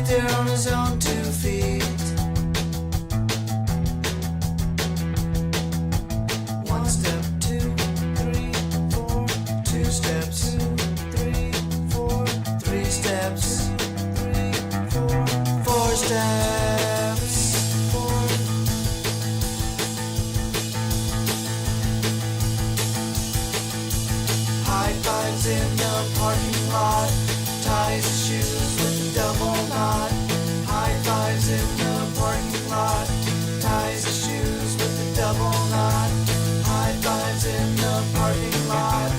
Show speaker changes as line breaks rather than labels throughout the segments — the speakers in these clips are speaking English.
get there on his own 2 feet. One step, 2, 3, 4, 2 steps, 2, 3, 4, 3 steps, 3, 4, 4 steps, 4. High fives in the parking lot, ties his shoes with a double knot. High fives in the parking lot, ties his shoes with a double knot. High fives in the parking lot.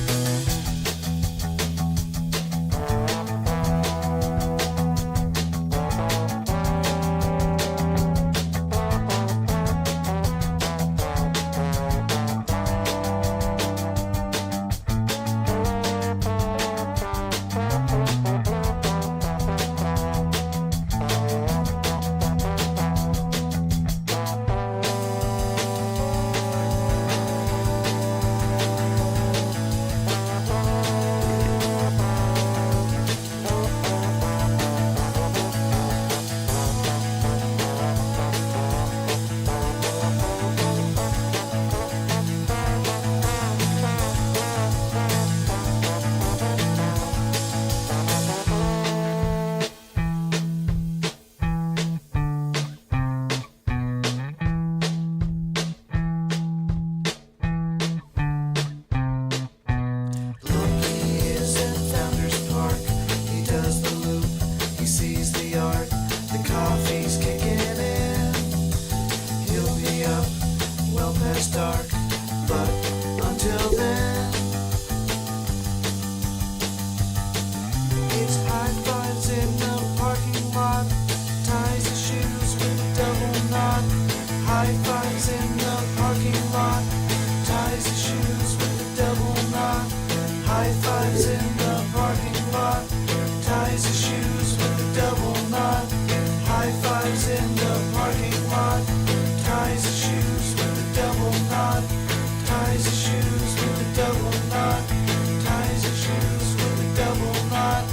Loki is at Founders Park. He does the loop, he sees the art. The coffee's kicking in. He'll be up well past dark, but until then, it's high fives in the parking lot, ties his shoes with a double knot. High fives in the parking lot, ties his shoes with a double knot. High fives in the parking lot, ties his shoes with a double knot. High fives in the parking lot, ties his shoes with a double knot. Ties his shoes with a double knot. Ties his shoes with a double knot.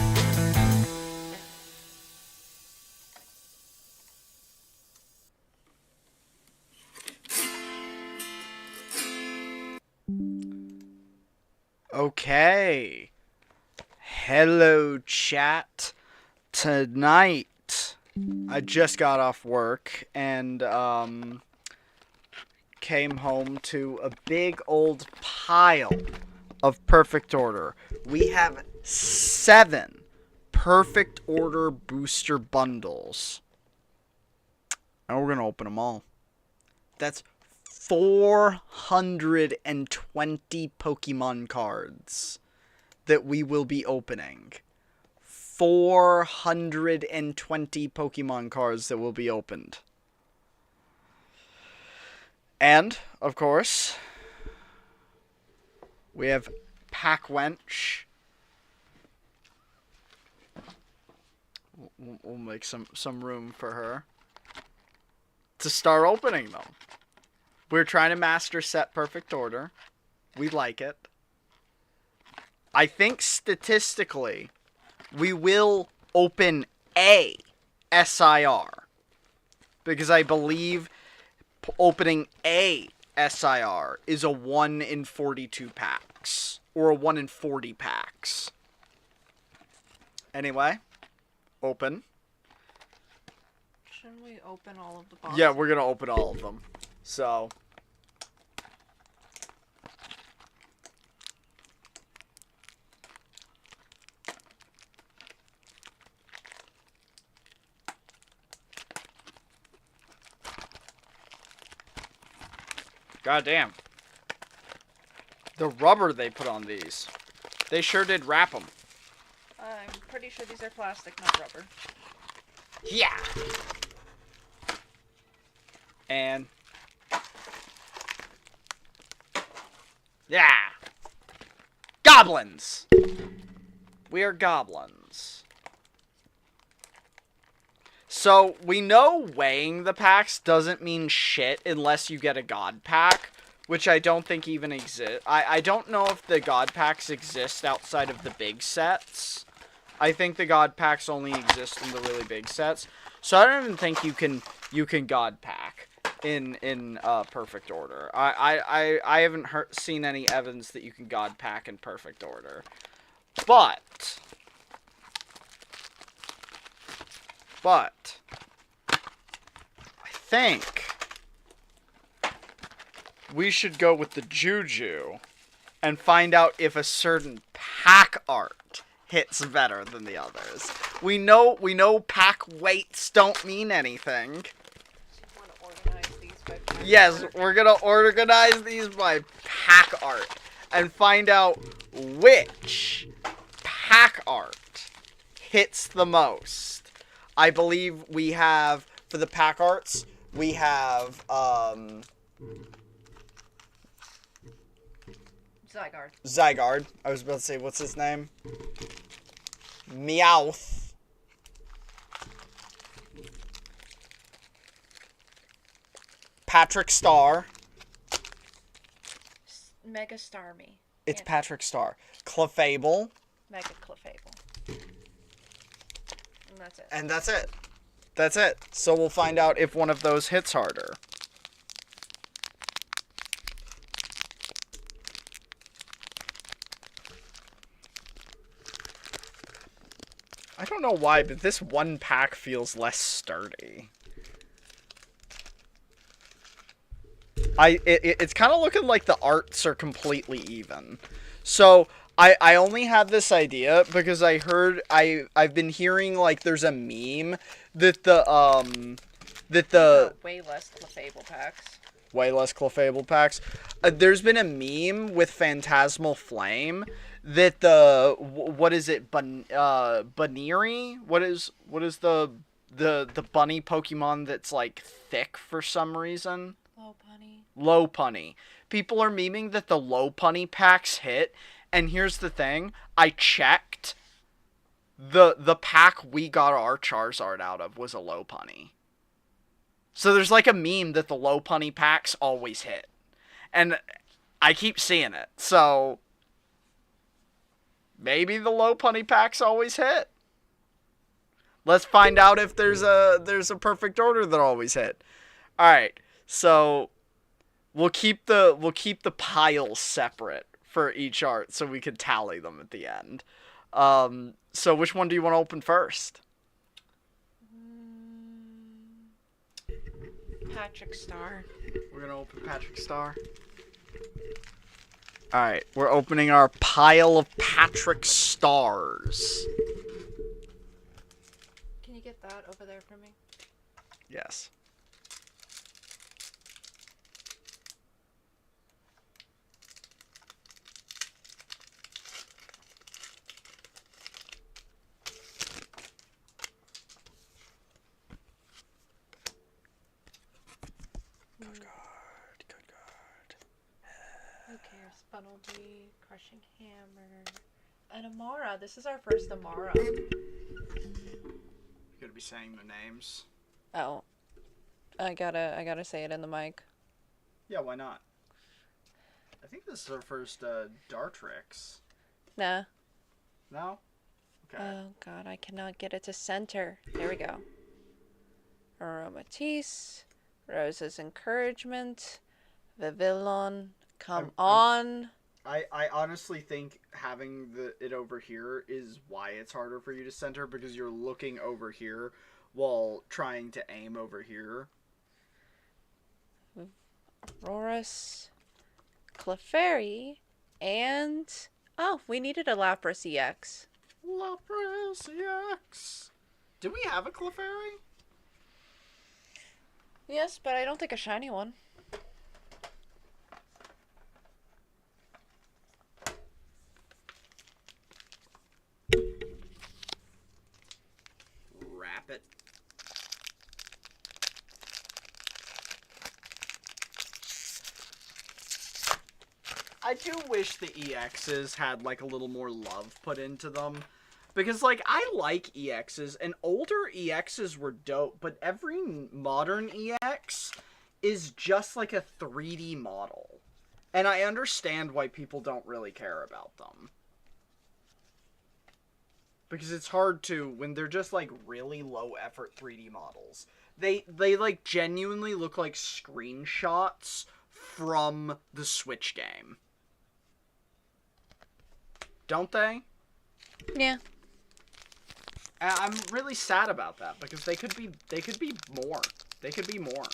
Okay. Hello, chat. Tonight, I just got off work and came home to a big old pile of Perfect Order. We have 7 Perfect Order booster bundles. And we're going to open them all. That's 420 Pokemon cards that we will be opening. 420 Pokemon cards that will be opened. And, of course, we have Packwench. We'll make some room for her to start opening them. We're trying to master set Perfect Order. We like it. I think statistically, we will open a SIR. Because I believe opening a SIR is a 1 in 42 packs. Or a 1 in 40 packs. Anyway, open.
Shouldn't we open all of the boxes?
Yeah, we're going to open all of them. So... God damn. The rubber they put on these. They sure did wrap them.
I'm pretty sure these are plastic, not rubber.
Yeah. And... yeah. Goblins. We are goblins. So, we know weighing the packs doesn't mean shit unless you get a god pack, which I don't think even exists. I don't know if the god packs exist outside of the big sets. I think the God packs only exist in the really big sets. So I don't even think you can God pack in perfect order. I haven't seen any evidence that you can God pack in perfect order. But I think we should go with the Juju and find out if a certain pack art hits better than the others. We know pack weights don't mean anything.
Want to organize these by pack
Yes,
art?
we're gonna organize these by pack art and find out which pack art hits the most. I believe we have, for the pack arts, we have Zygarde. I was about to say, what's his name? Meowth. Patrick Star.
Mega Starmie.
It's
Yeah.
Patrick Star. Clefable.
Mega Clefable. And that's it.
And that's it. That's it. So we'll find out if one of those hits harder. I don't know why, but this one pack feels less sturdy. It's kind of looking like the arts are completely even. So I only had this idea because I've been hearing like there's a meme that the
Way less Clefable packs.
way less Clefable packs. There's been a meme with Phantasmal Flame that what is it? Baneri? What is the bunny Pokemon that's like thick for some reason? Lopunny. People are memeing that the Lopunny packs hit, and here's the thing. I checked. The pack we got our Charizard out of was a Lopunny. So there's like a meme that the Lopunny packs always hit. And I keep seeing it. So maybe the Lopunny packs always hit. Let's find out if there's a perfect order that always hit. Alright, so we'll keep the piles separate for each art so we can tally them at the end. So which one do you want to open first?
Patrick Star.
We're gonna open Patrick Star. Alright, we're opening our pile of Patrick Stars.
Can you get that over there for me?
Yes. Good guard.
Who cares? Funnelby, Crushing Hammer, and Amara. This is our first Amara.
You gotta be saying the names.
Oh, I gotta say it in the mic.
Yeah, why not? I think this is our first Dartrix.
Nah.
No? Okay.
Oh god, I cannot get it to center. There we go. Aromatisse, Rose's Encouragement, Vivillon, on.
I honestly think having it over here is why it's harder for you to center, because you're looking over here while trying to aim over here.
Auroras, Clefairy, and oh, we needed a Lapras EX.
Lapras EX. Do we have a Clefairy?
Yes, but I don't think a shiny one.
Wrap it. I do wish the EXs had like a little more love put into them. Because, like, I like EXs, and older EXs were dope, but every modern EX is just like a 3D model. And I understand why people don't really care about them. Because it's hard to, when they're just, like, really low-effort 3D models. They, like, genuinely look like screenshots from the Switch game. Don't they?
Yeah.
I'm really sad about that, because they could be more. They could be more.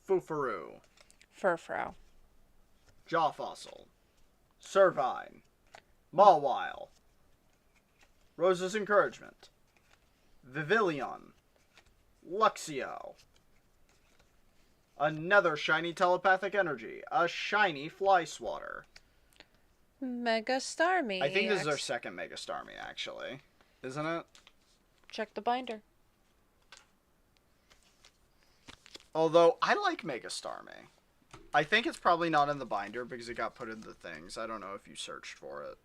Furfuru.
Furfro.
Jaw Fossil. Servine. Mawile. Rose's Encouragement. Vivillon. Luxio. Another shiny telepathic energy. A shiny fly swatter.
Mega Starmie.
I think this is our second Mega Starmie, actually. Isn't it?
Check the binder.
Although, I like Mega Starmie. I think it's probably not in the binder because it got put in the things. I don't know if you searched for it.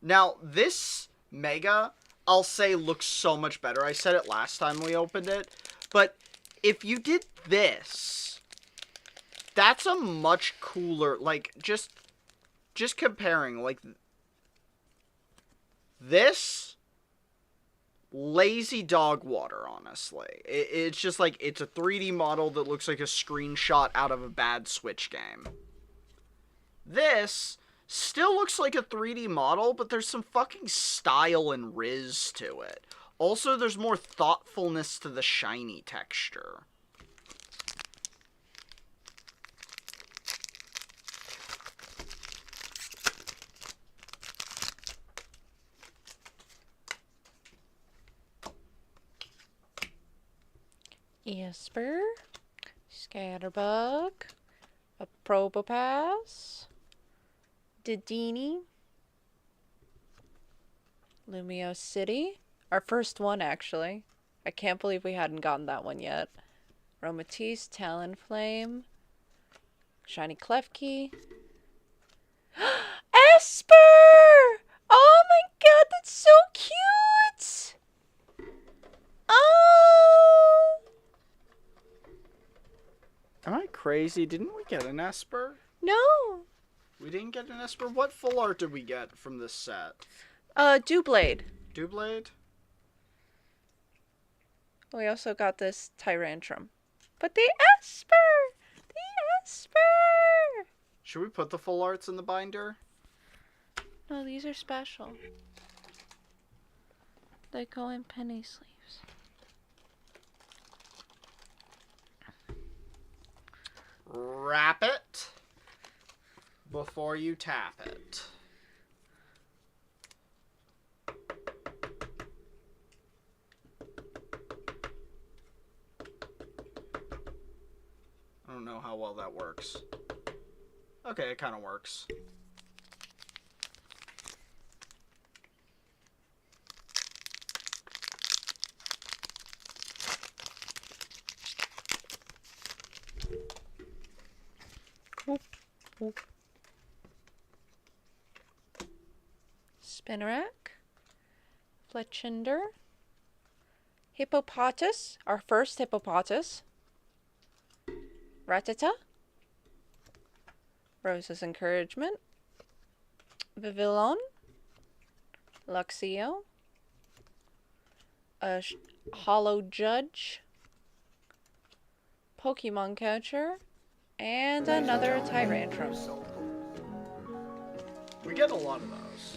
Now, this Mega, I'll say, looks so much better. I said it last time we opened it. But if you did this, that's a much cooler, like, just comparing, like, this... Lazy dog water, honestly. It's just like, it's a 3D model that looks like a screenshot out of a bad Switch game. This still looks like a 3D model, but there's some fucking style and riz to it. Also, there's more thoughtfulness to the shiny texture.
Esper, Scatterbug, a Probopass, Dedenne, Lumio City, our first one actually. I can't believe we hadn't gotten that one yet. Romatisse, Talonflame, Shiny Klefki. Esper! Oh my god, that's so cute! Oh!
Am I crazy? Didn't we get an Esper?
No.
We didn't get an Esper? What full art did we get from this set?
Dewblade.
Dewblade?
We also got this Tyrantrum. But the Esper! The Esper!
Should we put the full arts in the binder?
No, these are special. They go in penny sleeves.
Wrap it before you tap it. I don't know how well that works. Okay, it kind of works.
Spinarak, Fletchinder, Hippopotas, our first Hippopotas, Rattata, Rose's Encouragement, Vivillon, Luxio, a Hollow Judge, Pokemon Catcher, and another Tyrantrum.
We get a lot of those.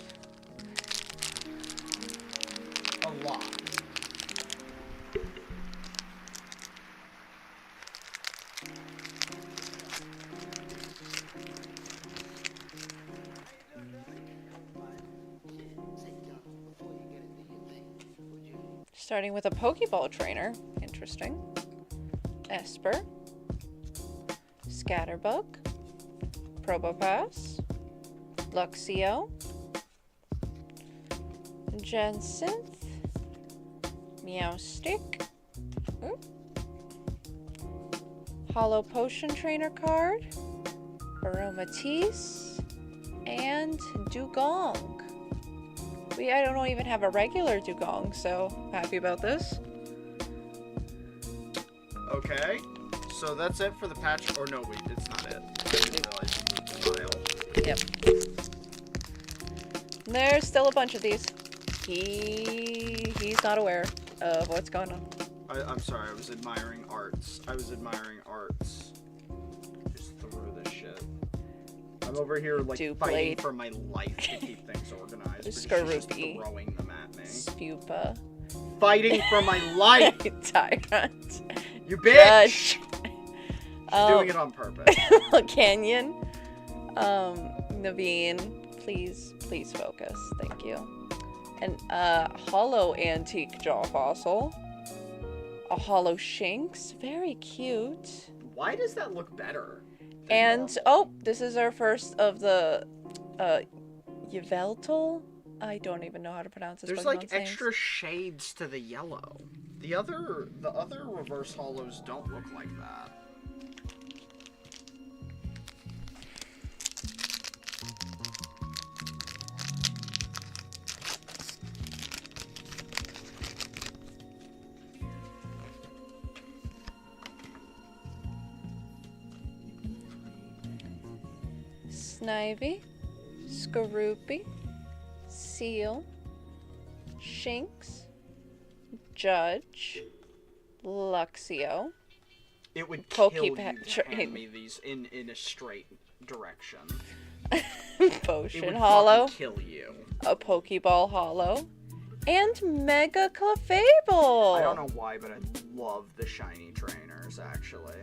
A lot.
Starting with a Pokeball trainer. Interesting. Esper. Scatterbug. Probopass. Luxio. Jensynth. Meowstick. Ooh. Hollow Potion Trainer card. Aromatisse. And Dugong. I don't even have a regular Dugong, so happy about this.
Okay. So that's it for the patch. Or no, wait, it's not it. I didn't realize it was a file.
Yep. There's still a bunch of these. He's not aware of what's going on.
I'm sorry, I was admiring arts. Just through this shit. I'm over here, like, fighting for my life to keep things organized. Because she's just throwing them at me.
Spupa.
Fighting for my life!
Tyrant.
You bitch!
She's
doing it on purpose.
Canyon. Naveen, please focus. Thank you. And hollow antique jaw fossil. A hollow shinx, very cute.
Why does that look better?
And oh, this is our first of the Yveltal. I don't even know how to pronounce this.
There's like extra shades to the yellow. The other reverse hollows don't look like that.
Snivy, Skorupi, Seal, Shinx, Judge, Luxio.
It would kill you
Pokepack
to hand me these in a straight direction.
Potion
it would
Hollow,
kill you.
a Pokeball Hollow, and Mega Clefable.
I don't know why, but I love the shiny trainers, actually.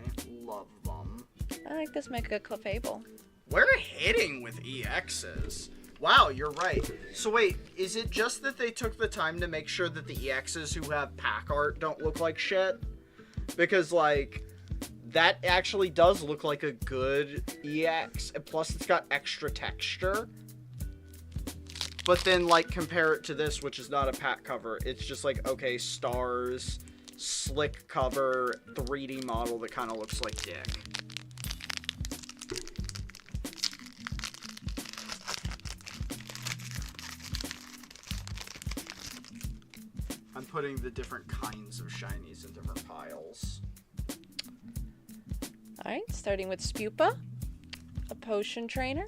Love them.
I like this Mega Clefable.
We're hitting with EXs. Wow, you're right. So wait, is it just that they took the time to make sure that the EXs who have pack art don't look like shit? Because, like, that actually does look like a good EX, and plus it's got extra texture. But then, like, compare it to this, which is not a pack cover. It's just like, okay, stars, slick cover, 3D model that kind of looks like dick. I'm putting the different kinds of shinies in different piles.
Alright, starting with Spupa, a Potion Trainer,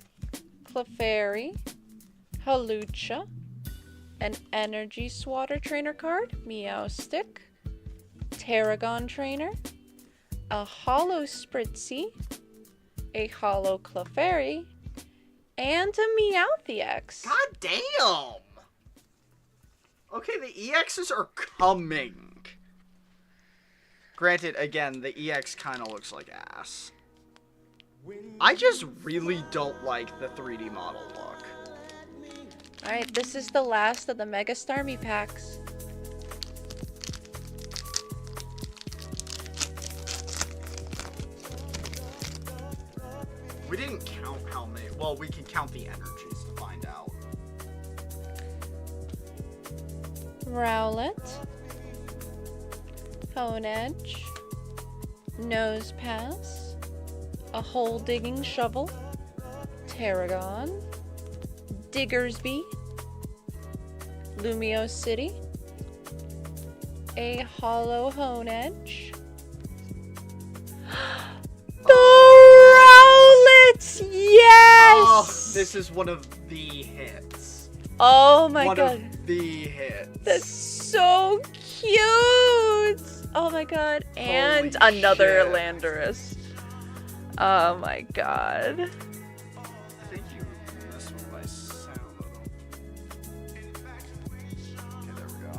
Clefairy, Halucha, an Energy Swatter Trainer card, Meowstic, Tarragon Trainer, a Hollow Spritzy, a Hollow Clefairy, and a Meowth.
God damn! Okay, the EXs are coming. Granted, again, the EX kind of looks like ass. I just really don't like the 3D model look.
Alright, this is the last of the Mega Starmie packs.
We didn't count how many. Well, we can count the energies to find out.
Rowlet, Honedge, Nosepass, a Hole Digging Shovel, Tarragon, Diggersby, Lumio City, a Hollow Honedge, the Rowlet! Yes!
Oh, this is one of the hits.
Oh my god.
One of the hits.
That's so cute! Oh my god. And
Holy
another
shit.
Landorus. Oh my god.
I think you messed with my sound a little. Okay, there we go.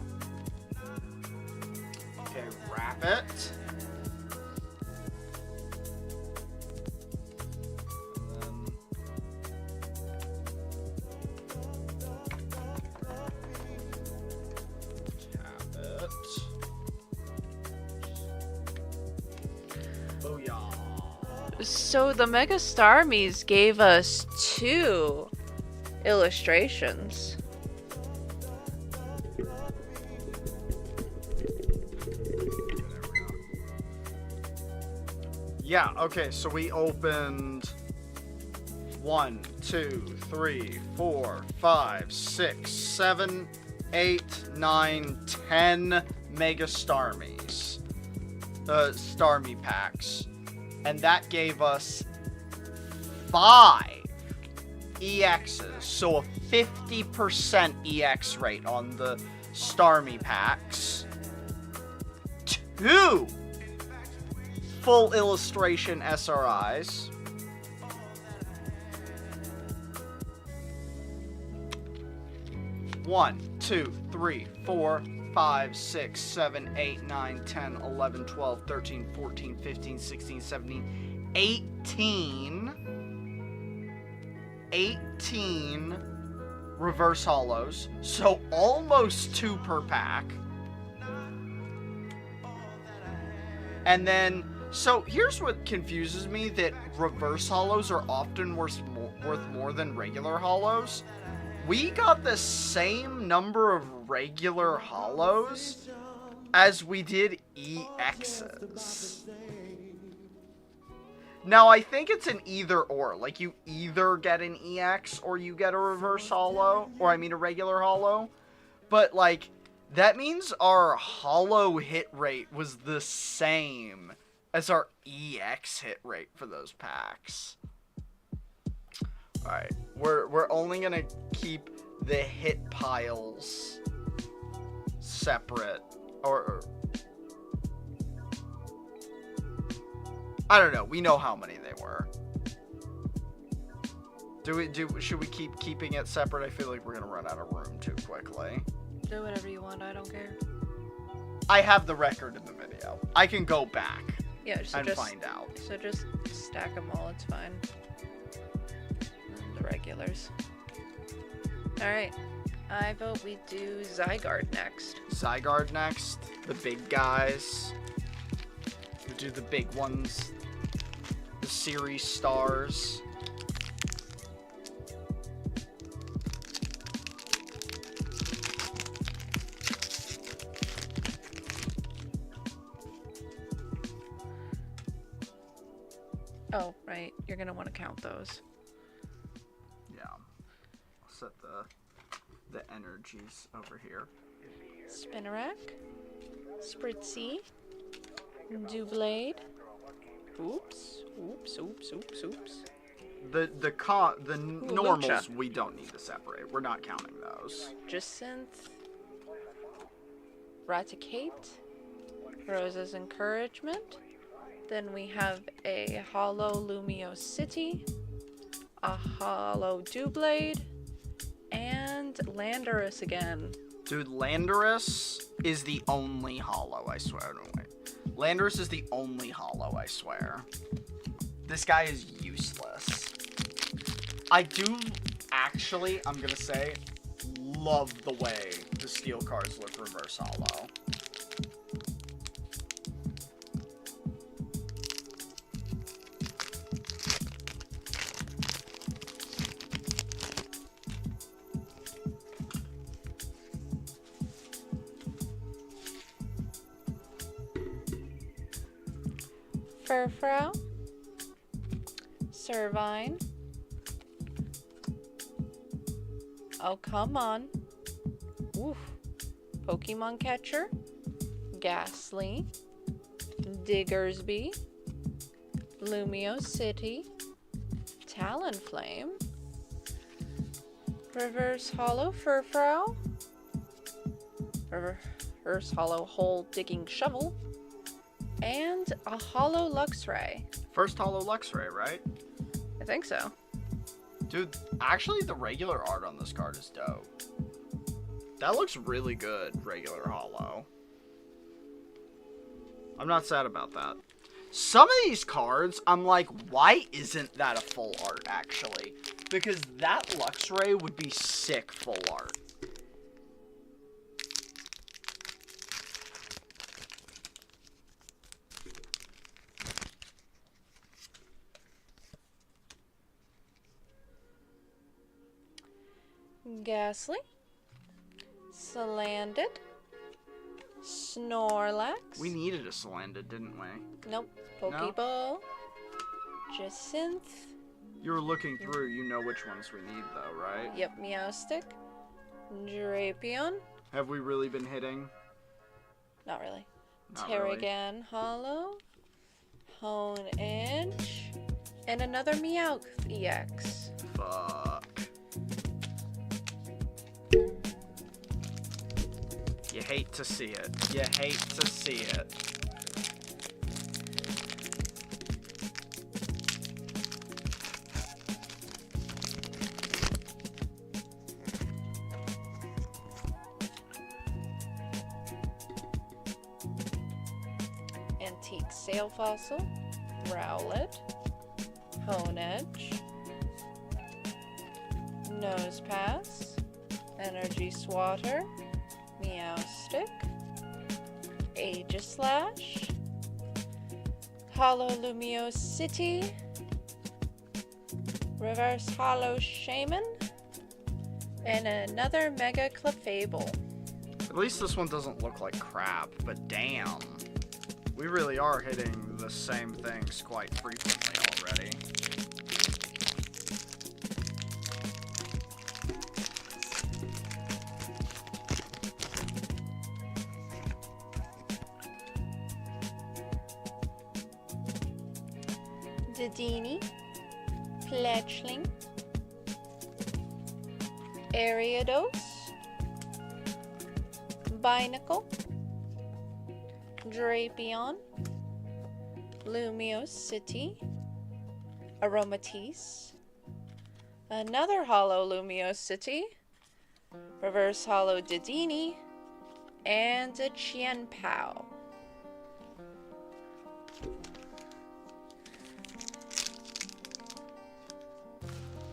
Okay, wrap it.
So the Mega Starmies gave us 2 illustrations.
Yeah, okay, so we opened 1, 2, 3, 4, 5, 6, 7, 8, 9, 10 Mega Starmies. Starmie packs. And that gave us 5 EXs. So a 50% EX rate on the Starmie packs. 2 full illustration SRIs. 1, 2, 3, 4, 5, 6, 7, 8, 9, 10, 11, 12, 13, 14, 15, 16, 17, 18 reverse hollows. So almost 2 per pack. And then, so here's what confuses me, that reverse hollows are often worth more than regular hollows. We got the same number of regular hollows as we did EXs. Now, I think it's an either or. Like, you either get an EX or you get a reverse hollow. Or, I mean, a regular hollow. But, like, that means our hollow hit rate was the same as our EX hit rate for those packs. Alright, we're only gonna keep the hit piles separate, or I don't know, we know how many they were. Should we keep keeping it separate? I feel like we're gonna run out of room too quickly.
Do whatever you want, I don't care.
I have the record in the video. I can go back
Yeah, so
and find out.
So just stack them all, it's fine. The regulars. Alright, I vote we do Zygarde next.
Zygarde next. The big guys. We do the big ones. The series stars.
Oh, right. You're gonna want to count those.
Yeah. I'll set the energies over here.
Spinnerack. Spritzy. Dewblade. Oops. Oops, oops, oops, oops.
The normals
Lucha.
we don't need to separate. We're not counting those.
Jacinth. Raticate. Rose's Encouragement. Then we have a hollow Lumio City, a hollow Dewblade, and Landorus again.
Dude, Landorus is the only hollow, I swear. No, wait. Landorus is the only hollow, I swear. This guy is useless. I do actually, I'm gonna say, love the way the steel cards look reverse hollow.
Furfrou, Servine. Oh, come on. Oof. Pokemon Catcher, Ghastly, Diggersby, Lumio City, Talonflame, Reverse Hollow Furfrou, Reverse Hollow Hole Digging Shovel, and a Hollow Luxray.
First hollow Luxray, right?
I think so.
Dude, actually the regular art on this card is dope. That looks really good, regular hollow. I'm not sad about that. Some of these cards, I'm like, why isn't that a full art, actually? Because that Luxray would be sick full art.
Ghastly, Salandit, Snorlax.
We needed a Salandit, didn't we?
Nope. Pokeball, Jacinth.
You were looking through, you know which ones we need though, right?
Yep, Meowstic, Drapion.
Have we really been hitting?
Not really.
Not really.
Terrigan Hollow, Hone Edge, and another Meowth EX.
Fuck. You hate to see it. You hate to see it.
Antique Sail Fossil, Rowlet, Hone Edge, Nose Pass, Energy Swatter, Meowstick, Aegislash, Hollow Lumiosity, Reverse Hollow Shaman, and another Mega Clefable.
At least this one doesn't look like crap, but damn. We really are hitting the same things quite frequently already.
Dedenne, Fletchling, Ariados, Binacle, Drapion, Lumiosity, Aromatisse, another Hollow Lumiosity, Reverse Hollow Dedenne, and a Qianpao.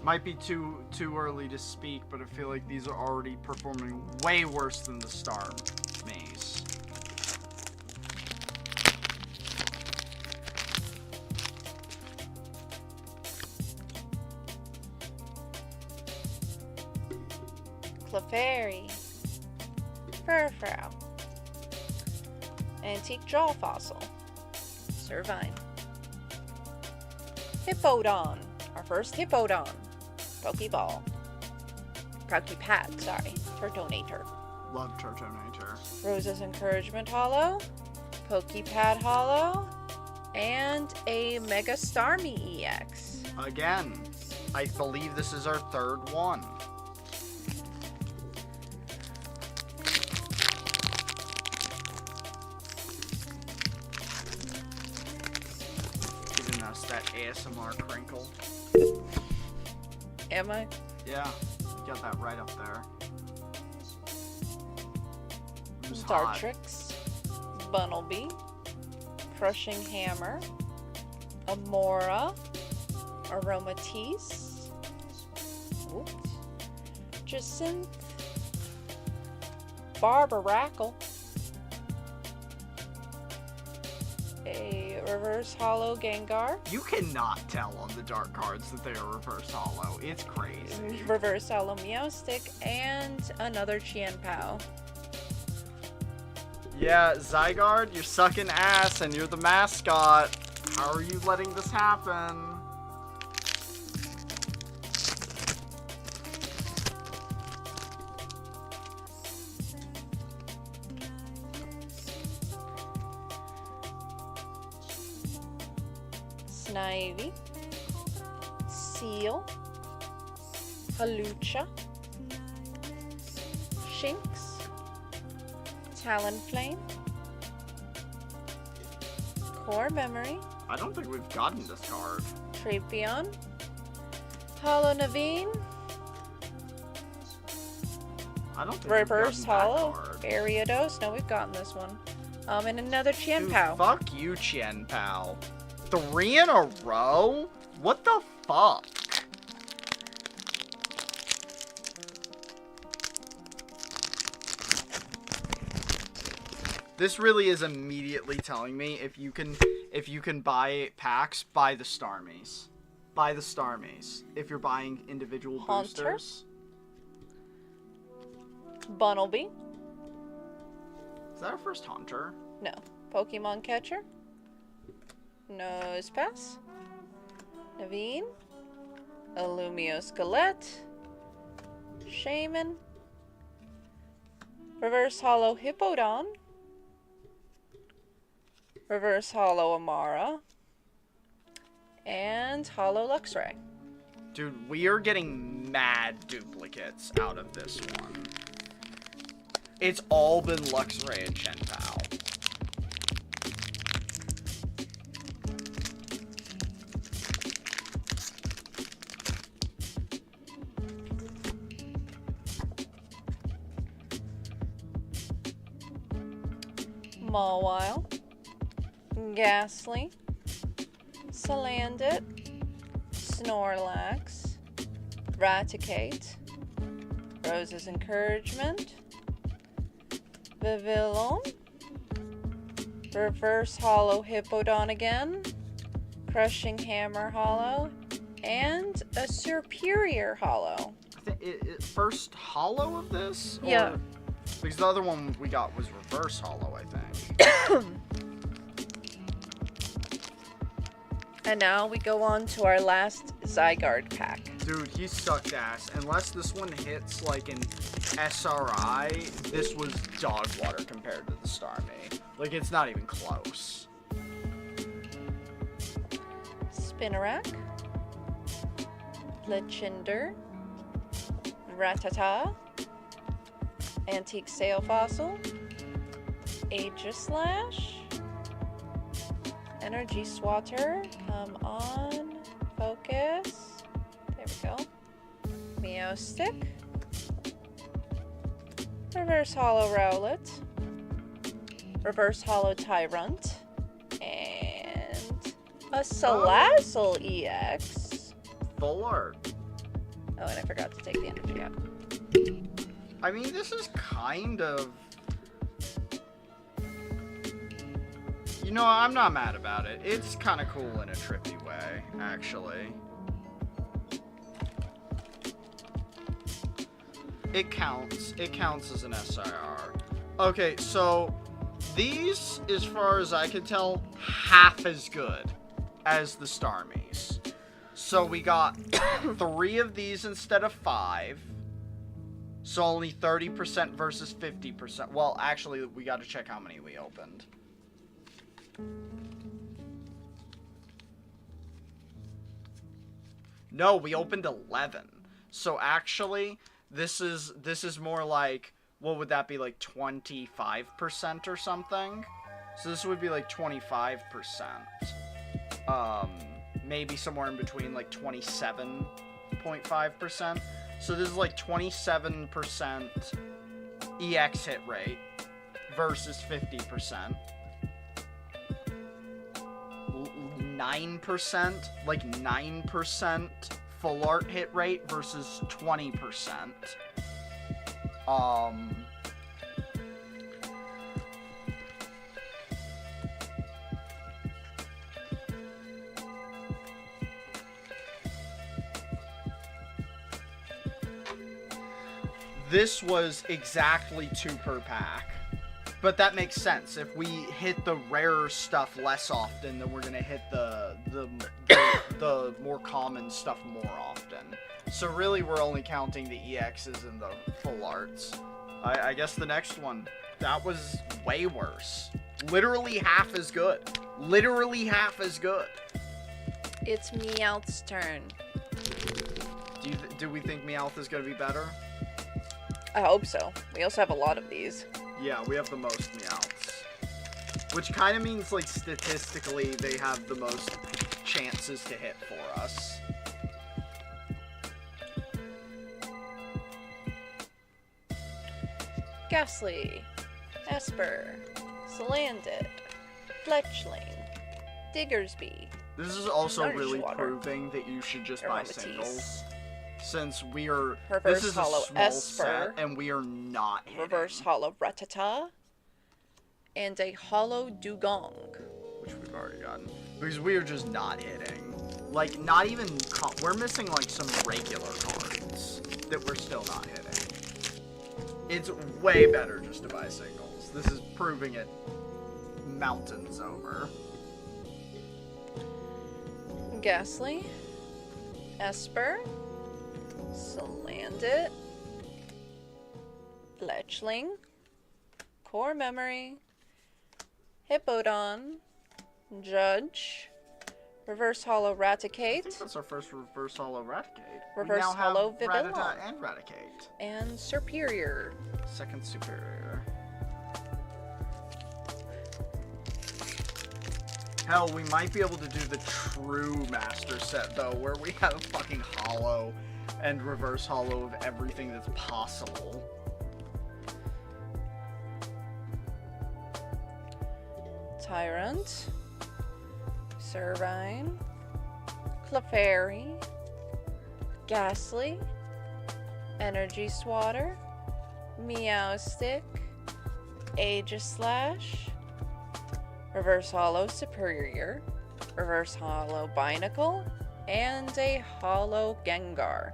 Might be too early to speak, but I feel like these are already performing way worse than the Star Maze.
Clefairy, Furfrou, Antique Jaw Fossil, Servine, Hippodon, our first Hippodon, Pokeball, Pokepad, sorry, Turtonator,
Love Turtonator.
Rose's Encouragement Hollow, Pokepad Hollow, and a Mega Starmie EX.
Again, I believe this is our third one. Giving us that ASMR crinkle.
Am I?
Yeah, you got that right up there. It was hot.
Dartrix, Bunnelby, Crushing Hammer, Amora, Aromatisse, whoops, Jacinth, Barbarackle, a Reverse Hollow Gengar,
You cannot tell on the dark cards that they are reverse hollow. It's crazy.
Reverse Hollow Meowstick, and another Qianpao.
Yeah, Zygarde, you're sucking ass and you're the mascot. How are you letting this happen?
Snivy, Seal, Halucha, Shinx, Talonflame, Core Memory,
I don't think we've gotten this card.
Trapeon, Hollow Naveen,
I don't think
Reverse
we've gotten
Hollow,
that card.
Ariados. No, we've gotten this one. And another
Dude,
Qianpao.
fuck you, Qianpao. 3 in a row? What the fuck? This really is immediately telling me if you can buy packs, buy the Starmies. Buy the Starmies. If you're buying individual
Haunter?
boosters.
Bunnelby.
Is that our first Haunter?
No. Pokemon Catcher. Nosepass. Naveen. Illumio Skelette. Shaman. Reverse Hollow Hippodon. Reverse Hollow Amara. And Hollow Luxray.
Dude, we are getting mad duplicates out of this one. It's all been Luxray and Shenpao.
Mawile. Ghastly. Salandit. Snorlax. Raticate. Rose's Encouragement. Vivillon. Reverse Hollow Hippowdon again. Crushing Hammer Hollow. And a Superior Hollow.
I think first hollow of this?
Yeah.
Or, because the other one we got was reverse hollow, I think.
And now we go on to our last Zygarde pack.
Dude, he sucked ass. Unless this one hits like an SRI, this was dog water compared to the Starmie. Like, it's not even close.
Spinarak. Lechinder. Rattata. Antique Sail Fossil. Aegislash. Energy Swatter. Come on. Focus. There we go. Meowstick. Reverse Hollow Rowlet. Reverse Hollow Tyrant. And a Salazzle EX.
Full art.
Oh, and I forgot to take the energy out.
I mean, this is kind of... You know, I'm not mad about it. It's kind of cool in a trippy way, actually. It counts. It counts as an SIR. Okay, so these, as far as I can tell, half as good as the Starmies. So we got 3 of these instead of 5. So only 30% versus 50%. Well, actually, we got to check how many we opened. No, we opened 11. So actually, this is more like, what would that be, like 25% or something? So this would be like 25%. Maybe somewhere in between, like 27.5%. So this is like 27% EX hit rate versus 50%. 9%, like 9% full art hit rate versus 20%. This was exactly 2 per pack. But that makes sense. If we hit the rarer stuff less often, then we're gonna hit the more common stuff more often. So really, we're only counting the EXs and the full arts. I guess the next one, that was way worse. Literally half as good. Literally half as good.
It's Meowth's turn.
Do we think Meowth is gonna be better?
I hope so. We also have a lot of these.
Yeah, we have the most Meowths. Which kind of means, like, statistically, they have the most chances to hit for us.
Ghastly. Esper. Salandit. Fletchling. Diggersby.
This is also
Orange
really
water.
proving that you should just buy
Aromatisse.
singles. Since we are...
Reverse
this is
Hollow
a small
Esper.
set, and we are not hitting.
Reverse Hollow Rattata. And a Hollow Dugong.
Which we've already gotten. Because we are just not hitting. Like, not even... we're missing, like, some regular cards that we're still not hitting. It's way better just to buy singles. This is proving it mountains over.
Ghastly. Esper. Salandit. Fletchling. Core Memory. Hippowdon. Judge. Reverse Hollow
I think
Raticate.
that's our first reverse hollow Raticate.
Reverse
we now
hollow
have
Vivillon.
Rattata and Raticate.
And Superior.
Second superior. Hell, we might be able to do the true master set though, where we have a fucking hollow and reverse hollow of everything that's possible.
Tyrant. Servine. Clefairy. Ghastly. Energy Swatter. Meowstick. Aegislash. Reverse Hollow Superior. Reverse Hollow Binacle. And a Hollow Gengar.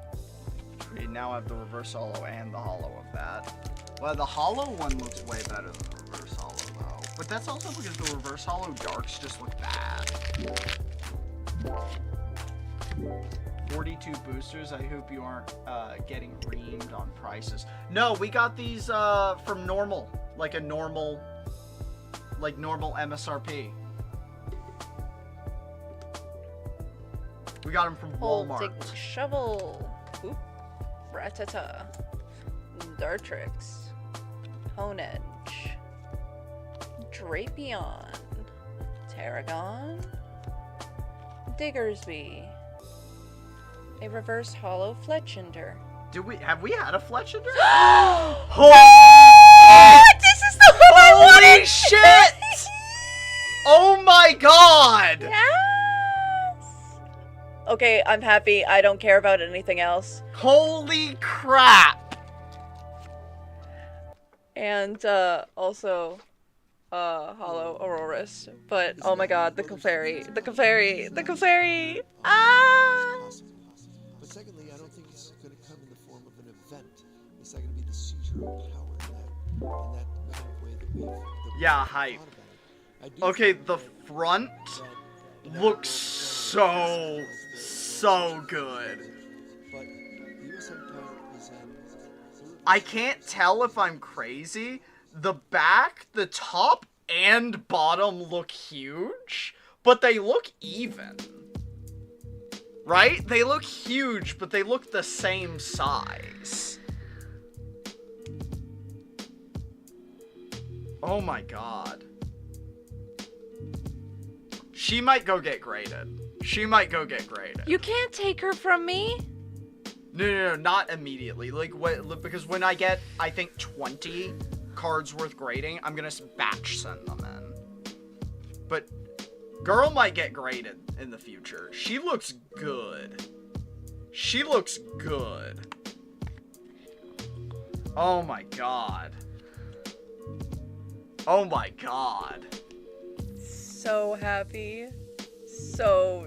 We now have the reverse hollow and the hollow of that. Well, the hollow one looks way better than the reverse hollow though. But that's also because the reverse hollow darks just look bad. 42 boosters. I hope you aren't getting reamed on prices. No, we got these from normal, like a normal MSRP. We got them from Walmart.
Holding Shovel. Oop. Rattata. Dartrix. Honedge. Drapion. Tarragon. Diggersby. A reverse hollow Fletchinder.
Have we had a Fletchinder?
This is the one I wanted!
Holy shit! Oh my god!
Yes! Okay, I'm happy. I don't care about anything else.
Holy crap!
And, also, Hollow Auroras. But, oh my god, the Clefairy. The Clefairy! The Clefairy! Ah!
But secondly, I don't think it's going to come in the form of an event. It's not going to be the seizure of power in that kind of way that we've
Yeah, hype.
thought about it. I do
Okay,
think
the
that-
front
that
looks so good.
But the US Empire is third.
I can't tell if I'm crazy. The back, the top, and bottom look huge, but they look even. Right? They look huge, but they look the same size. Oh my god. She might go get graded. She might go get graded.
You can't take her from me!
No, not immediately. Like, because when I get, I think, 20 cards worth grading, I'm gonna batch send them in. But girl might get graded in the future. She looks good. She looks good. Oh my god. Oh my god.
So happy. So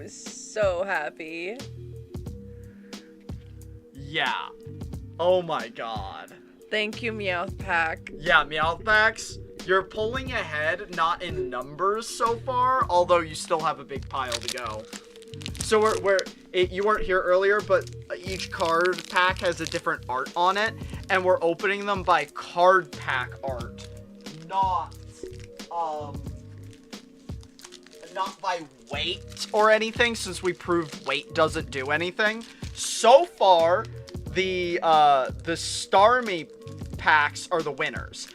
happy.
Yeah. Oh my god.
Thank you, Meowth Pack.
Yeah, Meowthbacks, you're pulling ahead, not in numbers so far, although you still have a big pile to go. So you weren't here earlier, but each card pack has a different art on it, and we're opening them by card pack art, not by weight or anything, since we proved weight doesn't do anything. So far, the Starmie packs are the winners.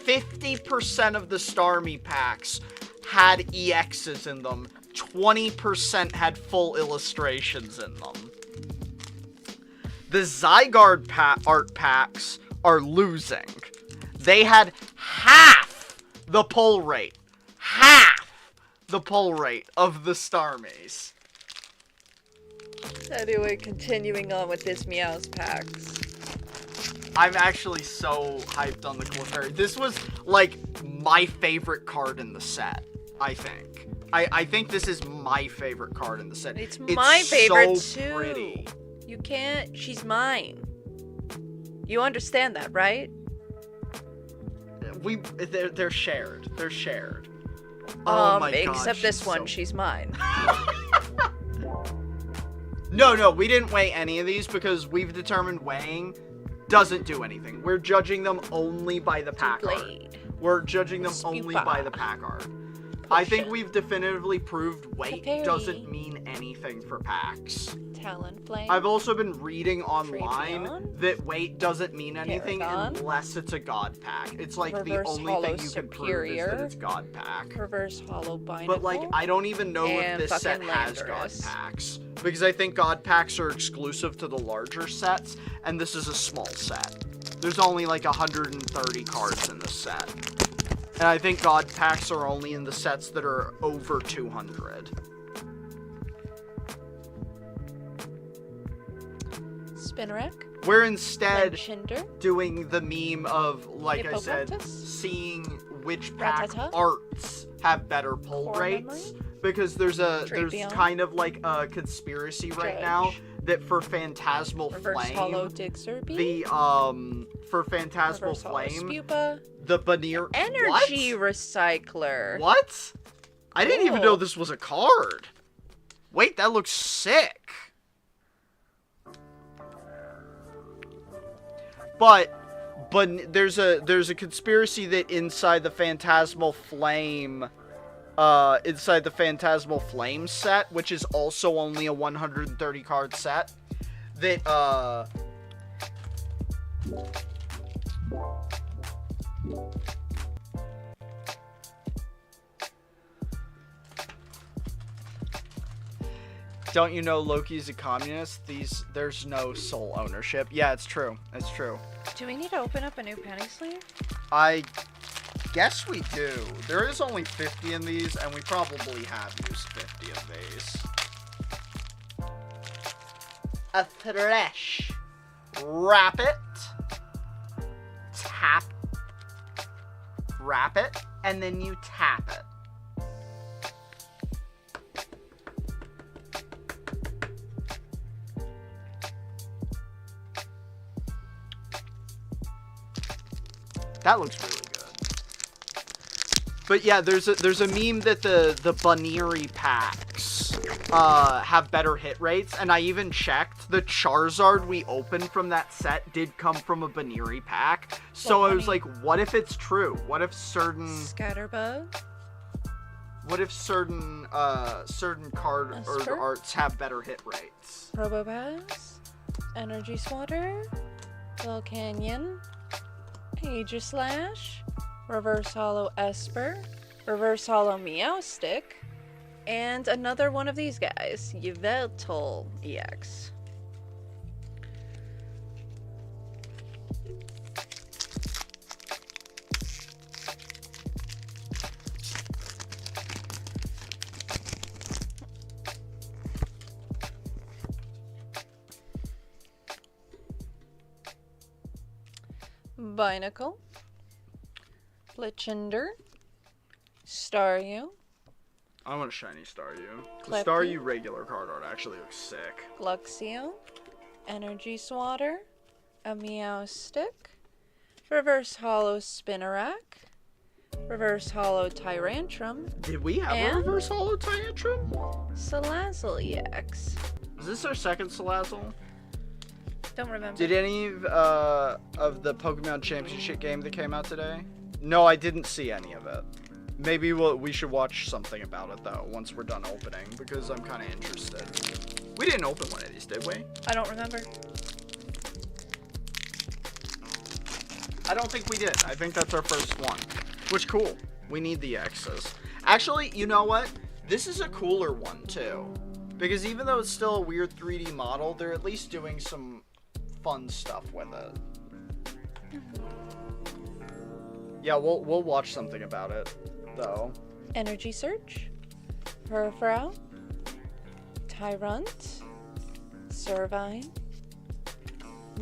50% of the Starmie packs had EXs in them. 20% had full illustrations in them. The Zygarde art packs are losing. They had half the pull rate. Half the pull rate of the Starmies.
Anyway, continuing on with this Meowth Packs.
I'm actually so hyped on the Clefairy. This was, like, my favorite card in the set, I think. I think this is my favorite card in the set.
It's my favorite
so
too.
Pretty.
You can't. She's mine. You understand that, right?
They're shared. They're shared. Oh my god.
Except this
she's
one,
so-
she's mine.
No, we didn't weigh any of these because we've determined weighing doesn't do anything. We're judging them only by the pack art.
Blade.
We're judging them only
Spupa.
by the pack art. I think we've definitively proved weight
Caperi.
doesn't mean anything for packs.
Talonflame.
I've also been reading online
Drapion.
that weight doesn't mean anything
Paragon.
unless it's a god pack. It's like
Reverse
the only
Hollow
thing you can prove is that
Superior.
it's god pack.
Reverse Hollow Binacle.
But like, I don't even know if
And
this set
fucking
has god
Landorus.
packs. Because I think god packs are exclusive to the larger sets, and this is a small set. There's only like 130 cards in the set. And I think god packs are only in the sets that are over 200.
Spinnerack.
We're instead
Chinder.
doing the meme of, like I said,
Hippocrates?
seeing which pack
Rattata?
arts have better pull
Core
rates.
memory?
Because there's
Drapion?
kind of like a conspiracy right
Judge.
now that for Phantasmal
Reverse
Flame,
Hollow Digzerby.
the for Phantasmal
Reverse Hollow
Flame,
Spupa.
the Banir
Energy Recycler.
What? I didn't even
Cool.
know this was a card. Wait, that looks sick. But there's a conspiracy that inside the Phantasmal Flame set, which is also only a 130 card set, that don't you know Loki's a communist? There's no sole ownership. Yeah, it's true. It's true.
Do we need to open up a new penny sleeve?
I guess we do. There is only 50 in these, and we probably have used 50 of these. A thresh. Wrap it. Tap. Wrap it, and then you tap it. That looks really good. But yeah, there's a meme that the Baniri packs have better hit rates, and I even checked. The Charizard we opened from that set did come from a Baniri pack. So I was like, what if it's true? What if certain
Scatterbug.
certain card or
Esper?
arts have better hit rates?
Probopass. Energy Swatter. Volcanion. Aegislash. Reverse Hollow Esper. Reverse Hollow Meowstick. And another one of these guys. Yveltal EX. Binacle. Fletchinder. Staryu.
I want a shiny Staryu. The
Klefki.
Staryu regular card art actually looks sick.
Luxio. Energy Swatter. A Meowstick. Reverse Hollow Spinnerack. Reverse Hollow Tyrantrum.
Did we have a
And-
reverse holo Tyrantrum?
Salazzle EX.
Is this our second Salazzle?
Don't remember.
Did any of the Pokemon Championship game that came out today? No, I didn't see any of it. Maybe we should watch something about it though once we're done opening, because I'm kind of interested. We didn't open one of these, did we?
I don't remember.
I don't think we did. I think that's our first one. Which, cool. We need the X's. Actually, you know what? This is a cooler one too, because even though it's still a weird 3D model, they're at least doing some fun stuff with it. Yeah, we'll watch something about it, though.
Energy Search. Herfrau. Tyrunt. Servine.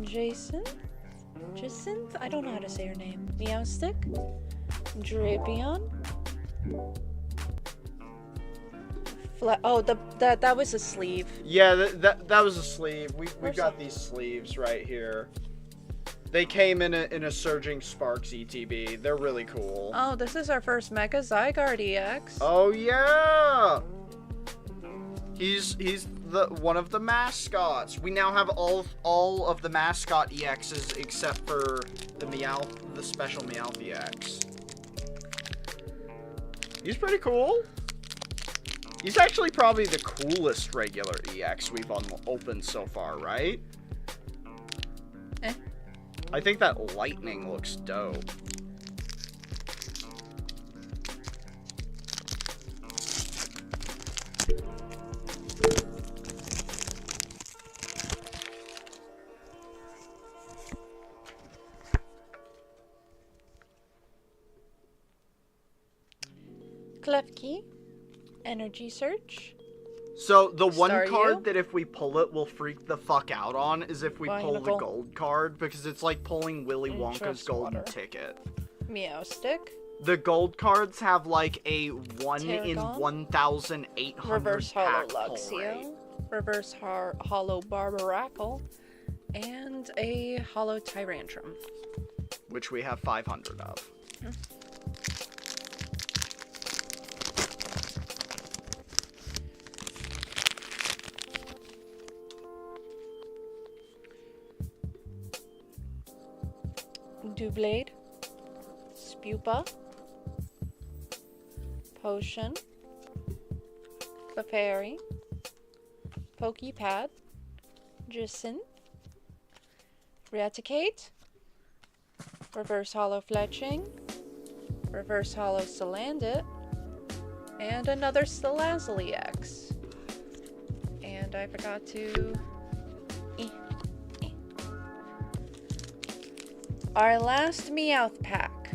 Jacinth? I don't know how to say her name. Meowstick. Drapion. That was a sleeve.
Yeah, that was a sleeve. We've
Where's
got
it?
these sleeves right here. They came in a Surging Sparks ETB. They're really cool.
Oh, this is our first Mega Zygarde EX.
Oh yeah. He's the one of the mascots. We now have all of the mascot EXs except for the special Meowth EX. He's pretty cool. He's actually probably the coolest regular EX we've opened so far, right?
Eh.
I think that lightning looks dope.
Klefki. Energy search.
So the one
Star
card
you?
that if we pull it will freak the fuck out on is if we
Why
pull the
nickel?
gold card, because it's like pulling Willy Wonka's
Interest
golden
water.
ticket.
Meow stick.
The gold cards have like a 1 in
Tarragon.
1,800
Reverse hollow
pack pull rate,
Luxio. Reverse hollow Barbaracle. And a hollow Tyrantrum.
which we have 500 of.
Doublade. Spupa. Potion. Clefairy. Pokepad. Jacinth. Raticate. Reverse hollow Fletching. Reverse hollow Salandit. And another Salazzle X. And I forgot to... Our last Meowth pack.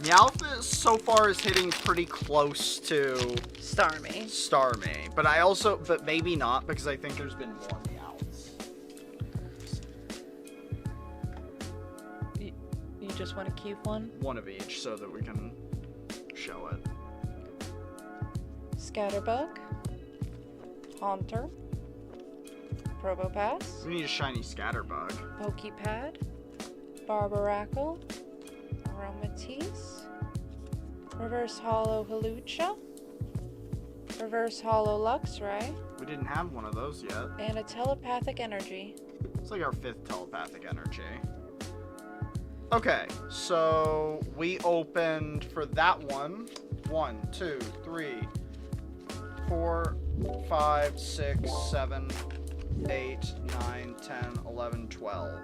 Meowth so far is hitting pretty close to
Starmie.
Starmie, but maybe not, because I think there's been more Meowths.
You just want to keep one?
One of each so that we can show it.
Scatterbug. Haunter. Probopass.
We need a shiny Scatterbug.
Pokepad. Barbaracle. Aromatisse. Reverse hollow Halucha. Reverse hollow Luxray.
We didn't have one of those yet.
And a telepathic energy.
It's like our 5th telepathic energy. Okay, so we opened for that one 1, 2, 3, 4, 5, 6, 7, 8, 9, 10, 11, 12.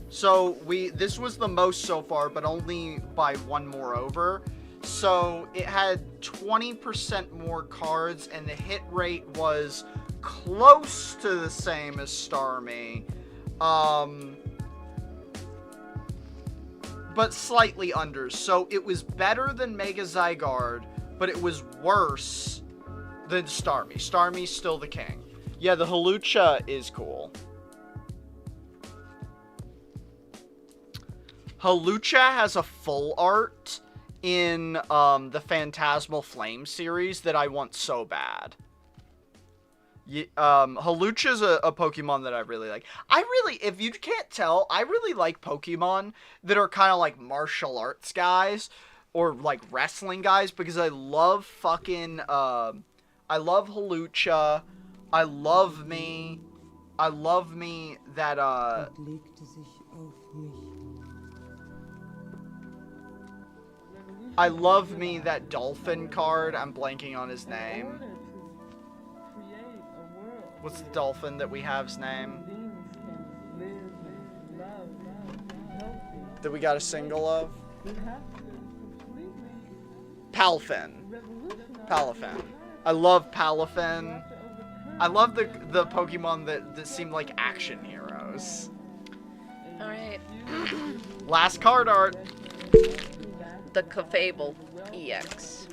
So this was the most so far, but only by one more over. So it had 20% more cards, and the hit rate was close to the same as Starmie. But slightly under. So it was better than Mega Zygarde, but it was worse than Starmie. Starmie's still the king. Yeah, the Halucha is cool. Halucha has a full art in the Phantasmal Flame series that I want so bad. Halucha's a Pokemon that I really like. If you can't tell, I really like Pokemon that are kind of like martial arts guys or like wrestling guys, because I love fucking, I love Halucha. I love me that, I love me that dolphin card. I'm blanking on his name. What's the dolphin that we have's name? That we got a single of? Palafin. Palafin. I love Palafin. I love the Pokemon that seem like action heroes.
Alright.
Last card art.
The Clefable EX.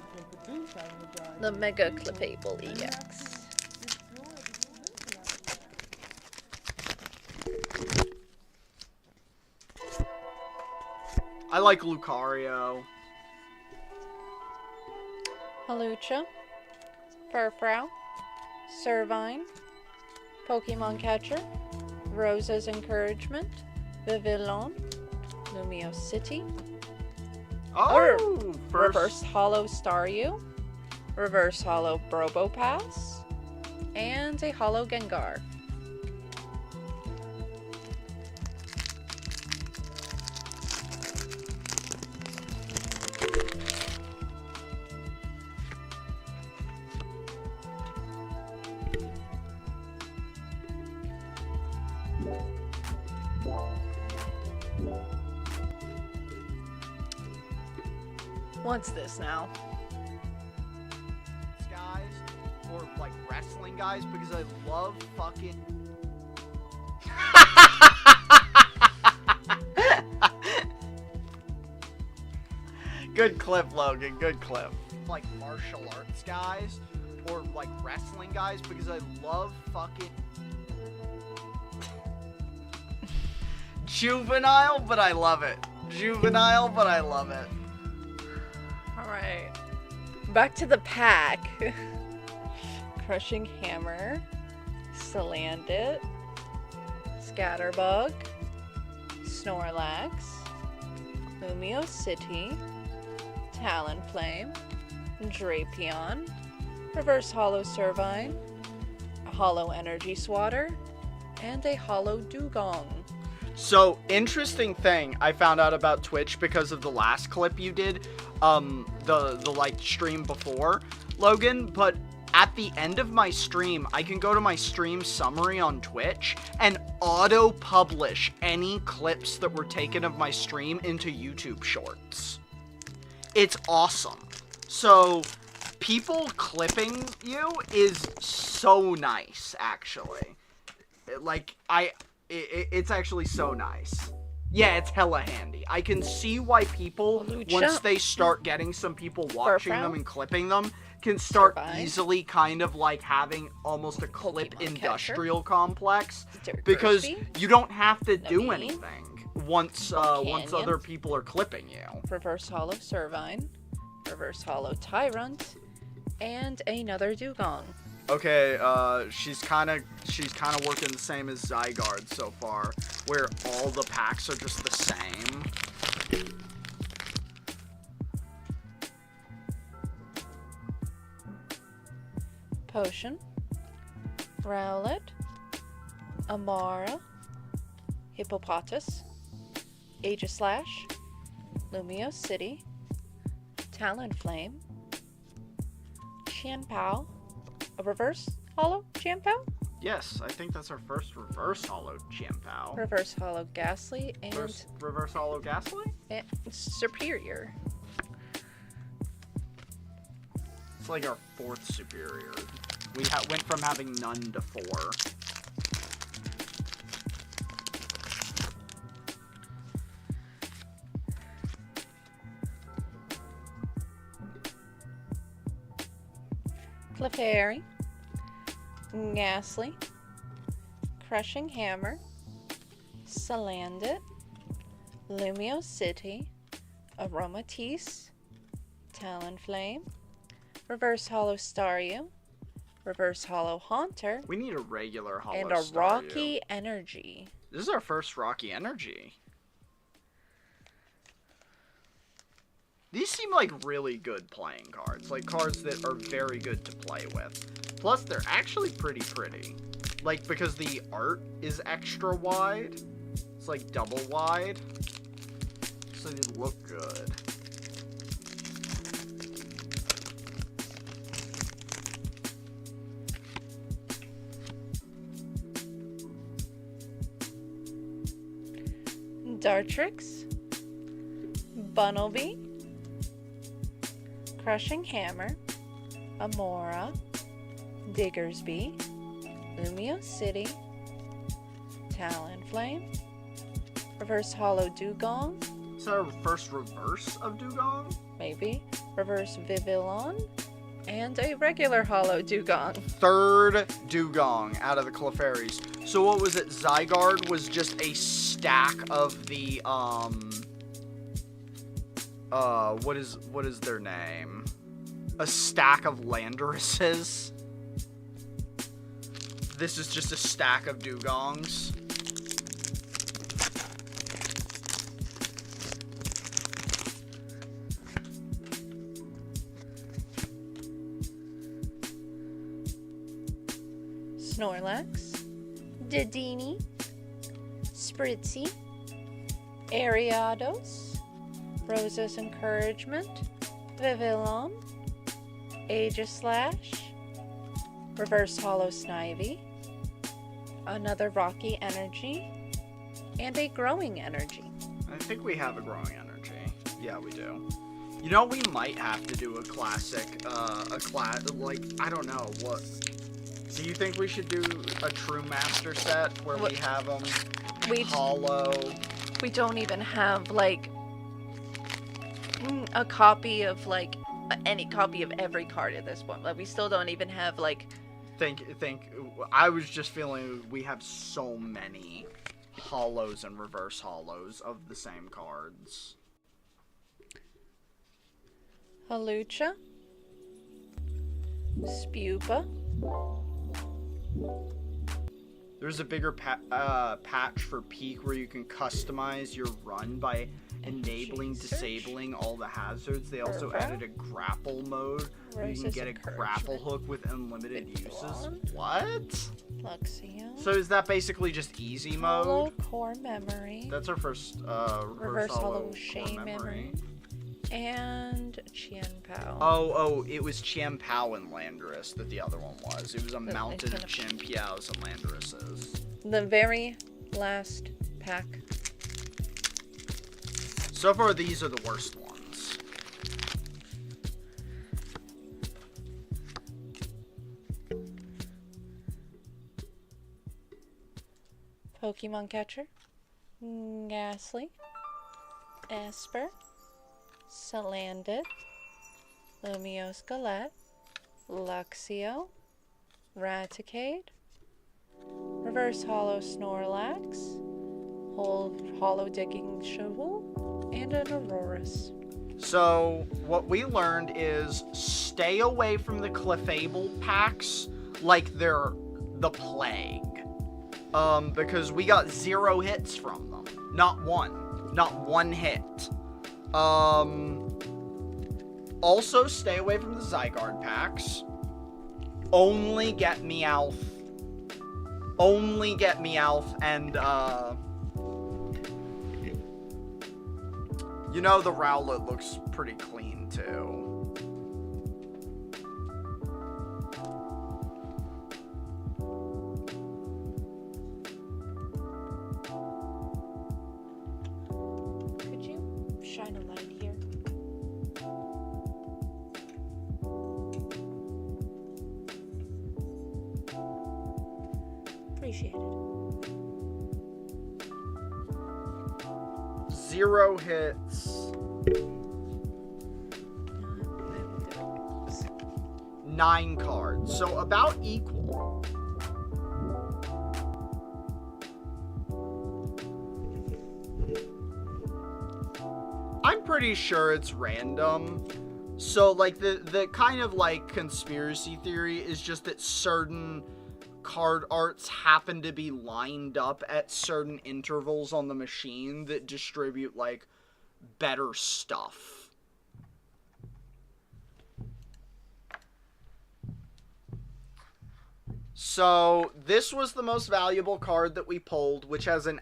The Mega Clefable EX.
I like Lucario.
Halucha. Furfrou. Servine. Pokemon Catcher. Rosa's Encouragement. Vivillon. Lumio City.
Oh!
Reverse hollow Staryu. Reverse hollow Probopass. And a hollow Gengar. What's this now?
Guys, or like wrestling guys, because I love fucking. Good clip, Logan. Good clip. Like martial arts guys, or like wrestling guys, because I love fucking. Juvenile, but I love it. Juvenile, but I love it.
Alright. Back to the pack. Crushing Hammer. Salandit. Scatterbug. Snorlax. Lumio City. Talonflame. Drapion. Reverse Hollow Servine. A Hollow Energy Swatter. And a Hollow Dugong.
So, interesting thing I found out about Twitch because of the last clip you did, the like stream before, Logan, but at the end of my stream, I can go to my stream summary on Twitch and auto-publish any clips that were taken of my stream into YouTube Shorts. It's awesome. So, people clipping you is so nice, actually. Like, it's actually so nice. Yeah, it's hella handy. I can see why people, once they start getting some people watching them and clipping them, can start easily kind of like having almost a clip industrial complex, because you don't have to do anything once other people are clipping you.
Reverse Hollow Servine, Reverse Hollow Tyrant, and another Dugong.
Okay, she's kind of working the same as Zygarde so far, where all the packs are just the same.
Potion, Rowlet, Amara, Hippopotas, Aegislash, Lumio City, Talonflame, Chanpao, a Reverse Hollow Chanpao?
Yes, I think that's our first Reverse Hollow Chanpao.
Reverse Hollow Ghastly and
Reverse Hollow Ghastly?
Superior.
It's like our fourth superior. We went from having none to 4.
Clefairy, Ghastly, Crushing Hammer, Salandit, Lumio City, Aromatisse, Talonflame, Reverse Hollow Staryu, Reverse Hollow Haunter,
We need a regular Hollow
and a
Staryu.
Rocky Energy.
This is our first Rocky Energy. These seem like really good playing cards. Like cards that are very good to play with. Plus, they're actually pretty. Like, because the art is extra wide. It's like double wide. So they look good.
Dartrix, Bunnelby, Crushing Hammer, Amora, Diggersby, Lumio City, Talonflame, Reverse Hollow Dugong,
Is that our first reverse of Dugong?
maybe, Reverse Vivillon, and a regular Hollow Dugong.
Third Dugong out of the Clefairies. So what was it? Zygarde was just a stack of the, what is their name? A stack of Landorus's. This is just a stack of Dugongs.
Snorlax, Dedenne, Spritzy, Ariados, Rosa's Encouragement, Vivillon, Aegislash, Reverse Hollow Snivy, another rocky energy, and a growing energy.
I think we have a growing energy. Yeah, we do. You know, we might have to do a classic, like, I don't know, what... Do you think we should do a true master set where we have them hollow?
We don't even have, like, a copy of, like, any copy of every card at this point. Like, we still don't even have, like...
I was just feeling we have so many hollows and reverse hollows of the same cards.
Halucha. Spupa.
There's a bigger patch for Peak where you can customize your run by enabling, disabling all the hazards. They also added a grapple mode where you can get a grapple hook with unlimited uses. What?
Luxio.
So is that basically just easy mode?
Hollow core memory.
That's our first
reverse hollow
core
shame memory. And Qianpao.
Oh, it was Qianpao and Landorus that the other one was. It was a mountain of Qianpiaos and Landoruses.
The very last pack.
So far, these are the worst ones.
Pokemon Catcher. Ghastly. Esper. Salandit, Lumioscalet, Luxio, Raticate, Reverse Hollow Snorlax, Hollow Digging Shovel, and an Aurorus.
So, what we learned is stay away from the Clefable packs like they're the plague. Because we got 0 hits from them. Not one hit. Also stay away from the Zygarde packs. Only get Meowth. And, you know, the Rowlet looks pretty clean, too.
Could you shine a light here? Appreciate it.
0 hits. 9 cards. So about equal. I'm pretty sure it's random. So, like, the kind of, like, conspiracy theory is just that certain card arts happen to be lined up at certain intervals on the machine that distribute, like, better stuff. So, this was the most valuable card that we pulled, which has a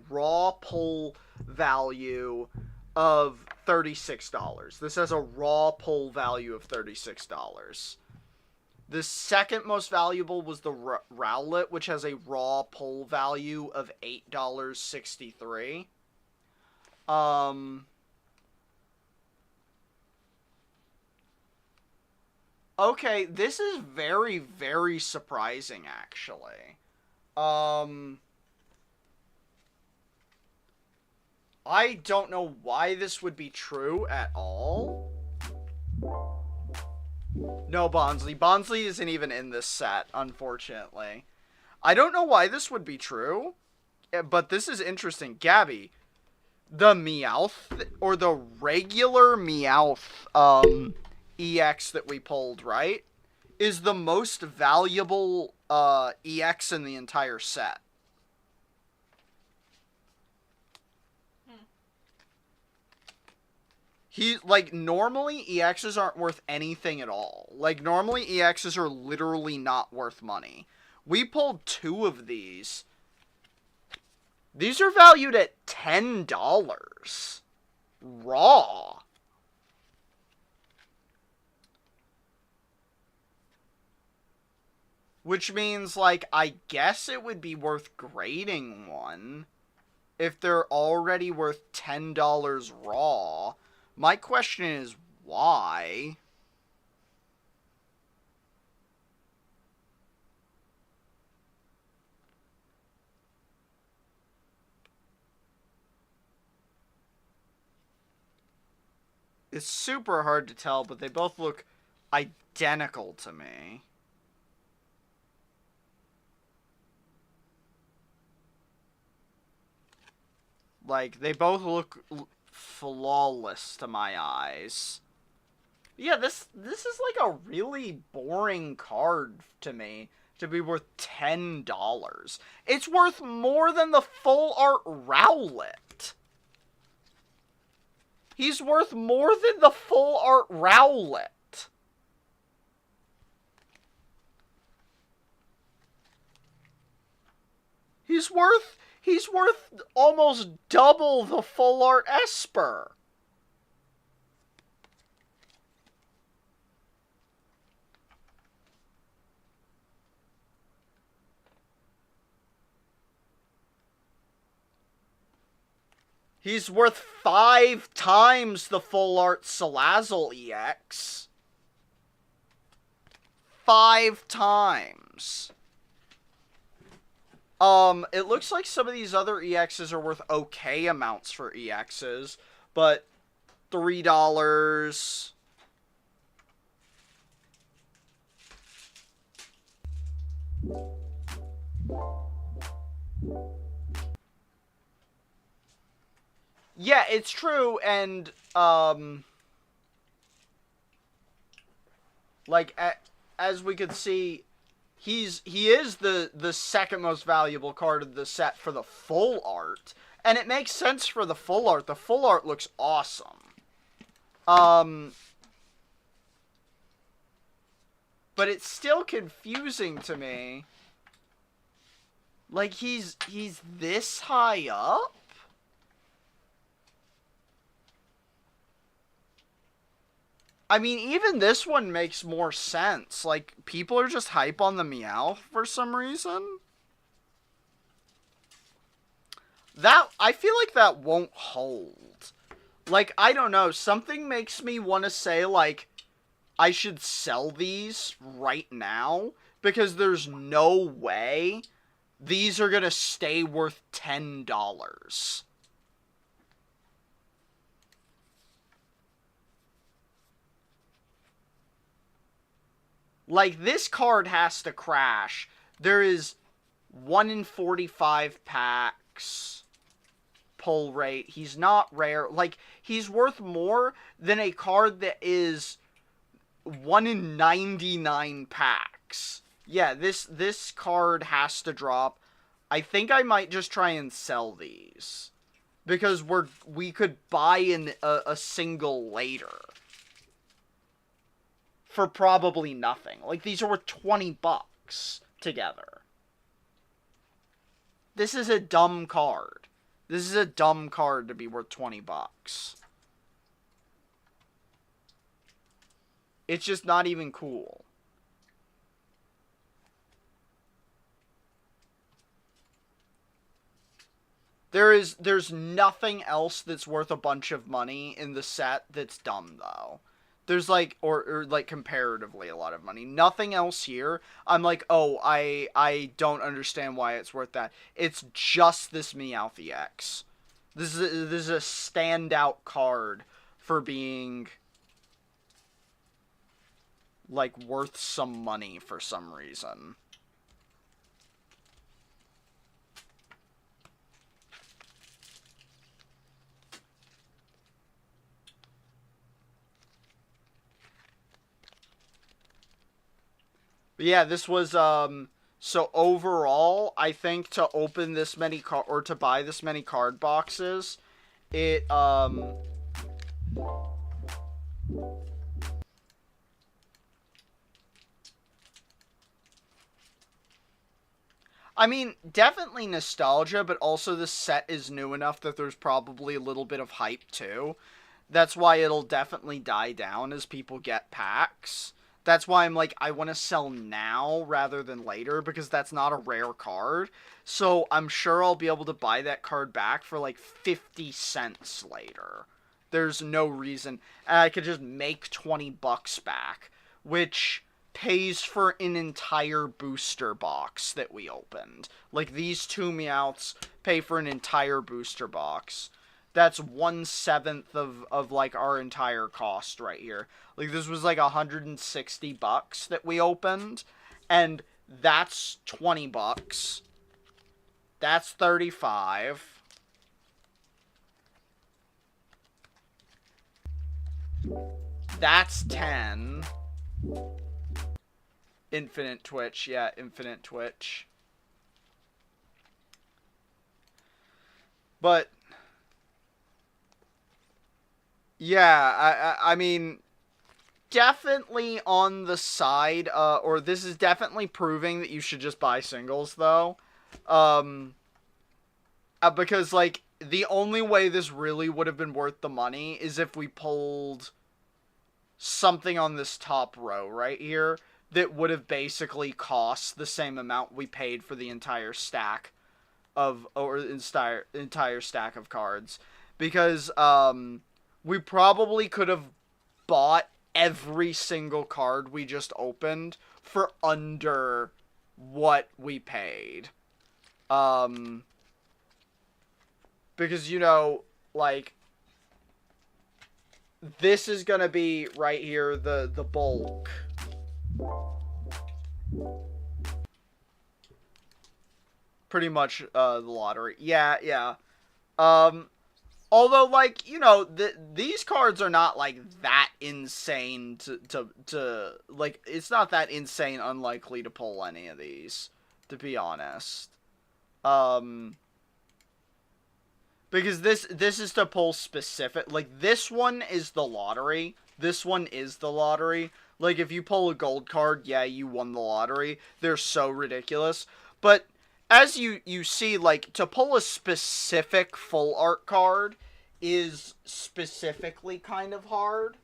raw pull value of $36. This has a raw pull value of $36. The second most valuable was the Rowlet, which has a raw pull value of $8.63. Okay, this is very, very surprising, actually. I don't know why this would be true at all. No, Bonsley. Bonsley isn't even in this set, unfortunately. I don't know why this would be true, but this is interesting. Gabby, the Meowth, or the regular Meowth, EX that we pulled, right, is the most valuable, EX in the entire set. Normally EXs aren't worth anything at all. Like, normally EXs are literally not worth money. We pulled 2 of these. These are valued at $10. Raw. Which means, like, I guess it would be worth grading one if they're already worth $10 raw. My question is, why? It's super hard to tell, but they both look identical to me. Like, they both look flawless to my eyes. Yeah, this is like a really boring card to me to be worth $10. It's worth more than the full art Rowlet. He's worth more than the full art Rowlet. He's worth almost double the full art Esper. He's worth 5 times the full art Salazzle EX. 5 times. It looks like some of these other EXs are worth okay amounts for EXs, but $3. Yeah, it's true, and, like, as we could see, he is the second most valuable card of the set for the full art, and it makes sense for the full art. The full art looks awesome. But it's still confusing to me. Like, he's this high up? I mean, even this one makes more sense. Like, people are just hype on the Meowth for some reason. I feel like that won't hold. Like, I don't know. Something makes me want to say, like, I should sell these right now. Because there's no way these are going to stay worth $10. Like, this card has to crash. There is 1 in 45 packs pull rate. He's not rare. Like, he's worth more than a card that is 1 in 99 packs. Yeah, this card has to drop. I think I might just try and sell these. Because we could buy in a single later. For probably nothing. Like, these are worth $20 together. This is a dumb card. This is a dumb card to be worth $20. It's just not even cool. There's nothing else that's worth a bunch of money in the set that's dumb, though. There's, like, or like, comparatively a lot of money. Nothing else here. I'm like, oh, I don't understand why it's worth that. It's just this Meowth EX. This is a standout card for being, like, worth some money for some reason. But yeah, this was, so overall, I think to open this many or to buy this many card boxes, it, I mean, definitely nostalgia, but also the set is new enough that there's probably a little bit of hype, too. That's why it'll definitely die down as people get packs. That's why I'm like, I want to sell now rather than later, because that's not a rare card. So I'm sure I'll be able to buy that card back for like 50 cents later. There's no reason. And I could just make 20 bucks back, which pays for an entire booster box that we opened. Like, these 2 Meowths pay for an entire booster box. That's 1/7 of like our entire cost right here. Like, this was like 160 bucks that we opened, and that's 20 bucks. That's 35. That's 10. Infinite Twitch, yeah, Infinite Twitch. But yeah, I mean, definitely on the side, or this is definitely proving that you should just buy singles, though. Because, like, the only way this really would have been worth the money is if we pulled something on this top row right here that would have basically cost the same amount we paid for the entire stack or entire stack of cards. Because, we probably could have bought every single card we just opened for under what we paid. Because, you know, like, this is gonna be right here, the bulk. Pretty much, the lottery. Yeah. Although, like, you know, these cards are not, like, that insane to like, it's not that insane unlikely to pull any of these, to be honest. Because this is to pull specific, like, this one is the lottery. This one is the lottery. Like, if you pull a gold card, yeah, you won the lottery. They're so ridiculous. But as you see, like, to pull a specific full art card is specifically kind of hard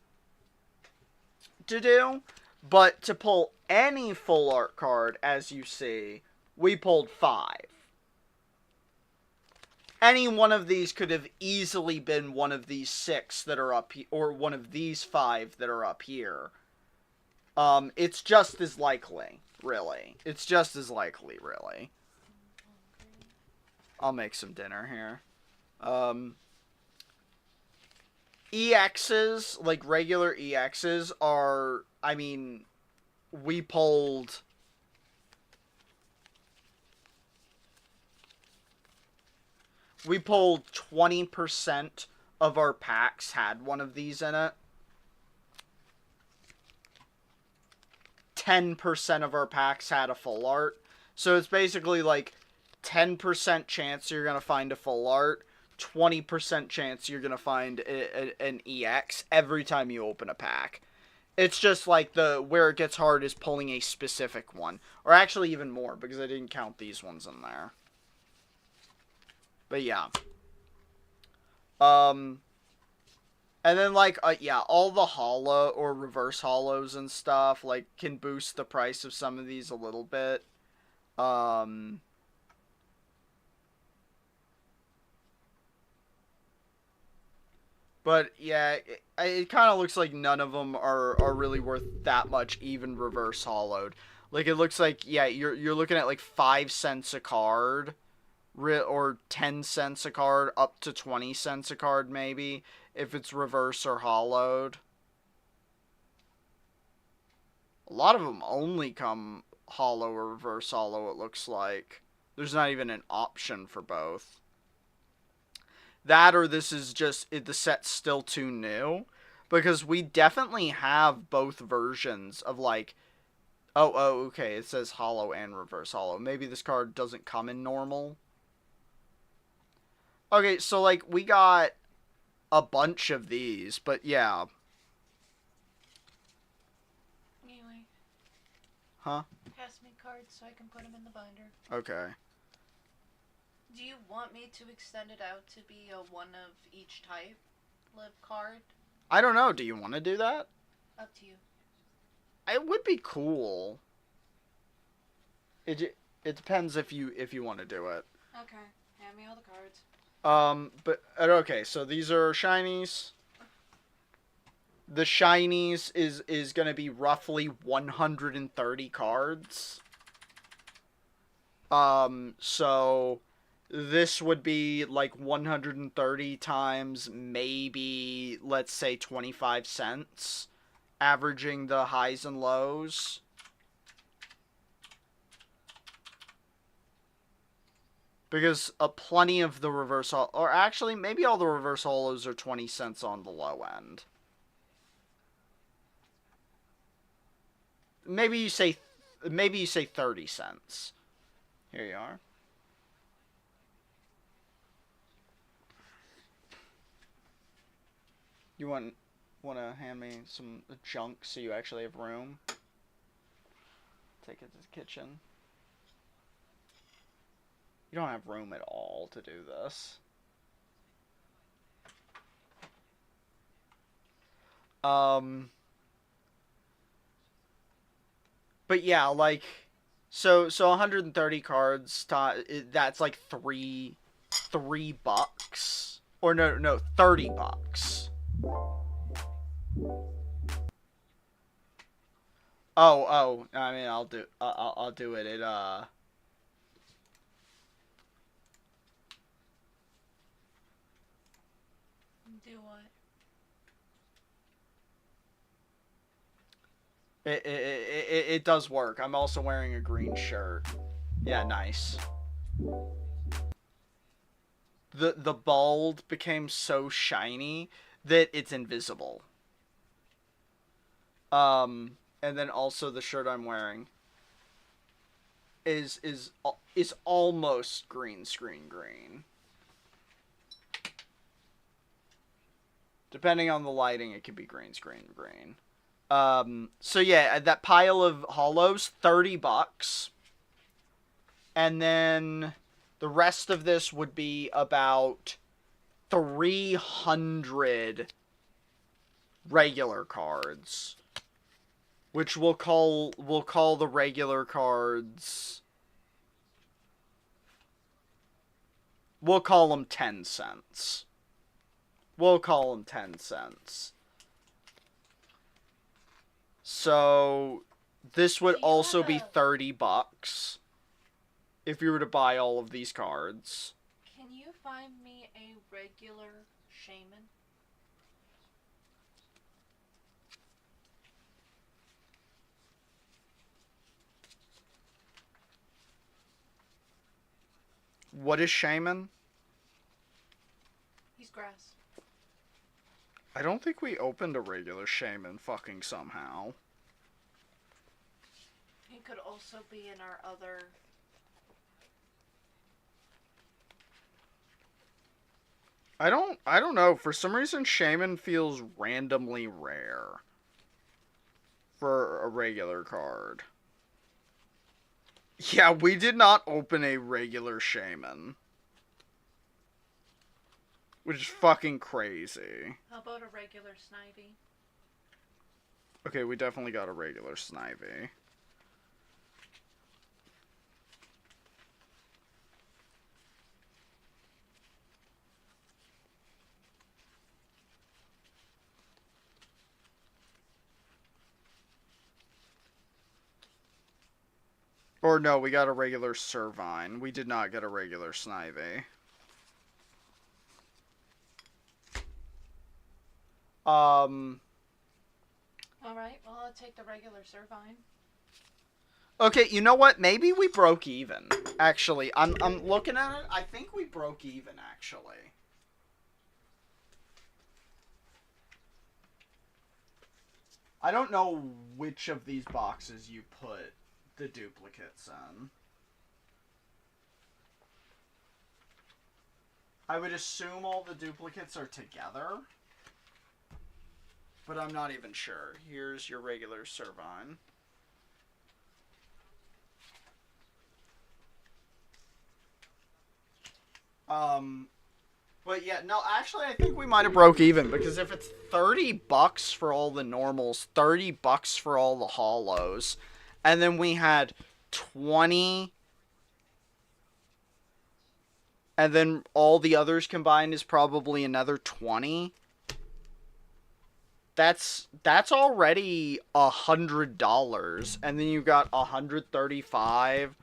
to do. But to pull any full art card, as you see, we pulled 5. Any one of these could have easily been one of these 6 that are up here, or one of these 5 that are up here. It's just as likely, really. It's just as likely, really. I'll make some dinner here. EXs, like regular EXs, are, I mean, we pulled 20% of our packs had one of these in it. 10% of our packs had a full art. So it's basically like 10% chance you're going to find a full art, 20% chance you're going to find an EX every time you open a pack. It's just like where it gets hard is pulling a specific one. Or actually even more, because I didn't count these ones in there. But yeah. And then, like, yeah, all the hollow or reverse hollows and stuff, like, can boost the price of some of these a little bit. But, yeah, it kind of looks like none of them are really worth that much, even reverse hollowed. Like, it looks like, yeah, you're looking at, like, 5 cents a card, or 10 cents a card, up to 20 cents a card, maybe, if it's reverse or hollowed. A lot of them only come hollow or reverse hollow, it looks like. There's not even an option for both. That, or this is just, the set's still too new. Because we definitely have both versions of, like, oh, okay, it says hollow and reverse hollow. Maybe this card doesn't come in normal. Okay, so, like, we got a bunch of these, but yeah.
Anyway.
Huh?
Pass me cards so I can put them in the binder.
Okay.
Do you want me to extend it out to be a one of each type live card?
I don't know, do you want to do that?
Up to you.
It would be cool. It depends if you want to do it.
Okay, hand me all the cards.
But okay, so these are shinies. The shinies is going to be roughly 130 cards. So this would be like 130 times maybe, let's say, 25 cents, averaging the highs and lows. Because plenty of the reverse, or actually maybe all the reverse holos are 20 cents on the low end. Maybe you say 30 cents. Here you are. You want to hand me some junk so you actually have room? Take it to the kitchen. You don't have room at all to do this. But yeah, like, so 130 cards, that's like $3 bucks. Or no, $30. Oh, I mean, I'll do it.
Do what?
It does work. I'm also wearing a green shirt. Yeah, nice. The bald became so shiny that it's invisible. And then also the shirt I'm wearing is almost green screen green. Depending on the lighting, it could be green screen green. So yeah, that pile of hollows, $30. And then the rest of this would be about 300 regular cards. Which we'll call the regular cards. We'll call them 10 cents. We'll call them 10 cents. So this would also be $30 if you were to buy all of these cards.
Can you find me a regular shaman?
What is shaman?
He's grass.
I don't think we opened a regular shaman fucking somehow.
He could also be in our other...
I don't know. For some reason, shaman feels randomly rare for a regular card. Yeah, we did not open a regular shaman. Which is fucking crazy.
How about a regular Snivy?
Okay, we definitely got a regular Snivy. Or no, we got a regular Servine. We did not get a regular Snivy.
Alright, well, I'll take the regular Servine.
Okay, you know what? Maybe we broke even. Actually, I'm looking at it. I think we broke even, actually. I don't know which of these boxes you put the duplicates in. I would assume all the duplicates are together. But I'm not even sure. Here's your regular Servine. But yeah, no, actually, I think we might have broke even, because if it's $30 for all the normals, $30 for all the hollows, and then we had 20, and then all the others combined is probably another 20. That's already $100, and then you got 135,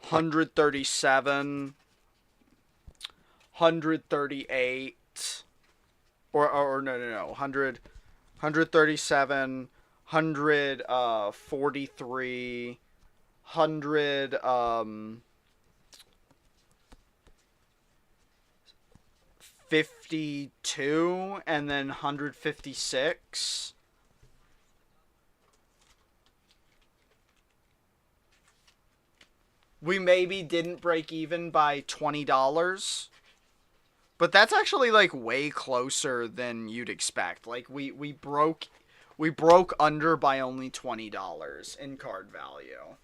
137, 138, or no, 137, 143, 152, and then 156. We maybe didn't break even by $20. But that's actually like way closer than you'd expect. Like we broke under by only $20 in card value.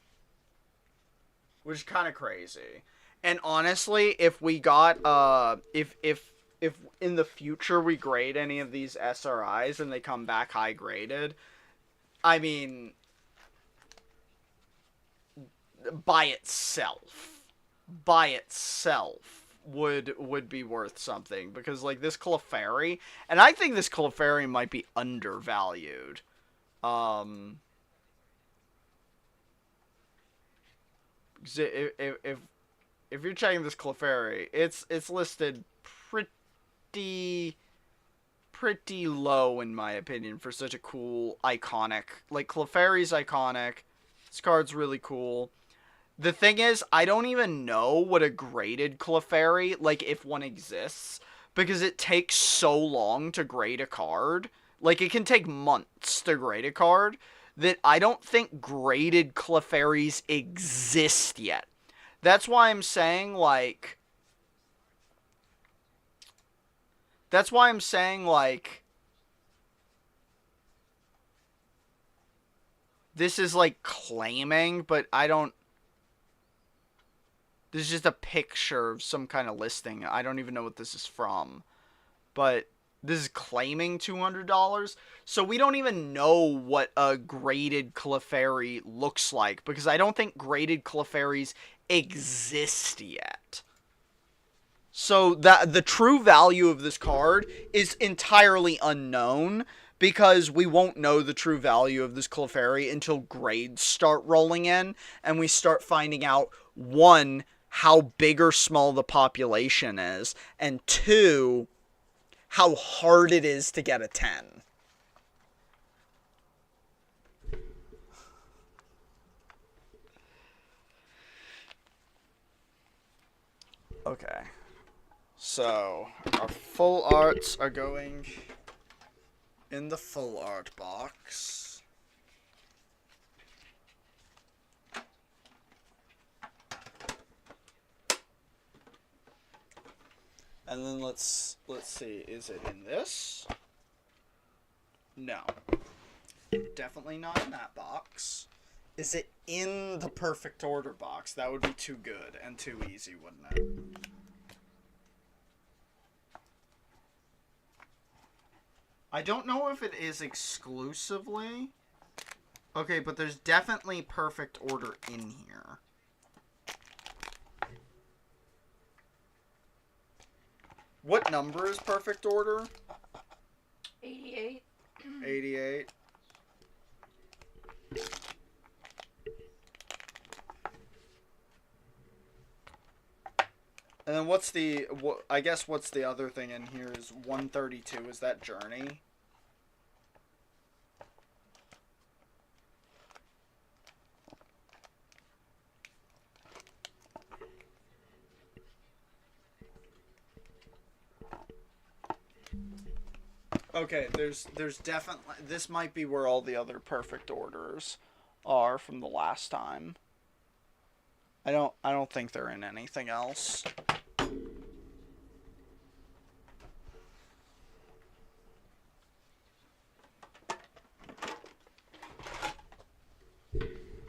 Which is kind of crazy. And honestly, if we got if in the future we grade any of these SRIs and they come back high graded, I mean, by itself would be worth something, because like this Clefairy, and I think this Clefairy might be undervalued. If you're checking this Clefairy, it's listed pretty low in my opinion for such a cool iconic. Like Clefairy's iconic. This card's really cool. The thing is, I don't even know what a graded Clefairy, like, if one exists, because it takes so long to grade a card. Like, it can take months to grade a card, that I don't think graded Clefairies exist yet. That's why I'm saying, like... This is, like, claiming, but I don't... This is just a picture of some kind of listing. I don't even know what this is from. But this is claiming $200. So we don't even know what a graded Clefairy looks like, because I don't think graded Clefairies exist yet. So the true value of this card is entirely unknown, because we won't know the true value of this Clefairy until grades start rolling in, and we start finding out, one, how big or small the population is, and two, how hard it is to get a 10. Okay. So, our full arts are going in the full art box. And then let's see, is it in this? No. Definitely not in that box. Is it in the perfect order box? That would be too good and too easy, wouldn't it? I don't know if it is exclusively. Okay, but there's definitely perfect order in here. What number is perfect order?
88.
88. And then what's the, I guess what's the other thing in here is 132. Is that Journey? Okay, there's definitely, this might be where all the other perfect orders are from the last time. I don't think they're in anything else.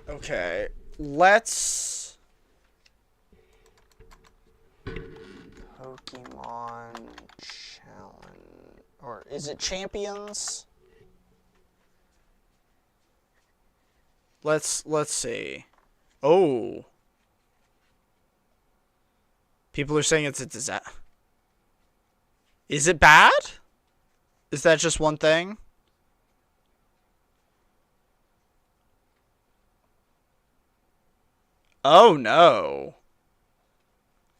Okay, let's... Pokemon Challenge. Or is it Champions? Let's see. Oh. People are saying it's a disaster. Is it bad? Is that just one thing? Oh no.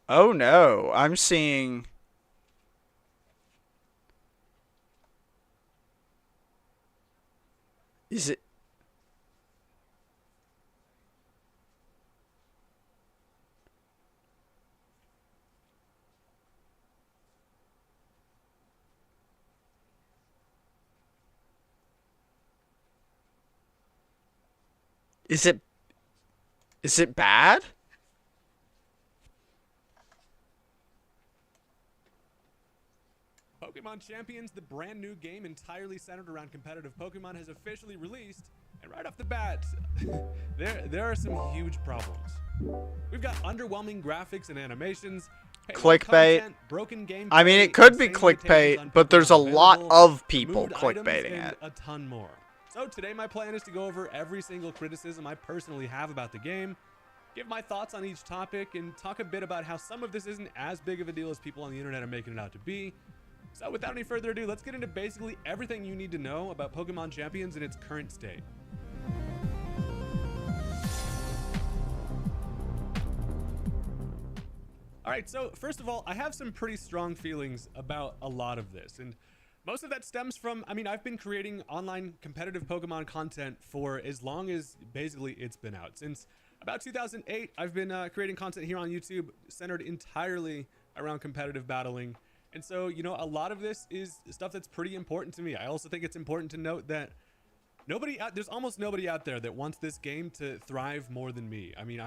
Oh no. I'm seeing... Is it... Is it bad?
Pokemon Champions, the brand new game entirely centered around competitive Pokemon, has officially released, and right off the bat, there are some huge problems. We've got underwhelming graphics and animations,
Clickbait.
content, broken gameplay,
I mean, it could be
insane limitations
clickbait,
on
but there's a
Pokemon
lot
available,
of people
removed items,
clickbaiting
and
it.
a ton more. So today my plan is to go over every single criticism I personally have about the game, give my thoughts on each topic, and talk a bit about how some of this isn't as big of a deal as people on the internet are making it out to be. So without any further ado, let's get into basically everything you need to know about Pokemon Champions in its current state. Alright, so first of all, I have some pretty strong feelings about a lot of this, and most of that stems from, I mean, I've been creating online competitive Pokemon content for as long as basically it's been out. Since about 2008, I've been creating content here on YouTube centered entirely around competitive battling. And so, you know, a lot of this is stuff that's pretty important to me. I also think it's important to note that there's almost nobody out there that wants this game to thrive more than me. I mean,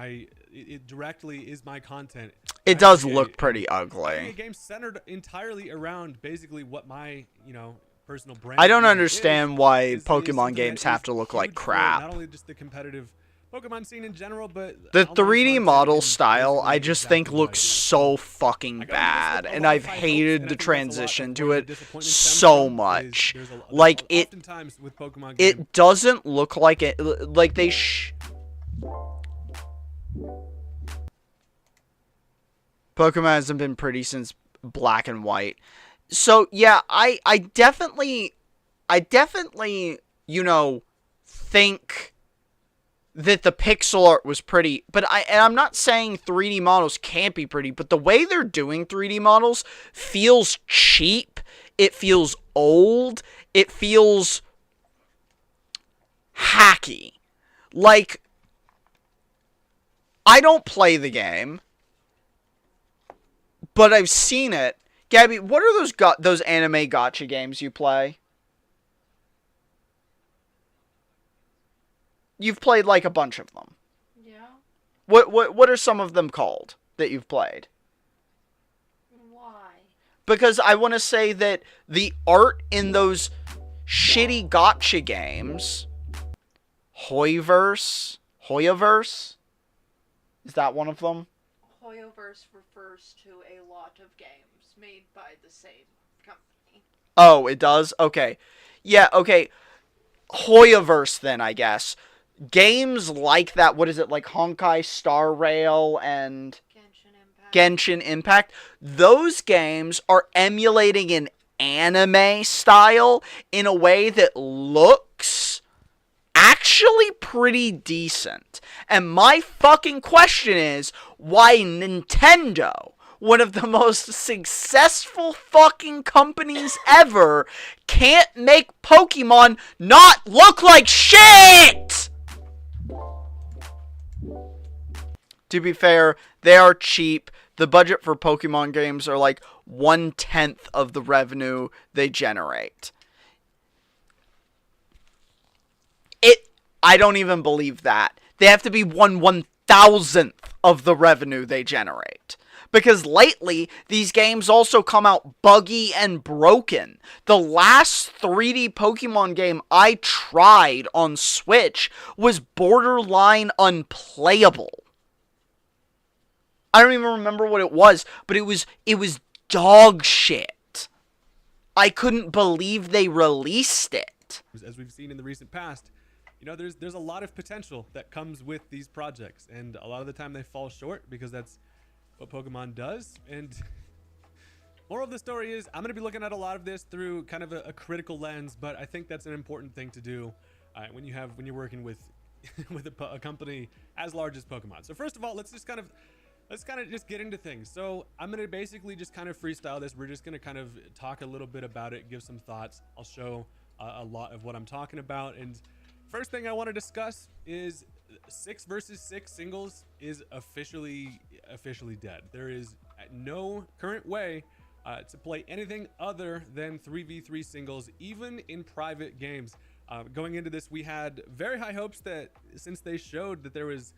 it directly is my content.
It does look pretty ugly.
A game centered entirely around basically what my, you know, personal brand.
I don't understand why Pokemon
something
games
that
have
is
to look like
huge for
crap.
Not only just the competitive Pokemon scene in general, but
The
online
3D
content
model
and
style,
basically
I just
exactly
think
what I
looks
do.
so fucking
I go into this
bad,
with a
and
lot
I've
of high hopes,
hated
and I
the
think that's a lot
transition
of
to
where
it
the disappointment stems
so
from,
much.
is there's
Like,
oftentimes with Pokemon games,
it doesn't look like it, like they Pokemon hasn't been pretty since Black and White. So, yeah, I definitely, you know, think that the pixel art was pretty, but I'm not saying 3D models can't be pretty, but the way they're doing 3D models feels cheap, it feels old, it feels hacky. Like, I don't play the game, but I've seen it. Gabby, what are those anime gacha games you play? You've played like a bunch of them.
Yeah.
What are some of them called that you've played?
Why?
Because I want to say that the art in those shitty gacha games, Hoyoverse, is that one of them?
Hoyoverse refers to a lot of games made by the same company.
Oh, it does? Okay. Yeah, okay. Hoyoverse then, I guess. Games like that, what is it, like Honkai Star Rail and Genshin Impact, those games are emulating an anime style in a way that looks actually pretty decent. And my fucking question is, why Nintendo, one of the most successful fucking companies ever, can't make Pokemon not look like shit? To be fair, they are cheap. The budget for Pokemon games are like 1/10 of the revenue they generate. I don't even believe that. They have to be 1/1000th of the revenue they generate. Because lately, these games also come out buggy and broken. The last 3D Pokemon game I tried on Switch was borderline unplayable. I don't even remember what it was, but it was dog shit. I couldn't believe they released it.
As we've seen in the recent past, you know, there's a lot of potential that comes with these projects, and a lot of the time they fall short because that's what Pokemon does. And moral of the story is, I'm going to be looking at a lot of this through kind of a critical lens, but I think that's an important thing to do when you're working with with a company as large as Pokemon. So first of all, let's kind of just get into things. So I'm going to basically just kind of freestyle this. We're just going to kind of talk a little bit about it, give some thoughts. I'll show a lot of what I'm talking about. And first thing I want to discuss is 6 versus 6 singles is officially dead. There is no current way to play anything other than 3v3 singles, even in private games. Going into this, we had very high hopes that since they showed that there was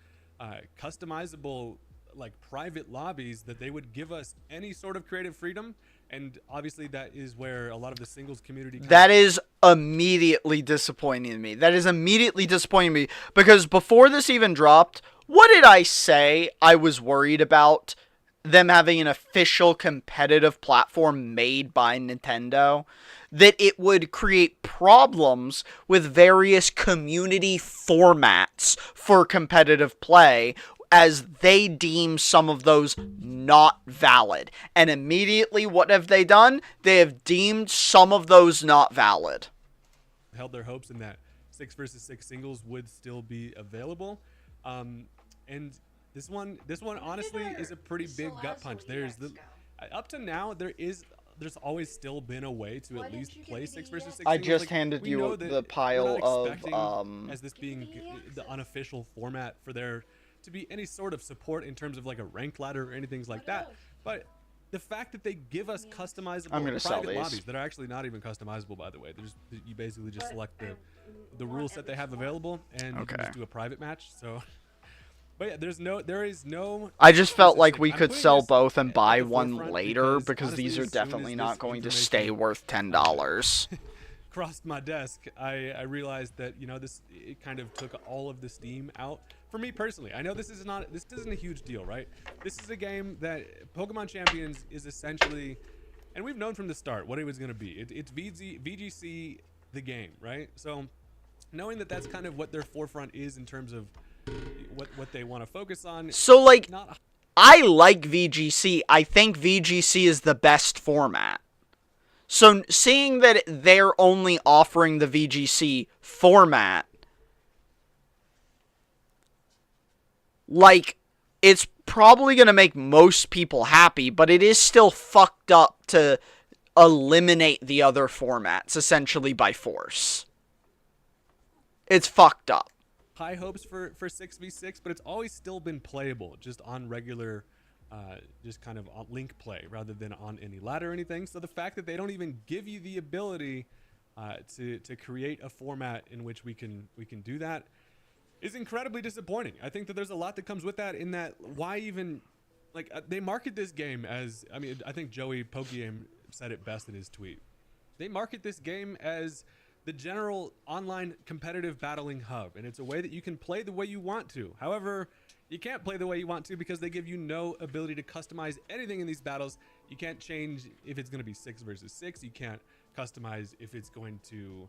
customizable like private lobbies, that they would give us any sort of creative freedom. And obviously that is where a lot of the singles community
that is immediately disappointing to me. That is immediately disappointing to me, because before this even dropped, what did I say I was worried about? Them having an official competitive platform made by Nintendo, that it would create problems with various community formats for competitive play, as they deem some of those not valid. And immediately, what have they done? They have deemed some of those not valid.
held their hopes in that 6 versus 6 singles would still be available. And this one honestly is a pretty big gut punch. There's up to now there's always still been a way to at least play 6 versus 6
I
singles.
just handed you the pile of
as this being the unofficial format for there to be any sort of support in terms of like a ranked ladder or anything like that. But the fact that they give us customizable private lobbies that are actually not even customizable, by the way, you basically just select the rule set they have available and you can just do a private match. So but yeah, there is no
I just felt like we could sell both and buy one later, because these are definitely not going to stay worth $10.
Crossed my desk, I realized that, you know, it kind of took all of the steam out for me personally. I know this isn't a huge deal, right? This is a game that Pokemon Champions is essentially, and we've known from the start what it was going to be. It's VGC the game, right? So knowing that that's kind of what their forefront is in terms of what they want to focus on.
So like, I like VGC. I think VGC is the best format. So seeing that they're only offering the VGC format, like, it's probably going to make most people happy, but it is still fucked up to eliminate the other formats, essentially by force. It's fucked up.
High hopes for 6v6, but it's always still been playable, just on regular just kind of on link play rather than on any ladder or anything. So the fact that they don't even give you the ability to create a format in which we can do that is incredibly disappointing. I think that there's a lot that comes with that, in that why even, like, they market this game as, I mean, I think Joey Pokegame said it best in his tweet. They market this game as the general online competitive battling hub, and it's a way that you can play the way you want to. However, you can't play the way you want to because they give you no ability to customize anything in these battles. You can't change if it's going to be 6 versus 6. You can't customize if it's going to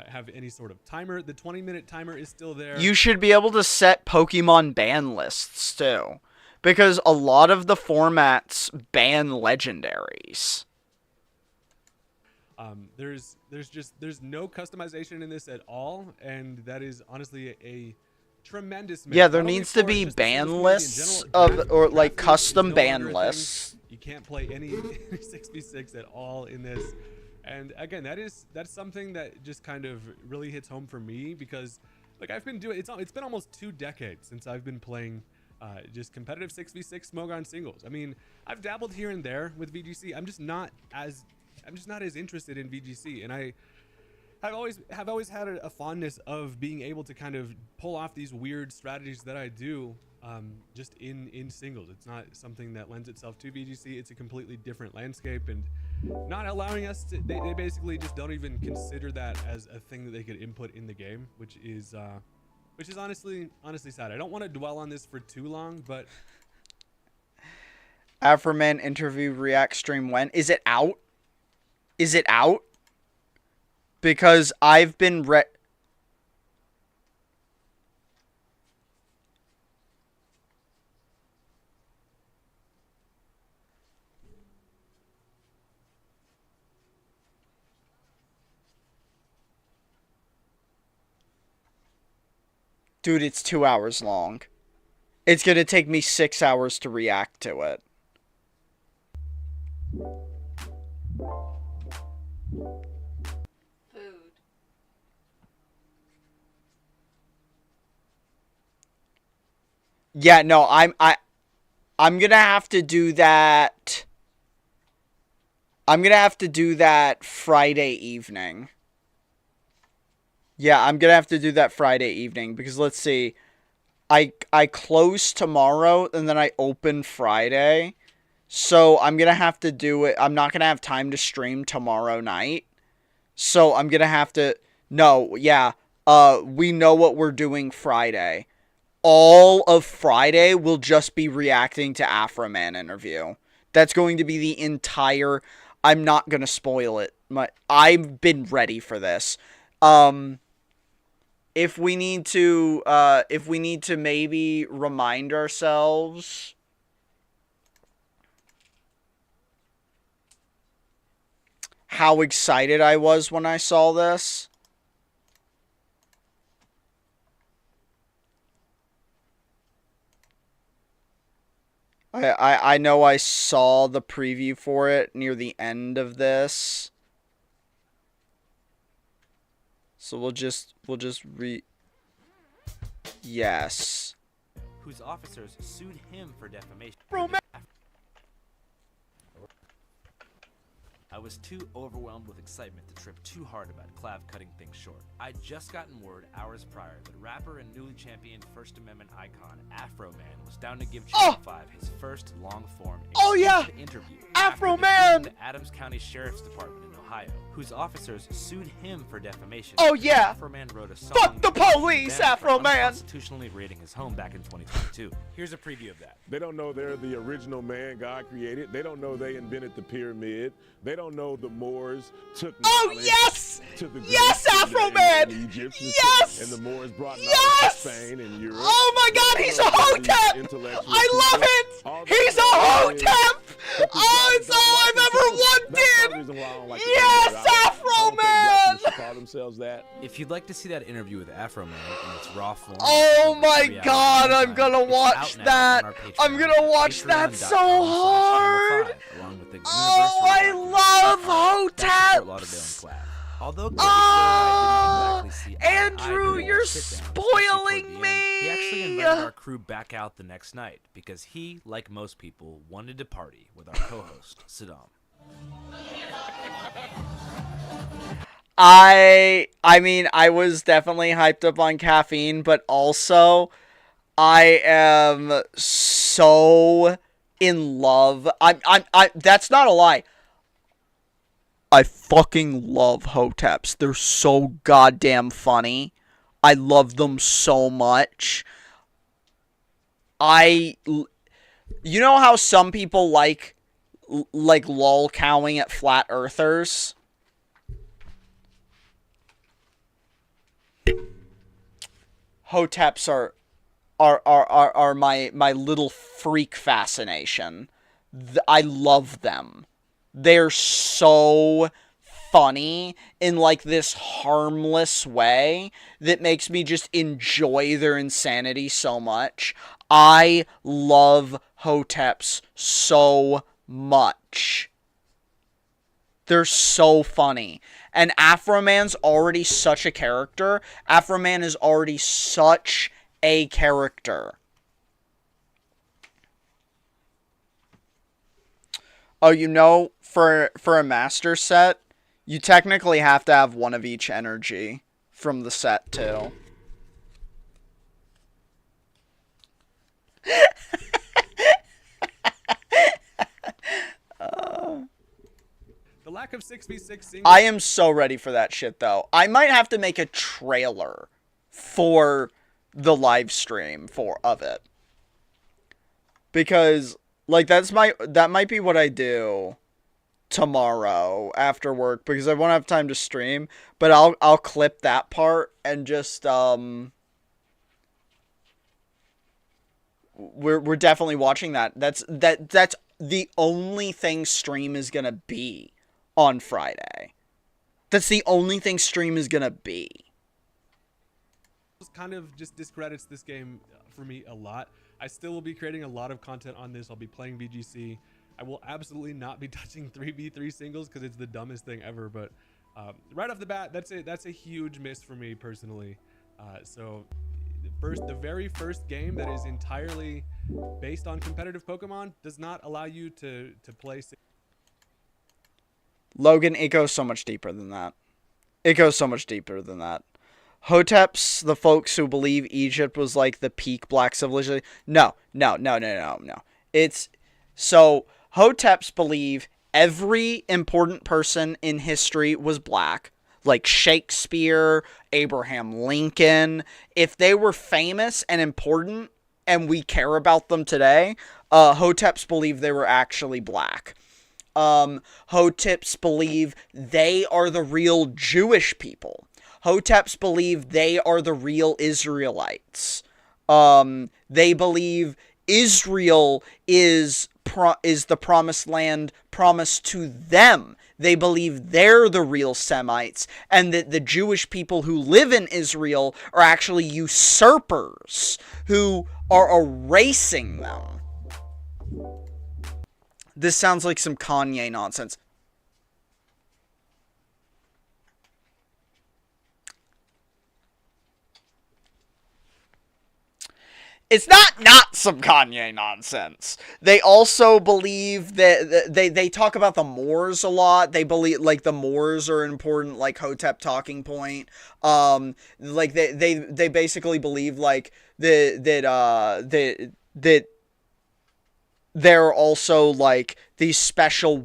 have any sort of timer. The 20-minute timer is still there.
You should be able to set Pokemon ban lists too, because a lot of the formats ban legendaries.
There's no customization in this at all, and that is honestly a tremendous miss.
Yeah, there needs to be ban lists or like custom ban lists.
You can't play any 6v6 at all in this. And again, that's something that just kind of really hits home for me, because like I've been doing, it's been almost 2 decades since I've been playing just competitive 6v6 Smogon singles. I mean, I've dabbled here and there with VGC. I'm just not as interested in VGC, and I've always had a fondness of being able to kind of pull off these weird strategies that I do just in singles. It's not something that lends itself to VGC. It's a completely different landscape, and not allowing us to, they basically just don't even consider that as a thing that they could input in the game, which is honestly sad. I don't want to dwell on this for too long, but
Afroman interview react stream when? Is it out? Is it out? Because I've been Dude, it's 2 hours long. It's gonna take me 6 hours to react to it.
Food.
Yeah, no, I'm gonna have to do that. I'm gonna have to do that Friday evening. Yeah, I'm gonna have to do that Friday evening because let's see. I close tomorrow and then I open Friday. So I'm gonna have to do it. I'm not gonna have time to stream tomorrow night. So I'm gonna have to no, yeah. We know what we're doing Friday. All of Friday will just be reacting to Afroman interview. That's going to be the entire. I'm not gonna spoil it. I've been ready for this. If we need to maybe remind ourselves how excited I was when I saw this. I know I saw the preview for it near the end of this. So we'll just yes.
Whose officers sued him for defamation. I was too overwhelmed with excitement to trip too hard about Clav cutting things short. I'd just gotten word hours prior that rapper and newly championed First Amendment icon Afroman was down to give Channel 5 his first long-form interview.
Afroman!
The Adams County Sheriff's Department in Ohio, whose officers sued him for defamation.
Oh yeah!
Afroman wrote a song.
Fuck the police, Afroman!
Unconstitutionally raiding his home back in 2022. Here's a preview of that.
They don't know they're the original man God created. They don't know they invented the pyramid. They don't know the Moors took knowledge to the Greeks
Afroman!
and the Egyptians
Yes!
and the Moors brought knowledge
Yes!
to Spain and Europe.
Oh my God, he's a hotep! I love it! He's a hotep! Oh, it's all I've ever wanted! Yes, Afroman!
Call themselves that.
If you'd like to see that interview with Afroman in its raw form,
Oh my God, I'm gonna watch that! I'm gonna watch that so hard!
Along with the
Oh, I love hoteps!
Although
Oh,
exactly
Andrew, you're spoiling me!
He actually invited our crew back out the next night because he, like most people, wanted to party with our co-host, Saddam.
I mean, I was definitely hyped up on caffeine, but also I am so in love. That's not a lie. I fucking love hoteps. They're so goddamn funny. I love them so much. You know how some people like lol-cowing at flat earthers? Hoteps are my little freak fascination. I love them. They're so funny in like this harmless way that makes me just enjoy their insanity so much. I love hoteps so much. They're so funny. And Afroman's already such a character. Afroman is already such a character. Oh, you know, for a master set, you technically have to have one of each energy from the set, too.
The lack of 6v6 single.
I am so ready for that shit, though. I might have to make a trailer for the live stream of it. Because Like, that might be what I do tomorrow after work, because I won't have time to stream, but I'll clip that part and just we're definitely watching that. That's the only thing stream is gonna be on Friday. That's the only thing stream is gonna be.
This kind of just discredits this game for me a lot. I still will be creating a lot of content on this. I'll be playing VGC. I will absolutely not be touching 3v3 singles because it's the dumbest thing ever. But right off the bat, that's a huge miss for me personally. So the very first game that is entirely based on competitive Pokemon does not allow you to play.
Logan, it goes so much deeper than that. It goes so much deeper than that. Hoteps, the folks who believe Egypt was like the peak black civilization. No. It's so Hoteps believe every important person in history was black, like Shakespeare, Abraham Lincoln. If they were famous and important and we care about them today, Hoteps believe they were actually black. Hoteps believe they are the real Jewish people. Hoteps believe they are the real Israelites. They believe Israel is the promised land promised to them. They believe they're the real Semites, and that the Jewish people who live in Israel are actually usurpers who are erasing them. This sounds like some Kanye nonsense. It's not some Kanye nonsense. They also believe that they talk about the Moors a lot. They believe like the Moors are an important like Hotep talking point. Like they basically believe like that they're also like these special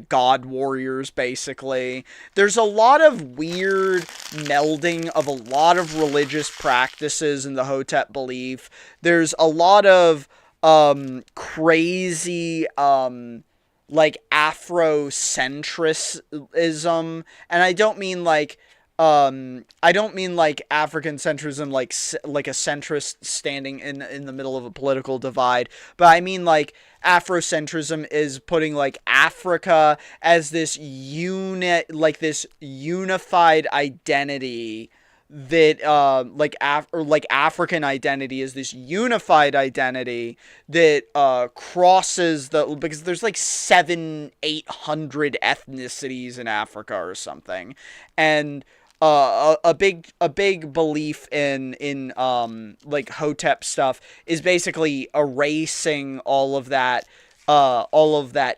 god warriors, basically. There's a lot of weird melding of a lot of religious practices in the Hotep belief. There's a lot of crazy like Afrocentrism, and I don't mean like African centrism, like a centrist standing in the middle of a political divide, but I mean like Afrocentrism is putting like Africa as this unified identity that African identity is this unified identity that crosses because there's like 700-800 ethnicities in Africa or something, and a big belief in like Hotep stuff is basically erasing all of that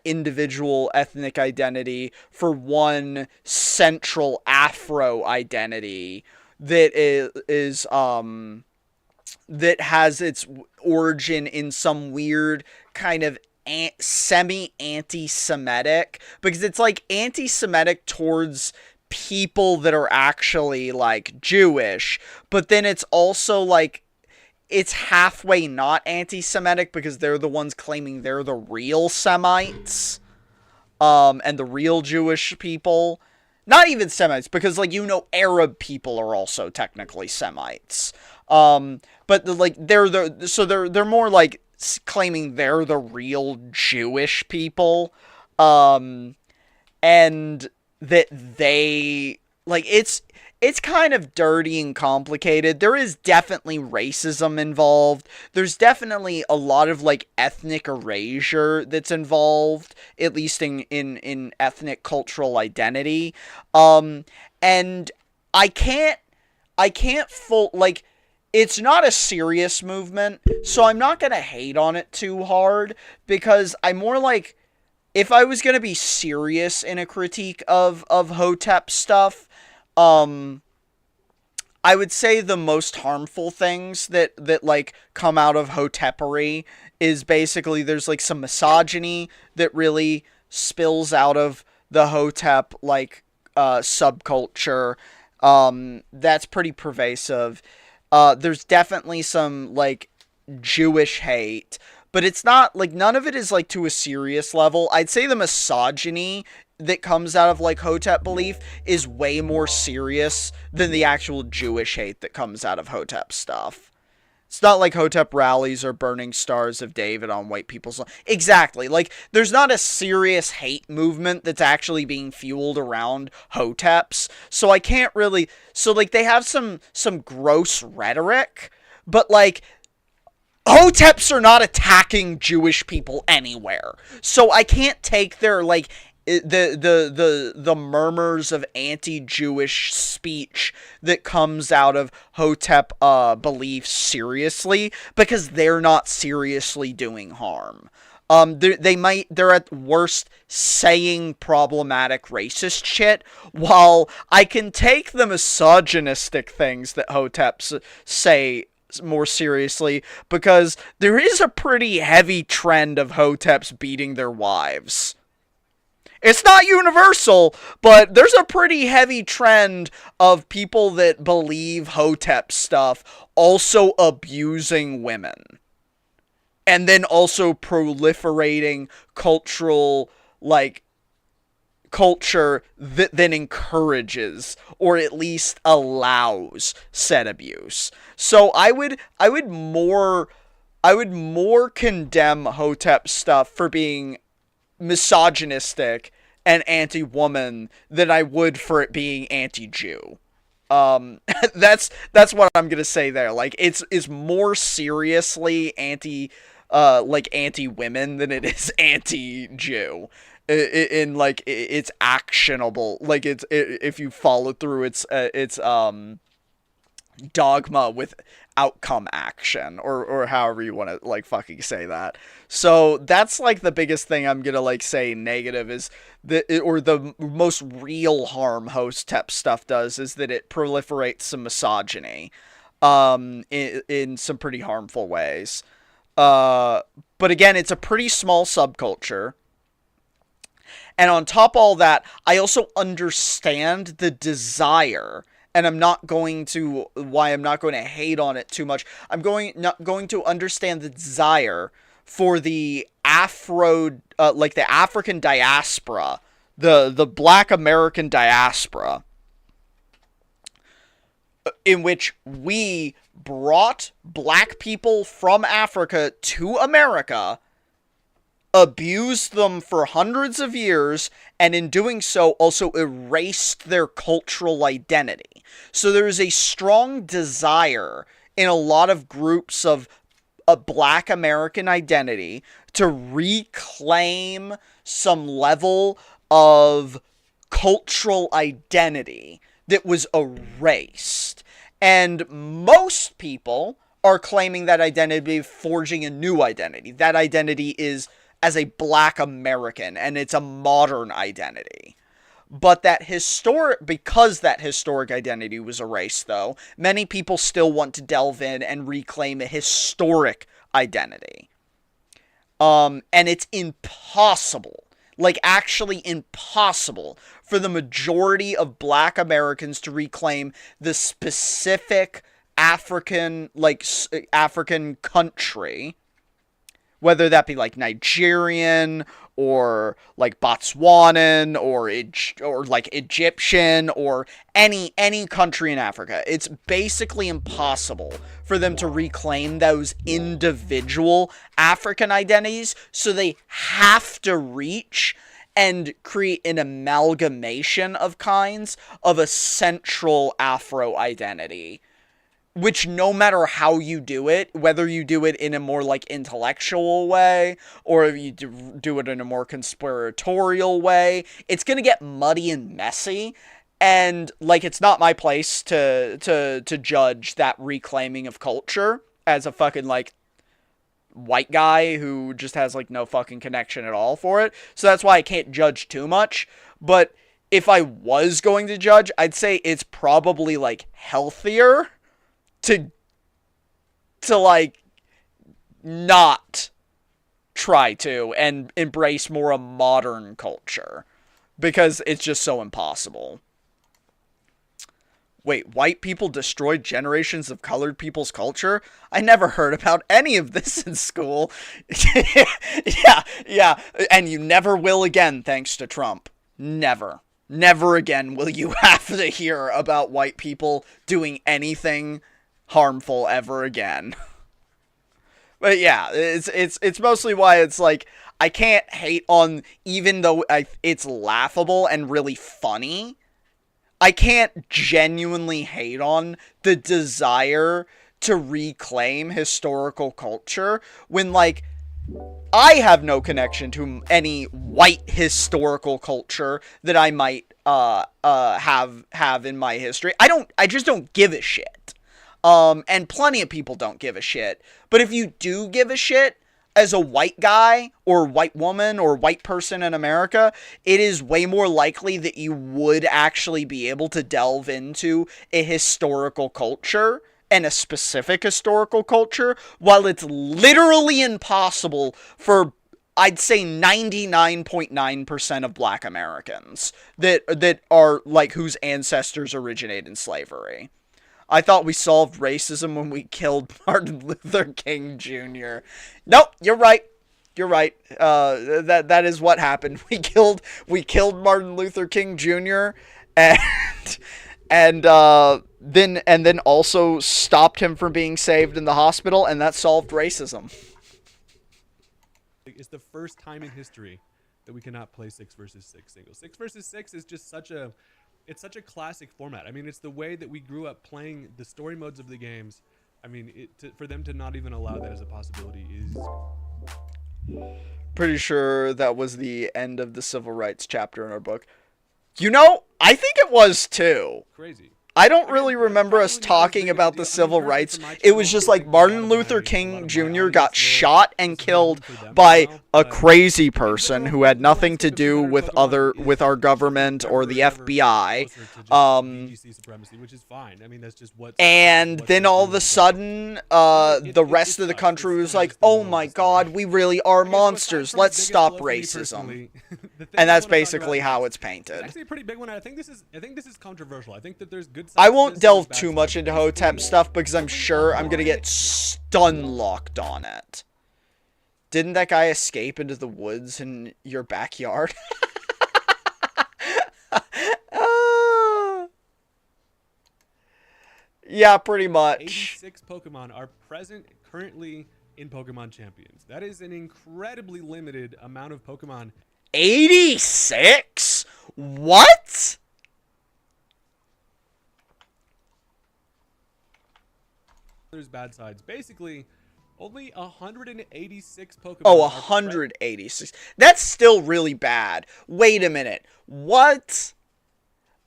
individual ethnic identity for one central Afro identity that that has its origin in some weird kind of semi-anti-Semitic, because it's like anti-Semitic towards people that are actually like Jewish, but then it's also like it's halfway not anti-Semitic because they're the ones claiming they're the real Semites, and the real Jewish people. Not even Semites, because like Arab people are also technically Semites. But they're more like claiming they're the real Jewish people, and that they like it's kind of dirty and complicated. There is definitely racism involved. There's definitely a lot of like ethnic erasure that's involved, at least in ethnic cultural identity. And I can't it's not a serious movement, so I'm not gonna hate on it too hard, because I'm more like, if I was gonna be serious in a critique of Hotep stuff, I would say the most harmful things that like come out of Hotepery is basically there's like some misogyny that really spills out of the Hotep like subculture. That's pretty pervasive. There's definitely some like Jewish hate, but it's not, like, none of it is, like, to a serious level. I'd say the misogyny that comes out of, like, Hotep belief is way more serious than the actual Jewish hate that comes out of Hotep stuff. It's not like Hotep rallies or burning stars of David on white people's... Exactly. Like, there's not a serious hate movement that's actually being fueled around Hoteps. So I can't really... So, like, they have some gross rhetoric, but, like, Hoteps are not attacking Jewish people anywhere. So I can't take their, like... the murmurs of anti-Jewish speech that comes out of Hotep beliefs seriously, because they're not seriously doing harm. They're at worst saying problematic racist shit, while I can take the misogynistic things that Hoteps say more seriously, because there is a pretty heavy trend of Hoteps beating their wives. It's not universal, but there's a pretty heavy trend of people that believe Hotep stuff also abusing women. And then also proliferating culture that then encourages, or at least allows, said abuse. So I would more condemn Hotep stuff for being misogynistic and anti-woman than I would for it being anti-Jew. That's what I'm gonna say there. Like, it's more seriously anti-women than it is anti-Jew. It's actionable. Like, if you follow through its dogma with outcome action, or however you want to, like, fucking say that. So that's, like, the biggest thing I'm gonna, like, say negative is the most real harm Hotep stuff does is that it proliferates some misogyny in some pretty harmful ways. But again, it's a pretty small subculture. And on top of all that, I also understand the desire, and I'm not going to hate on it too much. I'm not going to understand the desire for the the African diaspora, the Black American diaspora, in which we brought black people from Africa to America, abused them for hundreds of years, and in doing so also erased their cultural identity. So there is a strong desire in a lot of groups of a Black American identity to reclaim some level of cultural identity that was erased. And most people are claiming that identity, forging a new identity. That identity is as a Black American, and it's a modern identity. But because that historic identity was erased, though, many people still want to delve in and reclaim a historic identity. And it's impossible, like actually impossible, for the majority of Black Americans to reclaim the specific African country, whether that be like Nigerian or like Botswanan or like Egyptian or any country in Africa. It's basically impossible for them to reclaim those individual African identities, so they have to reach and create an amalgamation of kinds of a central Afro identity. Which, no matter how you do it, whether you do it in a more, like, intellectual way, or if you do it in a more conspiratorial way, it's gonna get muddy and messy, and, like, it's not my place to judge that reclaiming of culture as a fucking, like, white guy who just has, like, no fucking connection at all for it. So that's why I can't judge too much, but if I was going to judge, I'd say it's probably, like, healthier to like not try to and embrace more a modern culture, because it's just so impossible. Wait, white people destroyed generations of colored people's culture? I never heard about any of this in school. Yeah, and you never will again, thanks to Trump. Never. Never again will you have to hear about white people doing anything harmful ever again. But yeah, it's mostly why it's like, I can't hate on, even though it's laughable and really funny, I can't genuinely hate on the desire to reclaim historical culture when, like, I have no connection to any white historical culture that I might have in my history. I just don't give a shit. And plenty of people don't give a shit. But if you do give a shit, as a white guy or white woman or white person in America, it is way more likely that you would actually be able to delve into a historical culture and a specific historical culture, while it's literally impossible for, I'd say, 99.9% of black Americans that are, like, whose ancestors originate in slavery. I thought we solved racism when we killed Martin Luther King Jr. Nope, you're right. You're right. That is what happened. We killed Martin Luther King Jr. and then also stopped him from being saved in the hospital, and that solved racism.
It's the first time in history that we cannot play 6 versus 6 singles. 6 versus 6 is just such a classic format. I mean, it's the way that we grew up playing the story modes of the games. I mean, for them to not even allow that as a possibility is...
Pretty sure that was the end of the civil rights chapter in our book. You know, I think it was too.
Crazy.
I don't really remember us talking about the civil rights. It was just like Martin Luther King Jr. got shot and killed by a crazy person who had nothing to do with our government or the FBI.
Which is fine. I mean, that's just what.
And then all of a sudden, the rest of the country was like, "Oh my God, we really are monsters. Let's stop racism." And that's basically how it's painted.
It's actually a pretty big one. I think this is controversial. I think that there's good.
I won't delve too much into Hotep stuff because I'm sure I'm gonna get stun locked on it. Didn't that guy escape into the woods in your backyard? Yeah, pretty much.
86 Pokemon are present currently in Pokemon Champions. That is an incredibly limited amount of Pokemon.
86? What?
There's bad sides. Basically, only 186 Pokemon.
Oh, 186. That's still really bad. Wait a minute. What?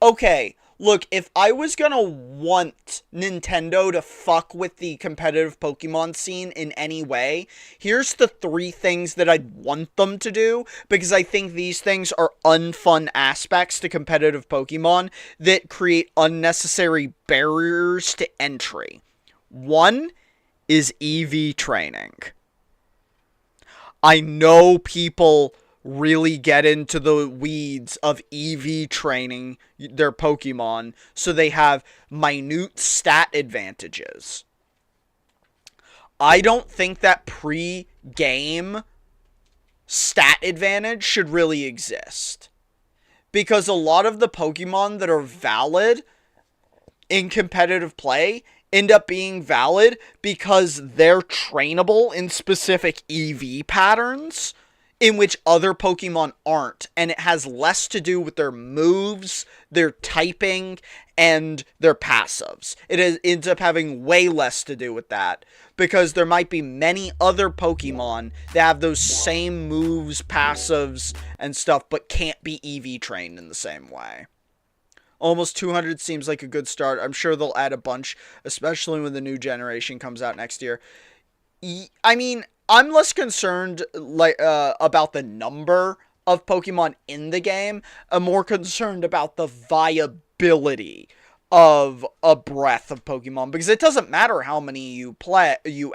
Okay, look, if I was gonna want Nintendo to fuck with the competitive Pokemon scene in any way, here's the 3 things that I'd want them to do, because I think these things are unfun aspects to competitive Pokemon that create unnecessary barriers to entry. 1 is EV training. I know people really get into the weeds of EV training their Pokemon so they have minute stat advantages. I don't think that pre-game stat advantage should really exist, because a lot of the Pokemon that are valid in competitive play end up being valid because they're trainable in specific EV patterns in which other Pokemon aren't, and it has less to do with their moves, their typing, and their passives. Ends up having way less to do with that, because there might be many other Pokemon that have those same moves, passives, and stuff, but can't be EV trained in the same way. Almost 200 seems like a good start. I'm sure they'll add a bunch, especially when the new generation comes out next year. I mean, I'm less concerned about the number of Pokemon in the game. I'm more concerned about the viability of a breadth of Pokemon, because it doesn't matter how many you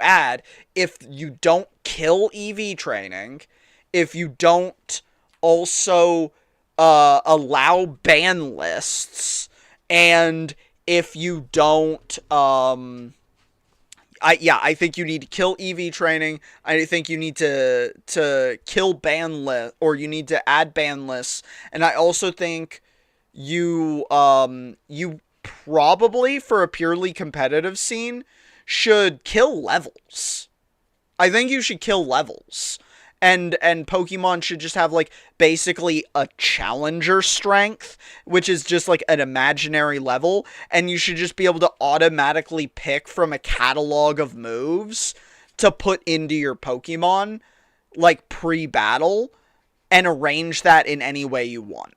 add if you don't kill EV training, if you don't also allow ban lists, and if you don't, I think you need to kill EV training. I think you need to kill ban list, or you need to add ban lists. And I also think you probably, for a purely competitive scene, should kill levels. I think you should kill levels. And Pokemon should just have, like, basically a challenger strength, which is just, like, an imaginary level, and you should just be able to automatically pick from a catalog of moves to put into your Pokemon, like, pre-battle, and arrange that in any way you want.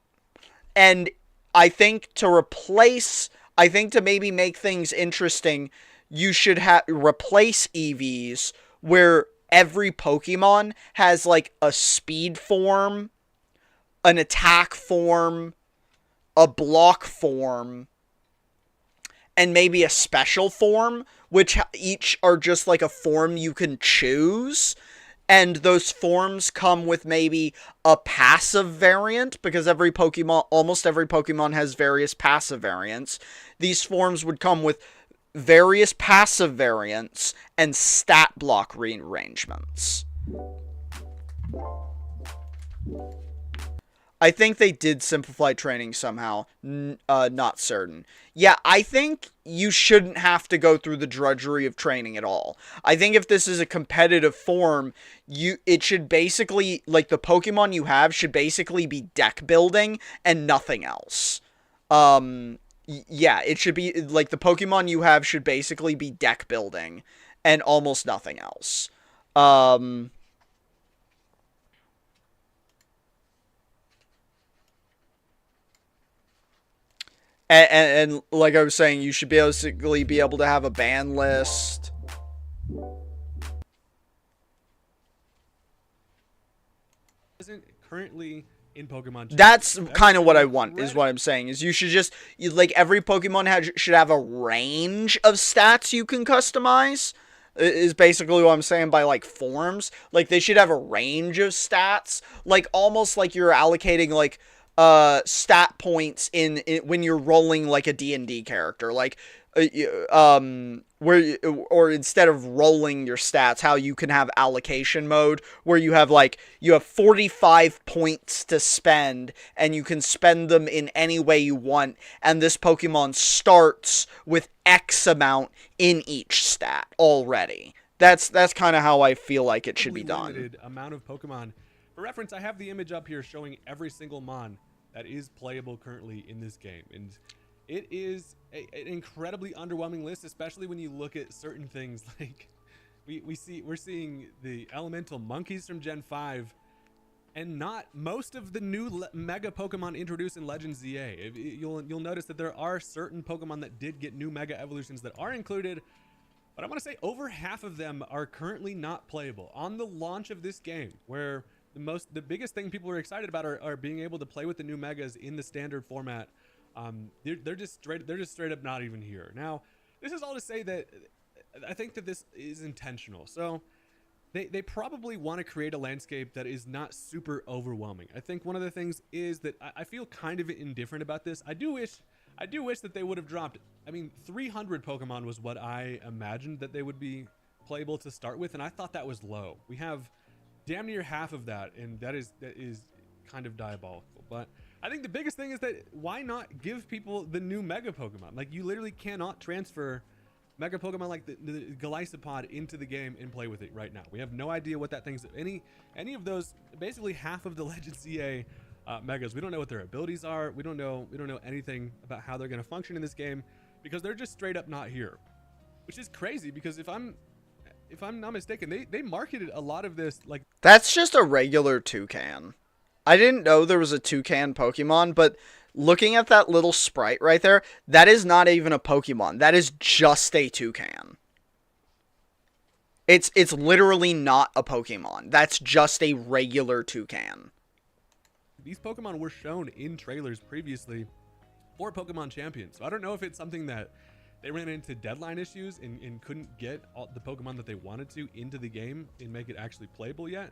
And I think to maybe make things interesting, you should replace EVs where every Pokemon has, like, a speed form, an attack form, a block form, and maybe a special form, which each are just, like, a form you can choose. And those forms come with maybe a passive variant, because almost every Pokemon has various passive variants. These forms would come with various passive variants and stat block rearrangements. I think they did simplify training somehow. Not certain. Yeah, I think you shouldn't have to go through the drudgery of training at all. I think if this is a competitive form, it should basically, like, the Pokemon you have should basically be deck building and nothing else. Yeah, it should be, like, the Pokemon you have should basically be deck building and almost nothing else. And like I was saying, you should basically be able to have a ban list.
Isn't currently in Pokemon.
That's kind of what I want, is what I'm saying. Is you should just, like, every Pokemon should have a range of stats you can customize, is basically what I'm saying by, like, forms. Like, they should have a range of stats, like, almost like you're allocating, like, stat points in when you're rolling, like, a D&D character, like, or instead of rolling your stats, how you can have allocation mode, where you have 45 points to spend, and you can spend them in any way you want, and this Pokemon starts with X amount in each stat already. That's kind of how I feel like it should be done.
Limited amount of Pokemon. For reference, I have the image up here showing every single Mon that is playable currently in this game, and it is an incredibly underwhelming list, especially when you look at certain things like we're seeing the elemental monkeys from Gen 5, and not most of the new mega Pokemon introduced in Legends ZA. You'll notice that there are certain Pokemon that did get new mega evolutions that are included, but I want to say over half of them are currently not playable on the launch of this game, where the biggest thing people are excited about are being able to play with the new megas in the standard format. They're just straight up not even here. Now, this is all to say that I think that this is intentional. So they probably want to create a landscape that is not super overwhelming. I think one of the things is that I feel kind of indifferent about this. I do wish that they would have dropped, 300 Pokemon was what I imagined that they would be playable to start with, and I thought that was low. We have damn near half of that, and that is kind of diabolical. But I think the biggest thing is that why not give people the new mega Pokemon? Like, you literally cannot transfer mega Pokemon like the Golisopod into the game and play with it right now. We have no idea what that thing's, any of those, basically half of the Legends CA megas. We don't know what their abilities are. We don't know anything about how they're going to function in this game, because they're just straight up not here, which is crazy. Because if I'm not mistaken, they marketed a lot of this like
that's just a regular toucan. I didn't know there was a toucan Pokemon, but looking at that little sprite right there, that is not even a Pokemon. That is just a toucan. It's literally not a Pokemon. That's just a regular toucan.
These Pokemon were shown in trailers previously for Pokemon Champions. So I don't know if it's something that they ran into deadline issues and couldn't get all the Pokemon that they wanted to into the game and make it actually playable yet.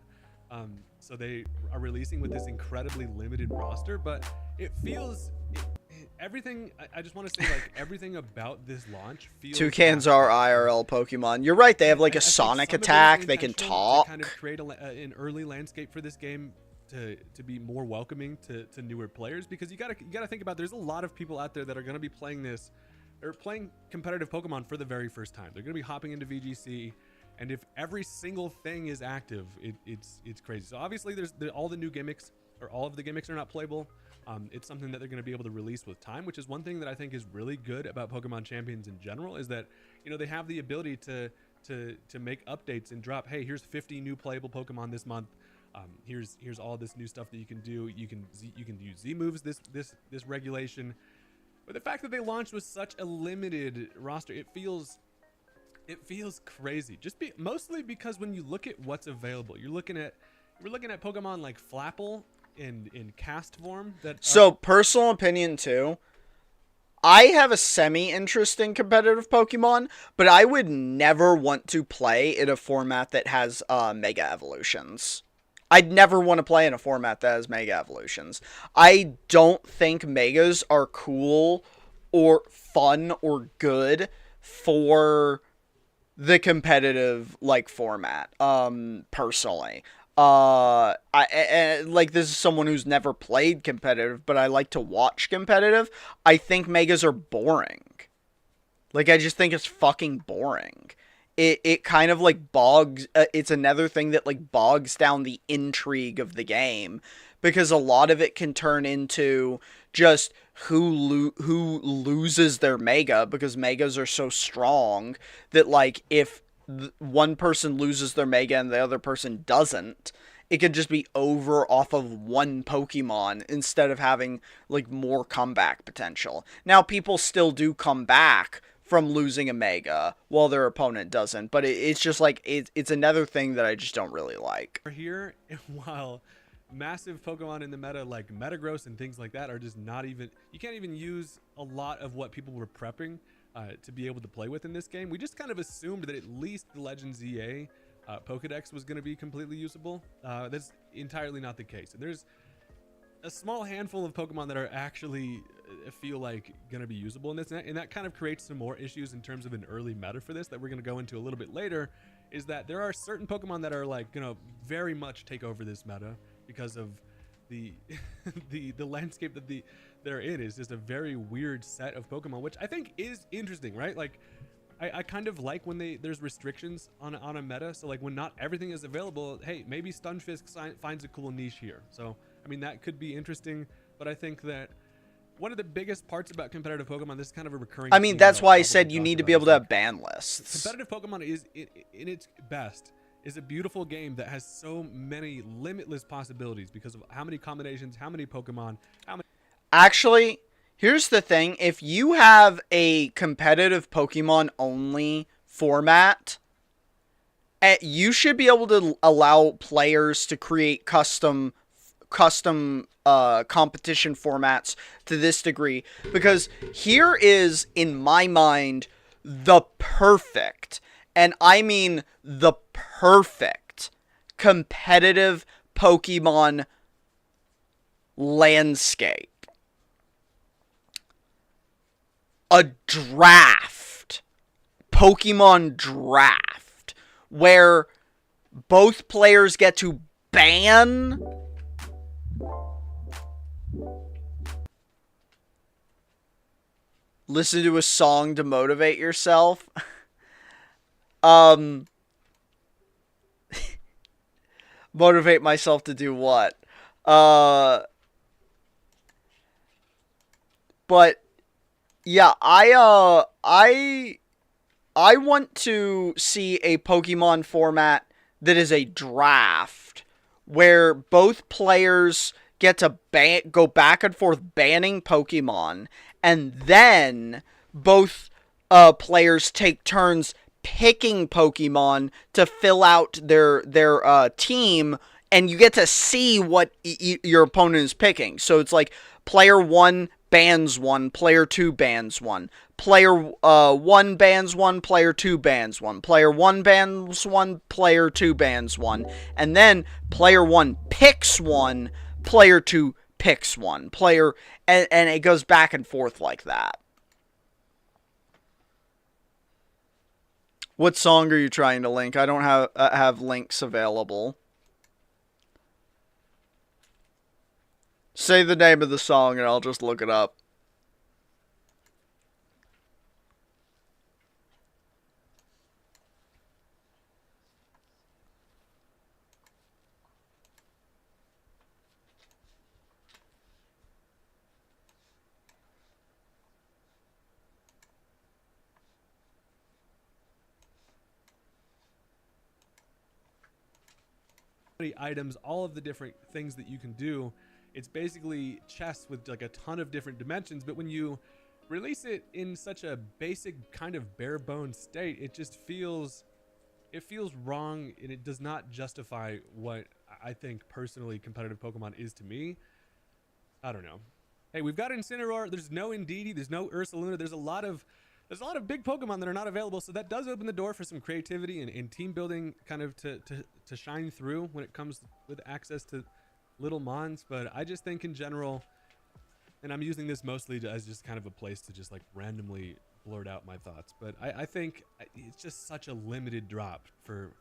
So they are releasing with this incredibly limited roster, but it feels everything. I just want to say, like, everything about this launch feels.
Toucans are IRL Pokemon. You're right. They have like a
I think
sonic
some of it is
attack. They can
intentional
talk.
to kind of create an early landscape for this game to be more welcoming to newer players, because you gotta think about, there's a lot of people out there that are gonna be playing this or playing competitive Pokemon for the very first time. They're gonna be hopping into VGC, and if every single thing is active, it's crazy. So obviously there's all the new gimmicks, or all of the gimmicks are not playable. It's something that they're going to be able to release with time, which is one thing that I think is really good about Pokemon Champions in general, is that, you know, they have the ability to make updates and drop, hey, here's 50 new playable Pokemon this month. Here's all this new stuff that you can do. You can use Z moves this regulation. But the fact that they launched with such a limited roster, it feels crazy. Mostly because when you look at what's available, we're looking at Pokemon like Flapple in cast form.
So, personal opinion too. I have a semi-interest in competitive Pokemon, but I would never want to play in a format that has Mega Evolutions. I'd never want to play in a format that has Mega Evolutions. I don't think Megas are cool or fun or good for the competitive like format, personally. Like, this is someone who's never played competitive, but I like to watch competitive. I think Megas are boring. Like, I just think it's fucking boring. It kind of like bogs, it's another thing that like bogs down the intrigue of the game, because a lot of it can turn into just who loses their Mega, because Megas are so strong that, like, if one person loses their Mega and the other person doesn't, it could just be over off of one Pokemon instead of having like more comeback potential. Now, people still do come back from losing a Mega while their opponent doesn't, but it's just like it's another thing that I just don't really like.
Here, while massive Pokemon in the meta like Metagross and things like that are just not even, you can't even use a lot of what people were prepping to be able to play with in this game. We just kind of assumed that at least the Legends EA Pokedex was going to be completely usable. That's entirely not the case. And there's a small handful of Pokemon that are actually feel like going to be usable in this, and that kind of creates some more issues in terms of an early meta for this that we're going to go into a little bit later. Is that there are certain Pokemon that are like going to very much take over this meta because of the the landscape that they're in is just a very weird set of Pokemon, which I think is interesting, right? Like, I kind of like when there's restrictions on a meta. So like when not everything is available, hey, maybe Stunfisk finds a cool niche here. So I mean, that could be interesting, but I think that one of the biggest parts about competitive Pokemon, this is kind of a recurring
I mean,
theme
that's
that
why I
I'll
said
probably
you
talk
need to
about
be able
is
to
like,
have ban lists.
competitive Pokemon is in its best is a beautiful game that has so many limitless possibilities because of how many combinations, how many Pokemon, how many.
Actually, here's the thing. If you have a competitive Pokemon only format, you should be able to allow players to create custom competition formats to this degree, because here is, in my mind, the perfect, and I mean the perfect, competitive Pokemon landscape. A draft. Pokemon draft. Where both players get to ban listen to a song to motivate yourself. Motivate myself to do what? But yeah, I want to see a Pokemon format that is a draft where both players get to go back and forth banning Pokemon, and then both players take turns picking Pokemon to fill out their team, and you get to see what your opponent is picking. So it's like player 1 bans 1, player 2 bans 1, player 1 bans 1, player 2 bans 1, player 1 bans 1, player 2 bans 1, and then player 1 picks 1, player 2 picks one player, and it goes back and forth like that. What song are you trying to link? I don't have links available. Say the name of the song and I'll just look it up.
Items, all of the different things that you can do. It's basically chess with like a ton of different dimensions, but when you release it in such a basic kind of bare bones state, it just feels wrong, and it does not justify what I think personally competitive Pokemon is to me. I don't know. Hey, we've got Incineroar, there's no Indeedee, there's no Ursaluna, there's a lot of big Pokemon that are not available, so that does open the door for some creativity and team building kind of to shine through when it comes with access to little mons. But I just think in general, and I'm using this mostly as just kind of a place to just like randomly blurt out my thoughts, but I think it's just such a limited drop for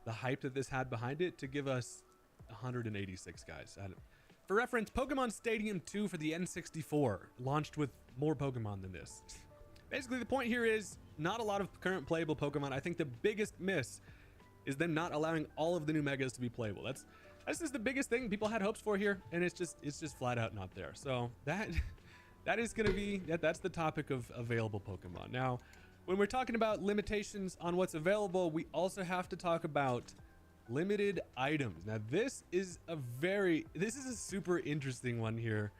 the hype that this had behind it to give us 186 guys. For reference, Pokemon Stadium 2 for the N64 launched with more Pokemon than this. Basically, the point here is not a lot of current playable Pokemon. I think the biggest miss is them not allowing all of the new megas to be playable. That's just the biggest thing people had hopes for here, and it's just flat out not there. So that is going to be that's the topic of available Pokemon. Now, when we're talking about limitations on what's available, we also have to talk about limited items. Now, this is a super interesting one here.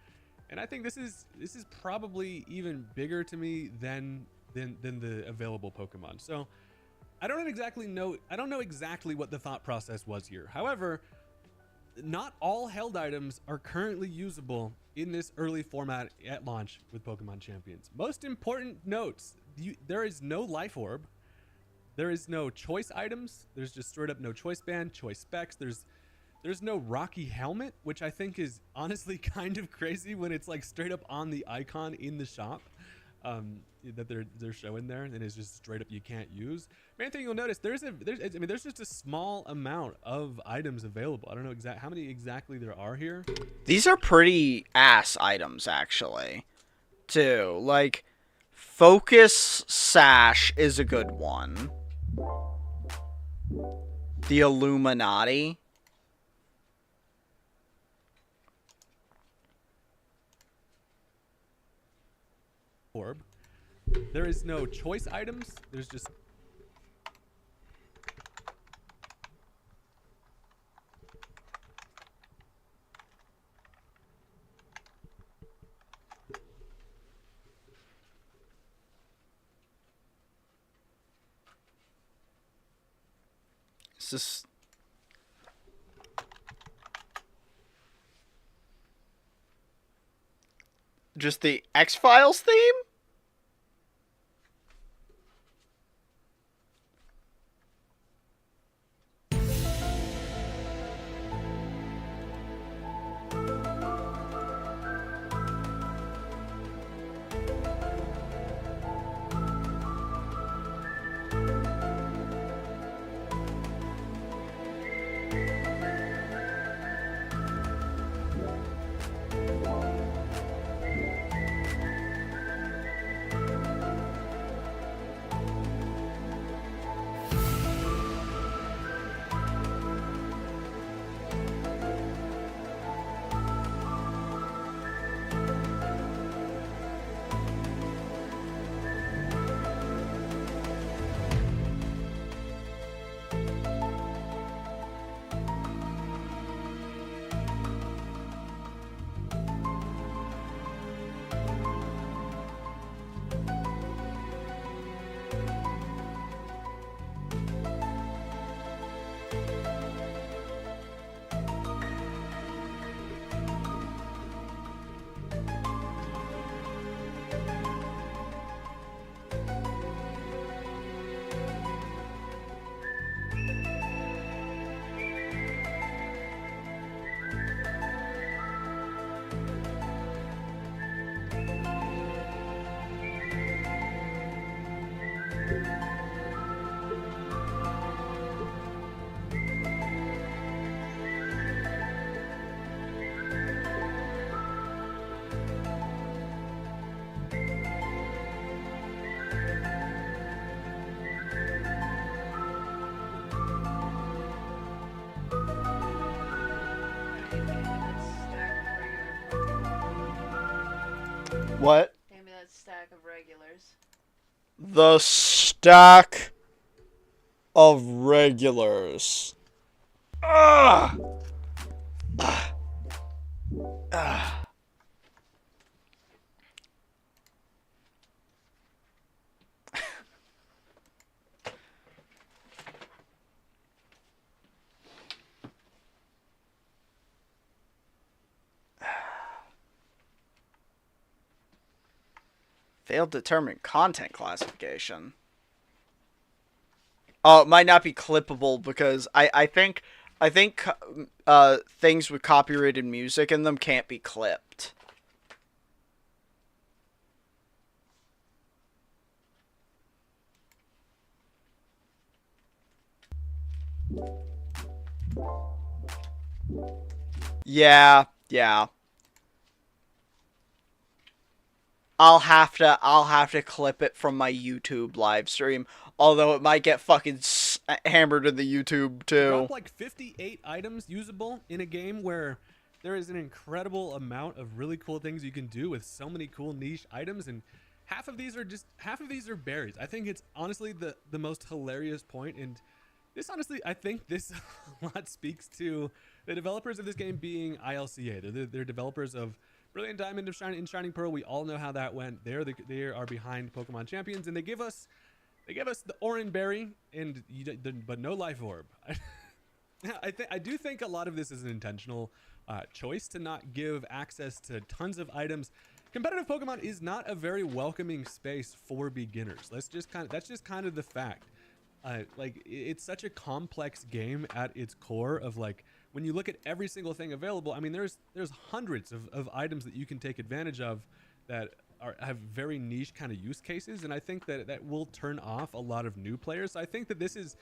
And I think this is probably even bigger to me than the available Pokemon. So I don't know exactly what the thought process was here. However, not all held items are currently usable in this early format at launch with Pokemon Champions. Most important notes, there is no life orb. There is no choice items. There's just straight up no choice band, choice specs. There's no Rocky helmet, which I think is honestly kind of crazy when it's like straight up on the icon in the shop that they're showing there, and it's just straight up you can't use. Main thing you'll notice there's just a small amount of items available. I don't know how many exactly there are here.
These are pretty ass items actually, too. Like Focus Sash is a good one. The Illuminati.
Orb. There is no choice items. There's just
It's just the X-Files theme? What?
Hand me that stack of regulars.
The stack of regulars. Ugh. Ugh. Ugh. Failed to determine content classification. Oh, it might not be clippable because I think things with copyrighted music in them can't be clipped. Yeah. I'll have to clip it from my YouTube live stream, although it might get fucking hammered in the YouTube too.
Drop like 58 items usable in a game where there is an incredible amount of really cool things you can do with so many cool niche items, and half of these are berries. I think it's honestly the most hilarious point, and this honestly, I think this a lot speaks to the developers of this game being ILCA. They're developers of Brilliant Diamond and Shining Pearl. We all know how that went. They are behind Pokemon Champions, and they give us the Oran Berry but no Life Orb. I do think a lot of this is an intentional choice to not give access to tons of items. Competitive Pokemon is not a very welcoming space for beginners. That's just kind of the fact. Like, it's such a complex game at its core of, like, when you look at every single thing available, I mean, there's hundreds of items that you can take advantage of that have very niche kind of use cases, and I think that will turn off a lot of new players. So I think that this is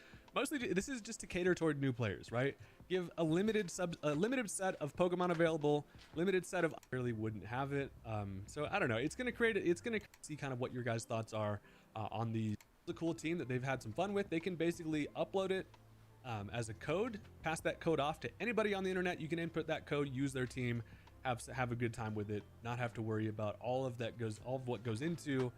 just to cater toward new players, right? Give a limited set of Pokemon available, limited set of really wouldn't have it. So I don't know. It's gonna see kind of what your guys' thoughts are on the cool team that they've had some fun with. They can basically upload it as a code, pass that code off to anybody on the internet. You can input that code, use their team, have a good time with it, not have to worry about all of what goes into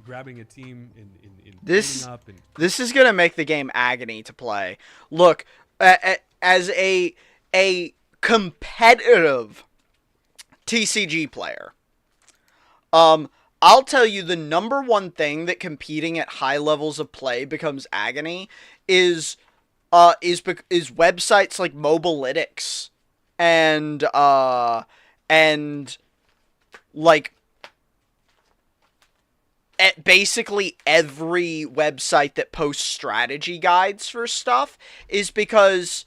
grabbing a team in
this
up. And
this is gonna make the game agony to play. Look, as a competitive TCG player, I'll tell you the number one thing that competing at high levels of play becomes agony is websites like Mobilytics and like at basically every website that posts strategy guides for stuff, is because,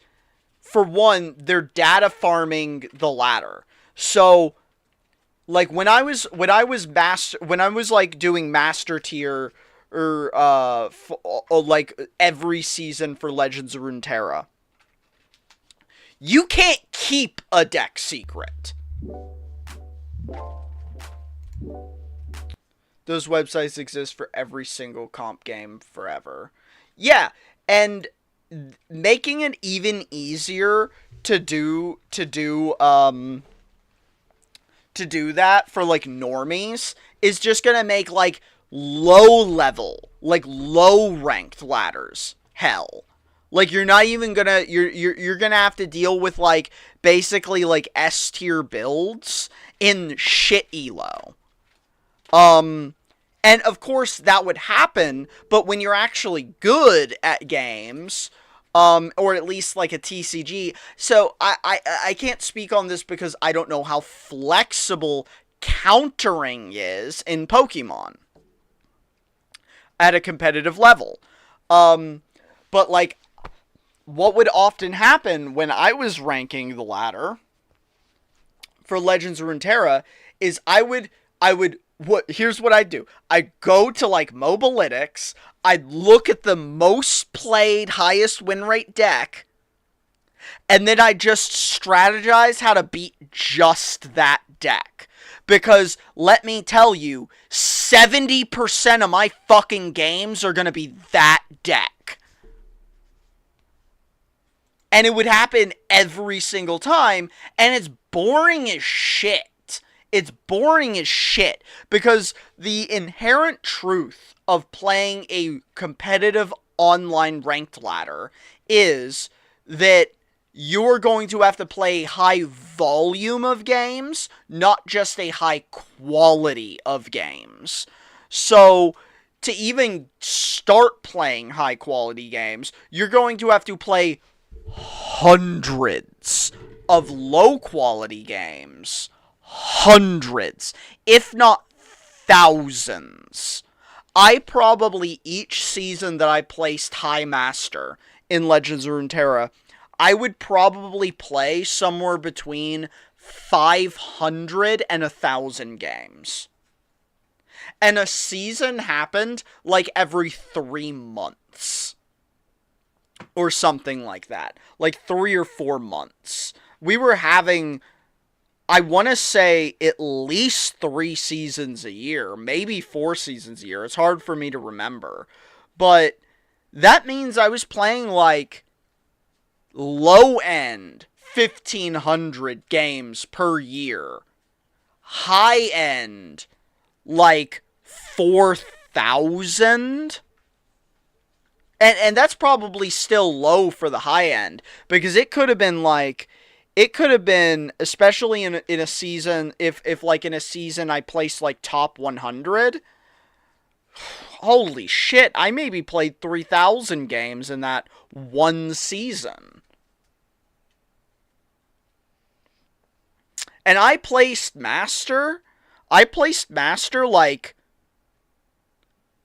for one, they're data farming the ladder. So, like, when I was like doing master tier or like every season for Legends of Runeterra, you can't keep a deck secret. Those websites exist for every single comp game forever. Yeah, and making it even easier to do that for, like, normies is just gonna make, like, low-level, like, low-ranked ladders hell. Like, you're not even gonna... You're gonna have to deal with, like, basically, like, S-tier builds in shit elo. And, of course, that would happen, but when you're actually good at games... or at least like a TCG. So I can't speak on this because I don't know how flexible countering is in Pokemon at a competitive level. But like, what would often happen when I was ranking the ladder for Legends of Runeterra is here's what I'd do. I'd go to, like, Mobilytics, I'd look at the most played, highest win rate deck, and then I'd just strategize how to beat just that deck. Because, let me tell you, 70% of my fucking games are gonna be that deck. And it would happen every single time, and it's boring as shit. It's boring as shit, because the inherent truth of playing a competitive online ranked ladder is that you're going to have to play a high volume of games, not just a high quality of games. So, to even start playing high quality games, you're going to have to play hundreds of low quality games. Hundreds, if not thousands. I probably, each season that I placed High Master in Legends of Runeterra, I would probably play somewhere between 500 and 1,000 games. And a season happened like every 3 months. Or something like that. Like 3 or 4 months. We were having, I want to say, at least 3 seasons a year. Maybe 4 seasons a year. It's hard for me to remember. But that means I was playing like low-end 1,500 games per year. High-end like 4,000. And that's probably still low for the high end, because it could have been like, especially in a season, if like in a season I placed like top 100, holy shit, I maybe played 3,000 games in that one season. And I placed Master like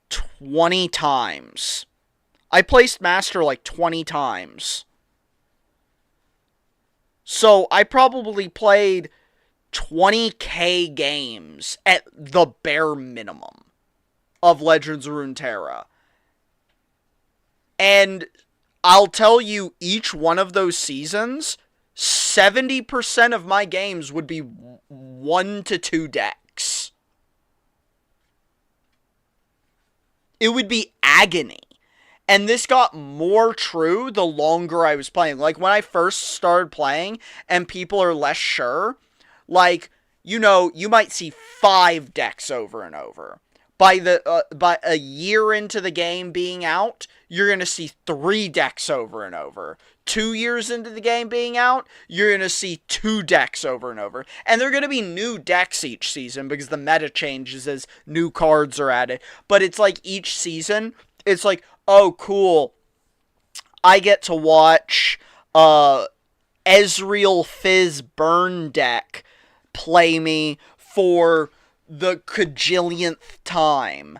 20 times. I placed Master like 20 times. So I probably played 20k games at the bare minimum of Legends of Runeterra. And I'll tell you, each one of those seasons, 70% of my games would be 1 to 2 decks. It would be agony. And this got more true the longer I was playing. Like, when I first started playing, and people are less sure, like, you know, you might see 5 decks over and over. By a year into the game being out, you're going to see 3 decks over and over. 2 years into the game being out, you're going to see 2 decks over and over. And they're going to be new decks each season, because the meta changes as new cards are added. But it's like each season, it's like, oh, cool, I get to watch Ezreal Fizz Burn deck play me for the cajillionth time.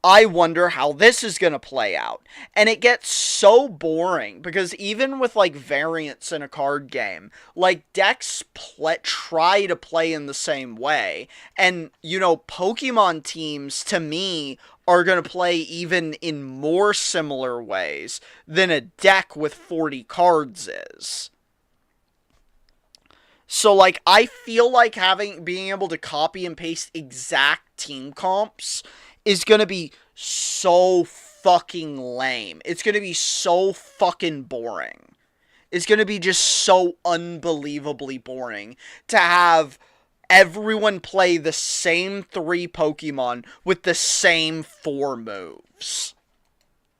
I wonder how this is going to play out. And it gets so boring, because even with, like, variants in a card game, like, decks try to play in the same way. And, you know, Pokemon teams, to me, are going to play even in more similar ways than a deck with 40 cards is. So, like, I feel like being able to copy and paste exact team comps is going to be so fucking lame. It's going to be so fucking boring. It's going to be just so unbelievably boring to have everyone play the same 3 Pokemon with the same 4 moves.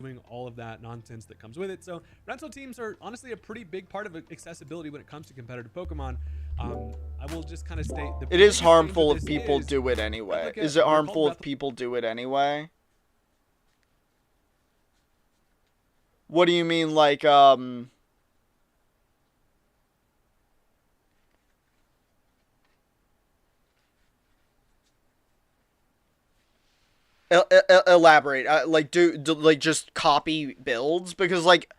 Doing all of that nonsense that comes with it. So rental teams are honestly a pretty big part of accessibility when it comes to competitive Pokemon. I will just kind of state
it is harmful if people do it anyway. Is it harmful if people do it anyway? What do you mean, like, elaborate. Like, do like just copy builds? Because, like,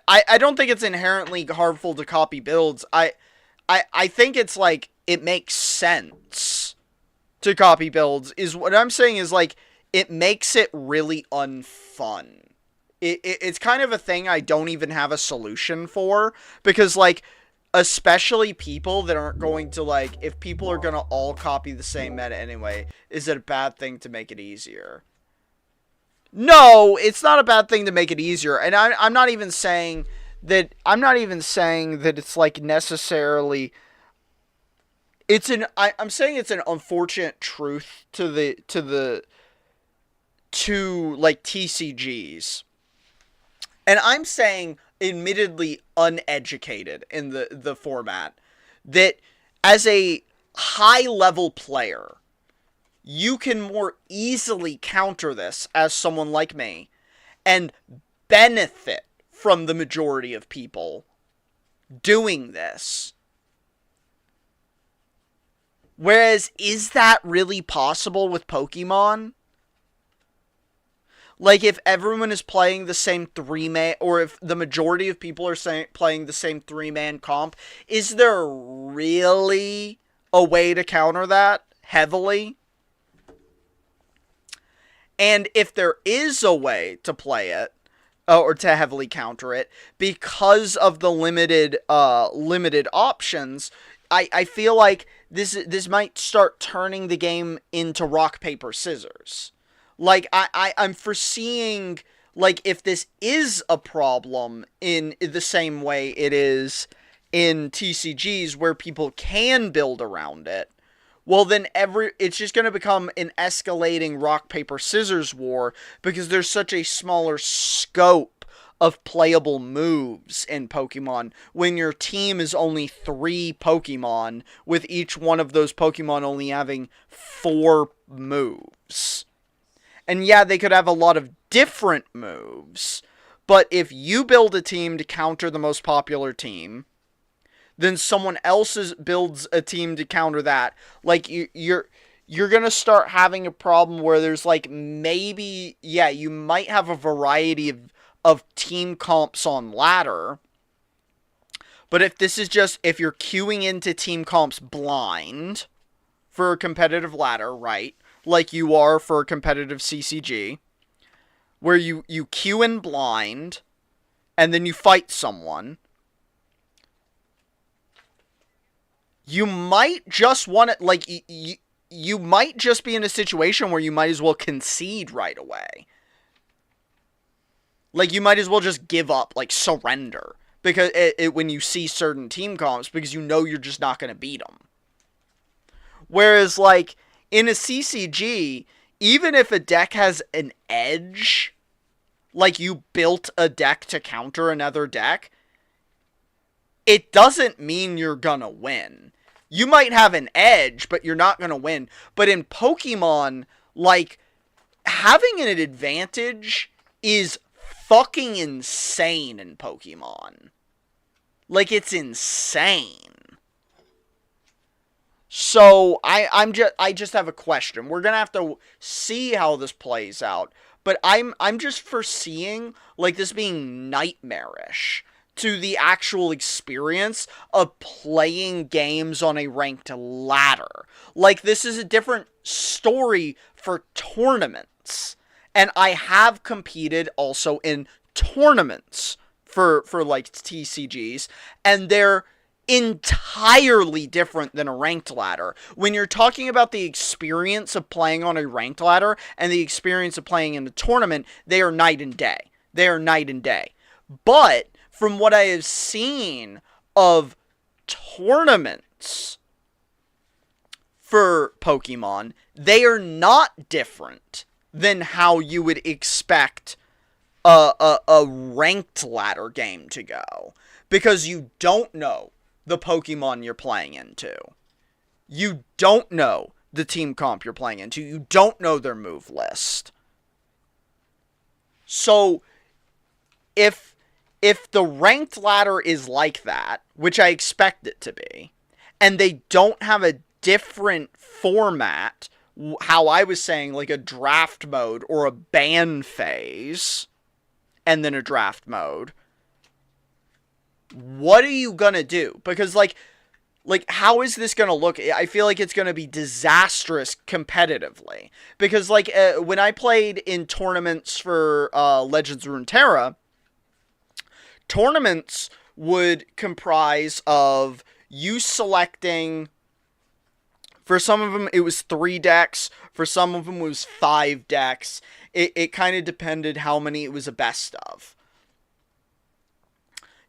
I don't think it's inherently harmful to copy builds. I think it's like, it makes sense to copy builds. Is what I'm saying is, like, it makes it really unfun. It's kind of a thing I don't even have a solution for, because, like, especially people that aren't going to, like, if people are going to all copy the same meta anyway, is it a bad thing to make it easier? No, it's not a bad thing to make it easier. And I'm not even saying that it's, like, necessarily I'm saying it's an unfortunate truth to like TCGs. And I'm saying, admittedly uneducated in the format, that as a high-level player, you can more easily counter this as someone like me and benefit from the majority of people doing this. Whereas, is that really possible with Pokemon? Like, if everyone is playing the same 3-man, or if the majority of people are playing the same 3-man comp, is there really a way to counter that heavily? And if there is a way to play it, or to heavily counter it, because of the limited options, I feel like this might start turning the game into rock, paper, scissors. Like, I'm foreseeing, like, if this is a problem in the same way it is in TCGs where people can build around it, well, then it's just going to become an escalating rock, paper, scissors war because there's such a smaller scope of playable moves in Pokemon when your team is only 3 Pokemon, with each one of those Pokemon only having 4 moves. And yeah, they could have a lot of different moves, but if you build a team to counter the most popular team, then someone else builds a team to counter that. Like, you're going to start having a problem where there's, like, maybe, yeah, you might have a variety of team comps on ladder, but if you're queuing into team comps blind for a competitive ladder, right, like you are for a competitive CCG, where you queue in blind, and then you fight someone, you might just want to, like, you might just be in a situation where you might as well concede right away. Like, you might as well just give up, like, surrender, because when you see certain team comps, because you know you're just not going to beat them. Whereas, like, in a CCG, even if a deck has an edge, like you built a deck to counter another deck, it doesn't mean you're gonna win. You might have an edge, but you're not gonna win. But in Pokemon, like, having an advantage is fucking insane in Pokemon. Like, it's insane. So, I just have a question. We're gonna have to see how this plays out. But I'm just foreseeing, like, this being nightmarish to the actual experience of playing games on a ranked ladder. Like, this is a different story for tournaments. And I have competed also in tournaments for like, TCGs. And they're entirely different than a ranked ladder. When you're talking about the experience of playing on a ranked ladder and the experience of playing in a tournament, they are night and day. They are night and day. But from what I have seen of tournaments for Pokemon, they are not different than how you would expect a ranked ladder game to go. Because you don't know the Pokemon you're playing into. You don't know the team comp you're playing into. You don't know their move list. So, if the ranked ladder is like that, which I expect it to be, and they don't have a different format, how I was saying, like a draft mode or a ban phase, and then a draft mode, what are you gonna do? Because, like, how is this gonna look? I feel like it's gonna be disastrous competitively. Because, like, when I played in tournaments for Legends of Runeterra, tournaments would comprise of you selecting, for some of them it was 3 decks, for some of them it was 5 decks. It kind of depended how many it was a best of.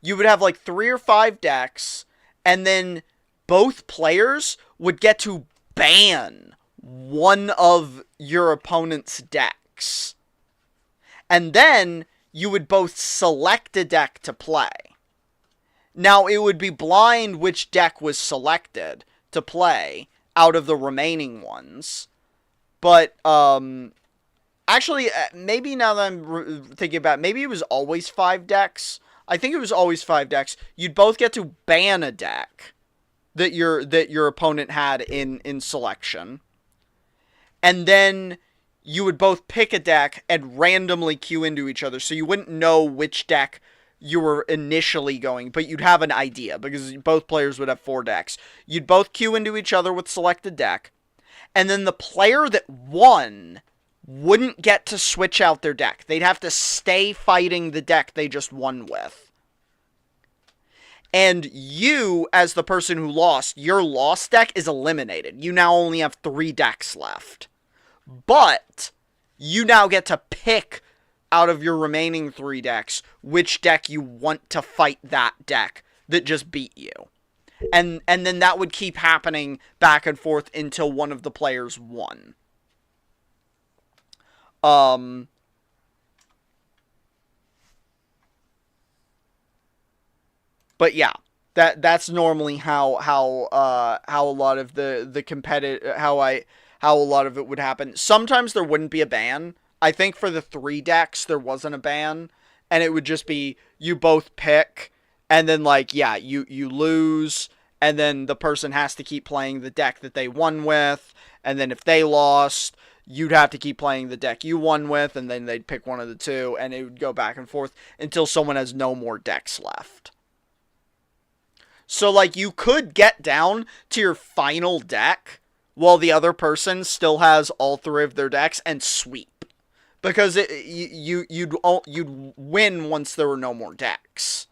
You would have like 3 or 5 decks, and then both players would get to ban one of your opponent's decks. And then you would both select a deck to play. Now, it would be blind which deck was selected to play out of the remaining ones. But, actually, maybe now that I'm thinking about it, maybe it was always 5 decks. I think it was always 5 decks. You'd both get to ban a deck that your opponent had in selection. And then you would both pick a deck and randomly queue into each other. So you wouldn't know which deck you were initially going, but you'd have an idea because both players would have 4 decks. You'd both queue into each other with selected deck. And then the player that won wouldn't get to switch out their deck. They'd have to stay fighting the deck they just won with. And you, as the person who lost, your lost deck is eliminated. You now only have 3 decks left. But you now get to pick out of your remaining 3 decks which deck you want to fight that deck that just beat you. And then that would keep happening back and forth until one of the players won. But yeah, that's normally how a lot of the competitive how a lot of it would happen. Sometimes there wouldn't be a ban. I think for the 3 decks there wasn't a ban, and it would just be you both pick, and then like yeah, you lose, and then the person has to keep playing the deck that they won with, and then if they lost, you'd have to keep playing the deck you won with, and then they'd pick one of the 2, and it would go back and forth until someone has no more decks left. So, like, you could get down to your final deck while the other person still has all 3 of their decks and sweep. Because you'd win once there were no more decks.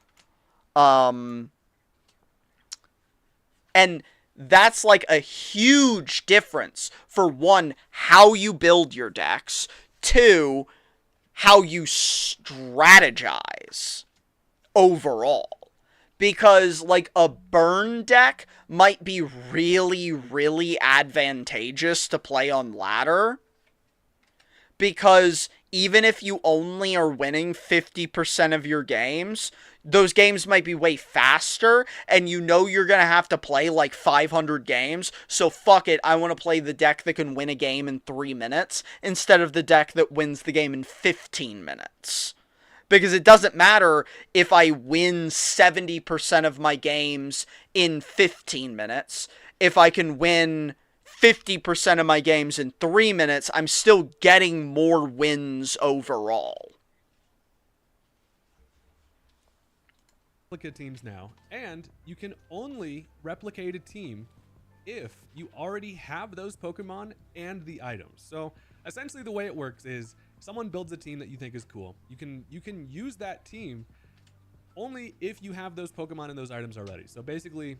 And that's, like, a huge difference for, 1, how you build your decks, 2, how you strategize overall. Because, like, a burn deck might be really, really advantageous to play on ladder. Because even if you only are winning 50% of your games, those games might be way faster, and you know you're going to have to play, like, 500 games, so fuck it, I want to play the deck that can win a game in 3 minutes, instead of the deck that wins the game in 15 minutes. Because it doesn't matter if I win 70% of my games in 15 minutes. If I can win 50% of my games in 3 minutes, I'm still getting more wins overall.
Replica teams now, and you can only replicate a team if you already have those Pokemon and the items. So essentially the way it works is someone builds a team that you think is cool. You can use that team only if you have those Pokemon and those items already. So basically,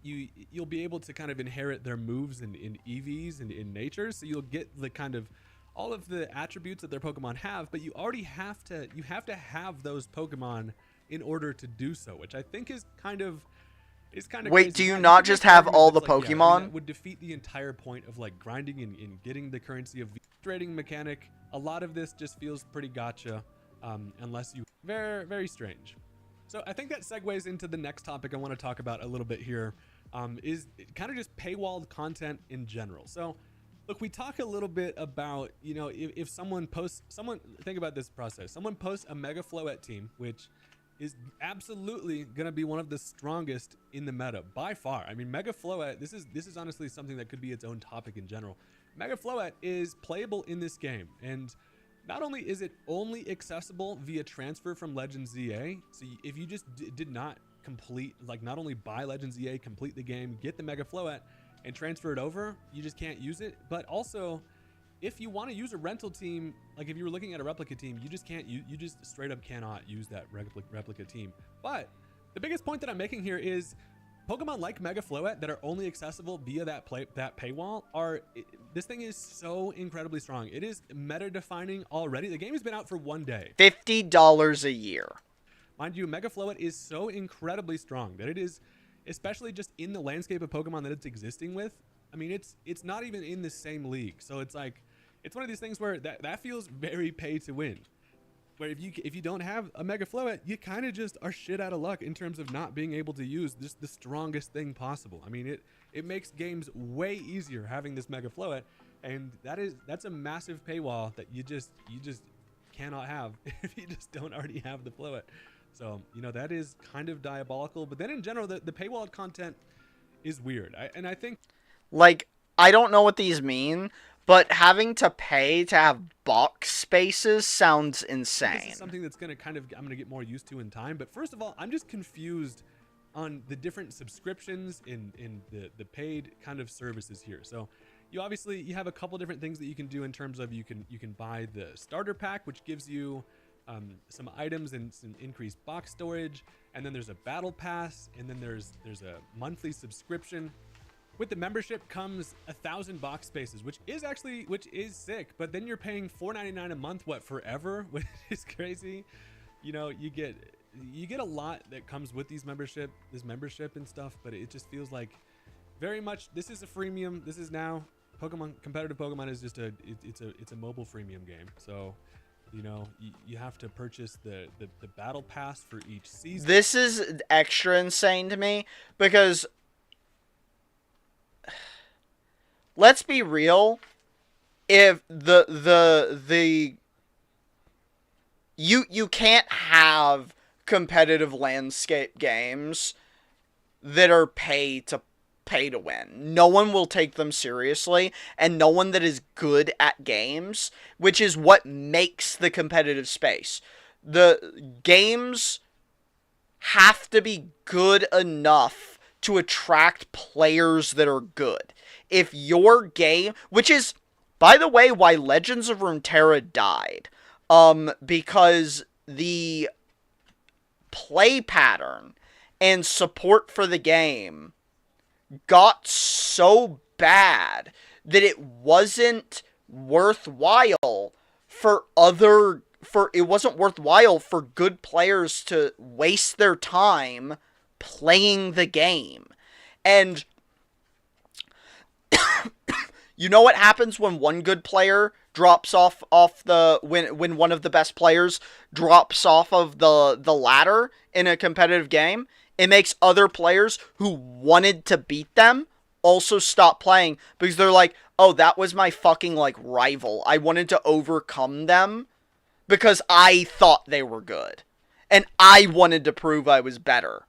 you'll be able to kind of inherit their moves in EVs and in nature. So you'll get the kind of all of the attributes that their Pokemon have, but you already have to have those Pokemon in order to do so, which I think is kind of
Wait,
crazy.
do you not just have all the Pokemon?
Yeah, I mean, that would defeat the entire point of like grinding and getting the currency of the trading mechanic. A lot of this just feels pretty gacha, unless you very, very strange. So I think that segues into the next topic I want to talk about a little bit here, is kind of just paywalled content in general. So look, we talk a little bit about, you know, if someone think about this process. Someone posts a Mega Floette team, which is absolutely going to be one of the strongest in the meta by far. I mean, Mega Floette, this is honestly something that could be its own topic in general. Mega Floette is playable in this game, and not only is it only accessible via transfer from Legends ZA, so if you just did not complete, like not only buy Legends ZA, complete the game, get the Mega Floette, and transfer it over, you just can't use it. But also, if you want to use a rental team, like if you were looking at a replica team, you just can't, you just straight up cannot use that replica team. But the biggest point that I'm making here is Pokemon like Mega Floette that are only accessible via that paywall this thing is so incredibly strong. It is meta defining already. The game has been out for 1 day.
$50 a year.
Mind you, Mega Floette is so incredibly strong that it is especially just in the landscape of Pokemon that it's existing with. I mean, it's not even in the same league. So it's like, it's one of these things where that feels very pay to win. Where if you don't have a Mega Floette, you kind of just are shit out of luck in terms of not being able to use just the strongest thing possible. I mean, it makes games way easier having this Mega Floette, and that's a massive paywall that you just cannot have if you just don't already have the Floette. So, you know, that is kind of diabolical. But then in general, the paywall content is weird. I think,
Like, I don't know what these mean, but having to pay to have box spaces sounds insane.
this is something that's going to I'm going to get more used to in time. But first of all, I'm just confused on the different subscriptions in the paid kind of services here. So you have a couple different things that you can do in terms of you can buy the starter pack, which gives you some items and some increased box storage, and then there's a battle pass, and then there's a monthly subscription. With the membership comes 1,000 box spaces, which is sick. But then you're paying $4.99 a month, forever, which is crazy. You know, you get a lot that comes with this membership and stuff. But it just feels like very much this is a freemium. This is now competitive Pokemon is just it's a mobile freemium game. So, you know, you have to purchase the battle pass for each season.
This is extra insane to me because, let's be real, if you can't have competitive landscape games that are pay to win. No one will take them seriously, and no one that is good at games, which is what makes the competitive space. The games have to be good enough to attract players that are good. If your game, which is, by the way, why Legends of Runeterra died, because the play pattern and support for the game got so bad that it wasn't worthwhile it wasn't worthwhile for good players to waste their time playing the game. And you know what happens when one good player drops off when one of the best players drops off of the ladder in a competitive game? It makes other players who wanted to beat them also stop playing, because they're like, oh, that was my fucking, like, rival. I wanted to overcome them because I thought they were good. And I wanted to prove I was better.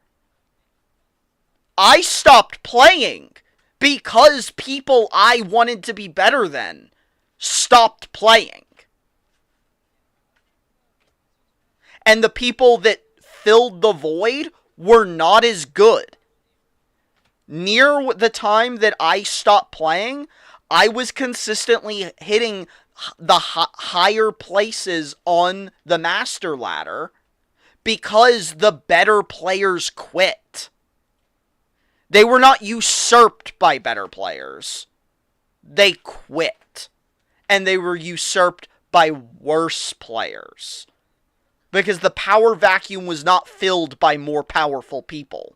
I stopped playing because people I wanted to be better than stopped playing. And the people that filled the void were not as good. Near the time that I stopped playing, I was consistently hitting the higher places on the master ladder because the better players quit. They were not usurped by better players. They quit. And they were usurped by worse players. Because the power vacuum was not filled by more powerful people.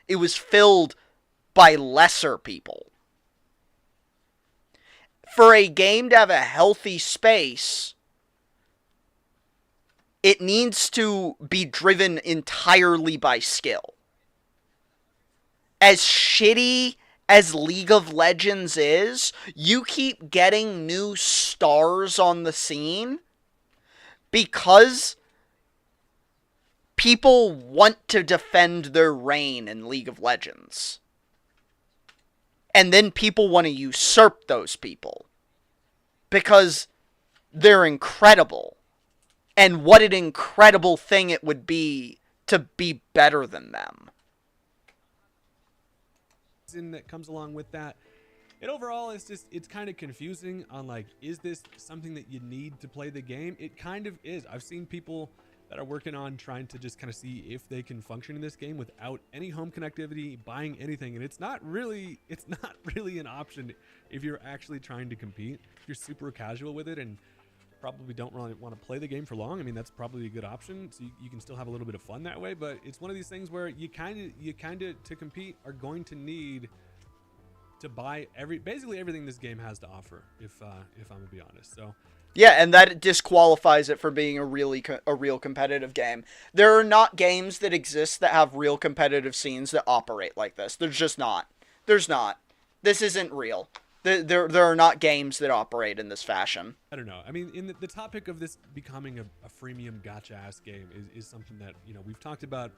It was filled by lesser people. For a game to have a healthy space, it needs to be driven entirely by skill. As shitty as League of Legends is, you keep getting new stars on the scene because people want to defend their reign in League of Legends. And then people want to usurp those people because they're incredible. And what an incredible thing it would be to be better than them.
That comes along with that. And overall, it's kind of confusing on, like, is this something that you need to play the game? It kind of is. I've seen people that are working on trying to just kind of see if they can function in this game without any home connectivity, buying anything, and it's not really an option if you're actually trying to compete. If you're super casual with it, and probably don't really want to play the game for long. I mean, that's probably a good option, so you can still have a little bit of fun that way. But it's one of these things where you kind of to compete are going to need to buy basically everything this game has to offer. If I'm gonna be honest, so.
Yeah, and that disqualifies it for being a real competitive game. There are not games that exist that have real competitive scenes that operate like this. There's just not. There's not. This isn't real. There are not games that operate in this fashion.
I don't know. I mean, in the topic of this becoming a freemium gacha-ass game is something that, you know, we've talked about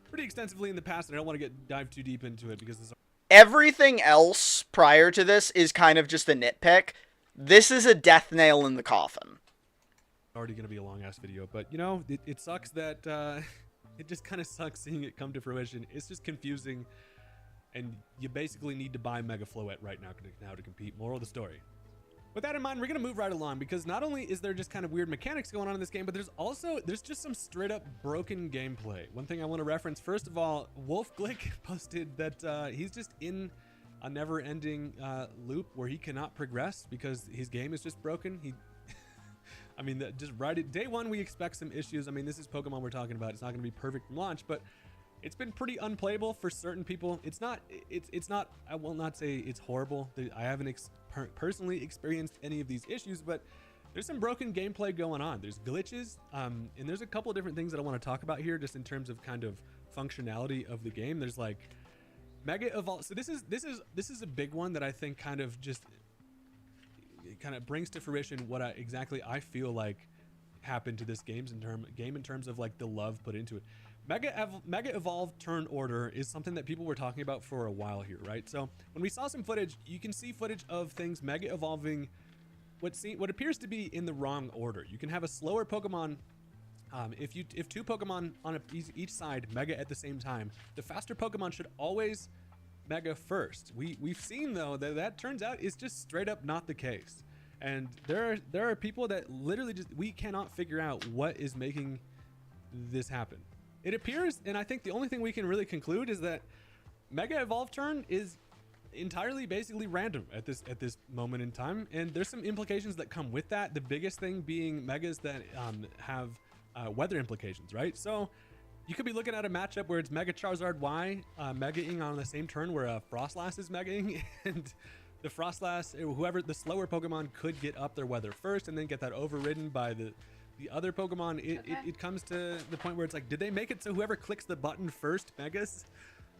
pretty extensively in the past, and I don't want to dive too deep into it because there's
everything else prior to this is kind of just a nitpick. This is a death nail in the coffin.
Already going to be a long-ass video, but, you know, it sucks that it just kind of sucks seeing it come to fruition. It's just confusing, and you basically need to buy Mega Floette right now to compete. Moral of the story. With that in mind, we're going to move right along because not only is there just kind of weird mechanics going on in this game, but there's just some straight up broken gameplay. One thing I want to reference, first of all, Wolf Glick posted that he's just in a never-ending loop where he cannot progress because his game is just broken. I mean, just right at day one, we expect some issues. I mean, this is Pokemon we're talking about. It's not going to be perfect from launch, but it's been pretty unplayable for certain people. It's not. I will not say it's horrible. I haven't personally experienced any of these issues, but there's some broken gameplay going on. There's glitches, and there's a couple of different things that I want to talk about here, just in terms of kind of functionality of the game. There's like Mega Evolve. So this is a big one that I think kind of brings to fruition what exactly I feel like happened to this game in terms of like the love put into it. Mega Evolve turn order is something that people were talking about for a while here, right? So when we saw some footage, you can see footage of things Mega Evolving what appears to be in the wrong order. You can have a slower Pokemon. If two Pokemon on each side Mega at the same time, the faster Pokemon should always Mega first. We've seen though that turns out is just straight up not the case, and there are people that literally we cannot figure out what is making this happen. It appears, and I think the only thing we can really conclude is that Mega Evolve turn is entirely basically random at this moment in time, and there's some implications that come with that. The biggest thing being Megas that have weather implications, right? So you could be looking at a matchup where it's Mega Charizard Y Megaing on the same turn where Frostlass is Megaing, and the Frostlass, whoever the slower Pokemon, could get up their weather first and then get that overridden by the other Pokemon. It comes to the point where it's like, did they make it so whoever clicks the button first Megas?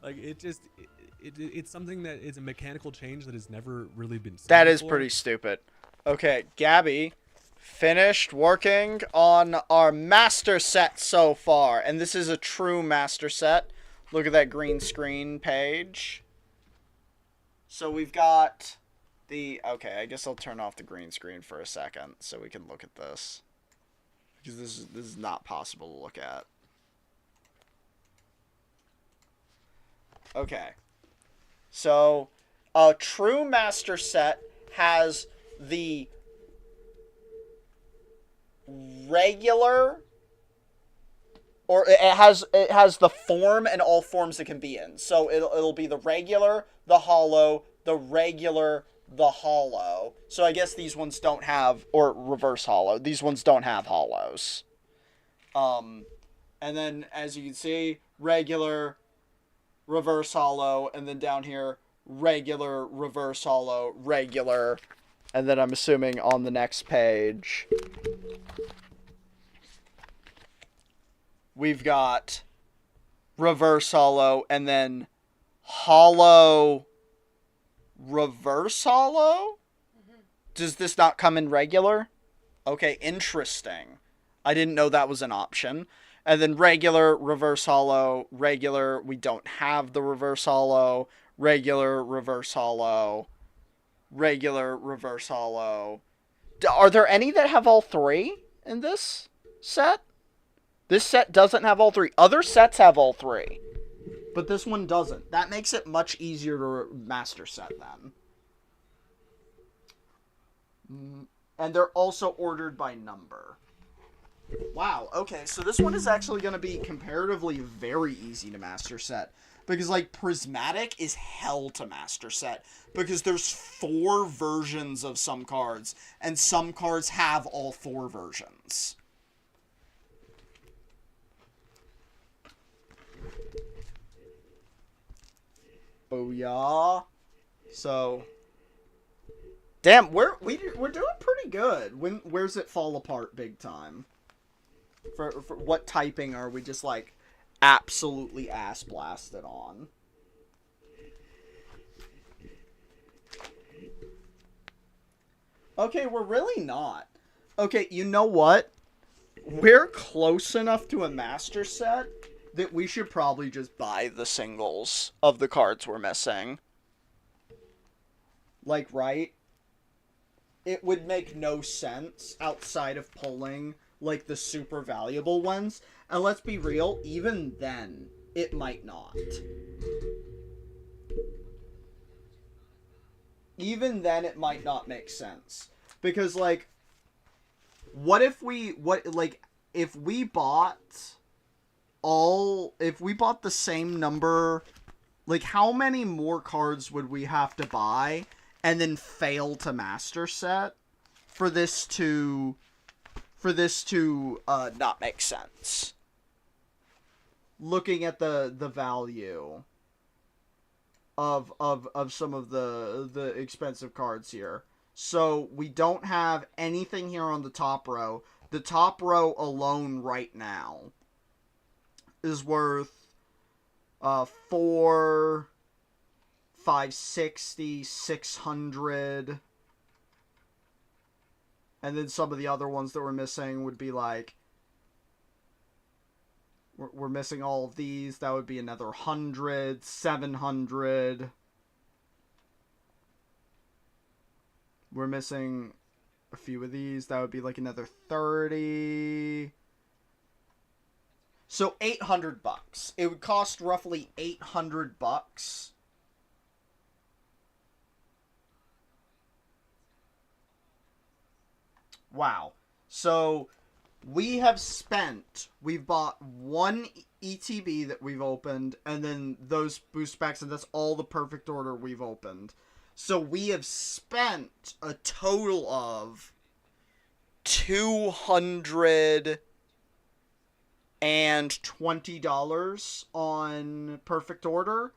Like it's something that is a mechanical change that has never really been seen
That is
before.
pretty stupid. Okay, Gabby finished working on our master set so far, and this is a true master set. Look at that green screen page. So we've got okay, I guess I'll turn off the green screen for a second so we can look at this, because this is not possible to look at. Okay, so a true master set has the regular, or it has the form and all forms it can be in. So it'll be the regular, the hollow, the regular, the hollow. So I guess these ones don't have, or reverse hollow. These ones don't have hollows. And then as you can see, regular, reverse hollow, and then down here, regular, reverse hollow, regular, and then I'm assuming on the next page we've got reverse hollow, and then hollow, reverse hollow? Does this not come in regular? Okay, interesting. I didn't know that was an option. And then regular, reverse hollow, regular, we don't have the reverse hollow, regular, reverse hollow, regular, reverse hollow. Are there any that have all three in this set? This set doesn't have all three. Other sets have all three, but this one doesn't. That makes it much easier to master set then. And they're also ordered by number. Wow, okay, so this one is actually going to be comparatively very easy to master set. Because, like, Prismatic is hell to master set. Because there's 4 versions of some cards, and some cards have all 4 versions. Booyah. So, damn, we're doing pretty good. Where's it fall apart big time? For what typing are we just, like, absolutely ass blasted on? Okay, we're really not. Okay, you know what? We're close enough to a master set that we should probably just buy the singles of the cards we're missing. Like, right? It would make no sense outside of pulling, like, the super valuable ones. And let's be real, even then, it might not. Even then, it might not make sense. Because, like, if we bought the same number, like, how many more cards would we have to buy and then fail to master set for this to not make sense? Looking at the value of some of the expensive cards here. So we don't have anything here on the top row. The top row alone right now is worth 4, 560, 600. And then some of the other ones that we're missing would be like, we're missing all of these. That would be another 100, 700. We're missing a few of these. That would be like another 30. So $800. It would cost roughly $800. Wow. So we've bought one ETB that we've opened, and then those boost packs, and that's all the perfect order we've opened. So we have spent a total of $220 on perfect order.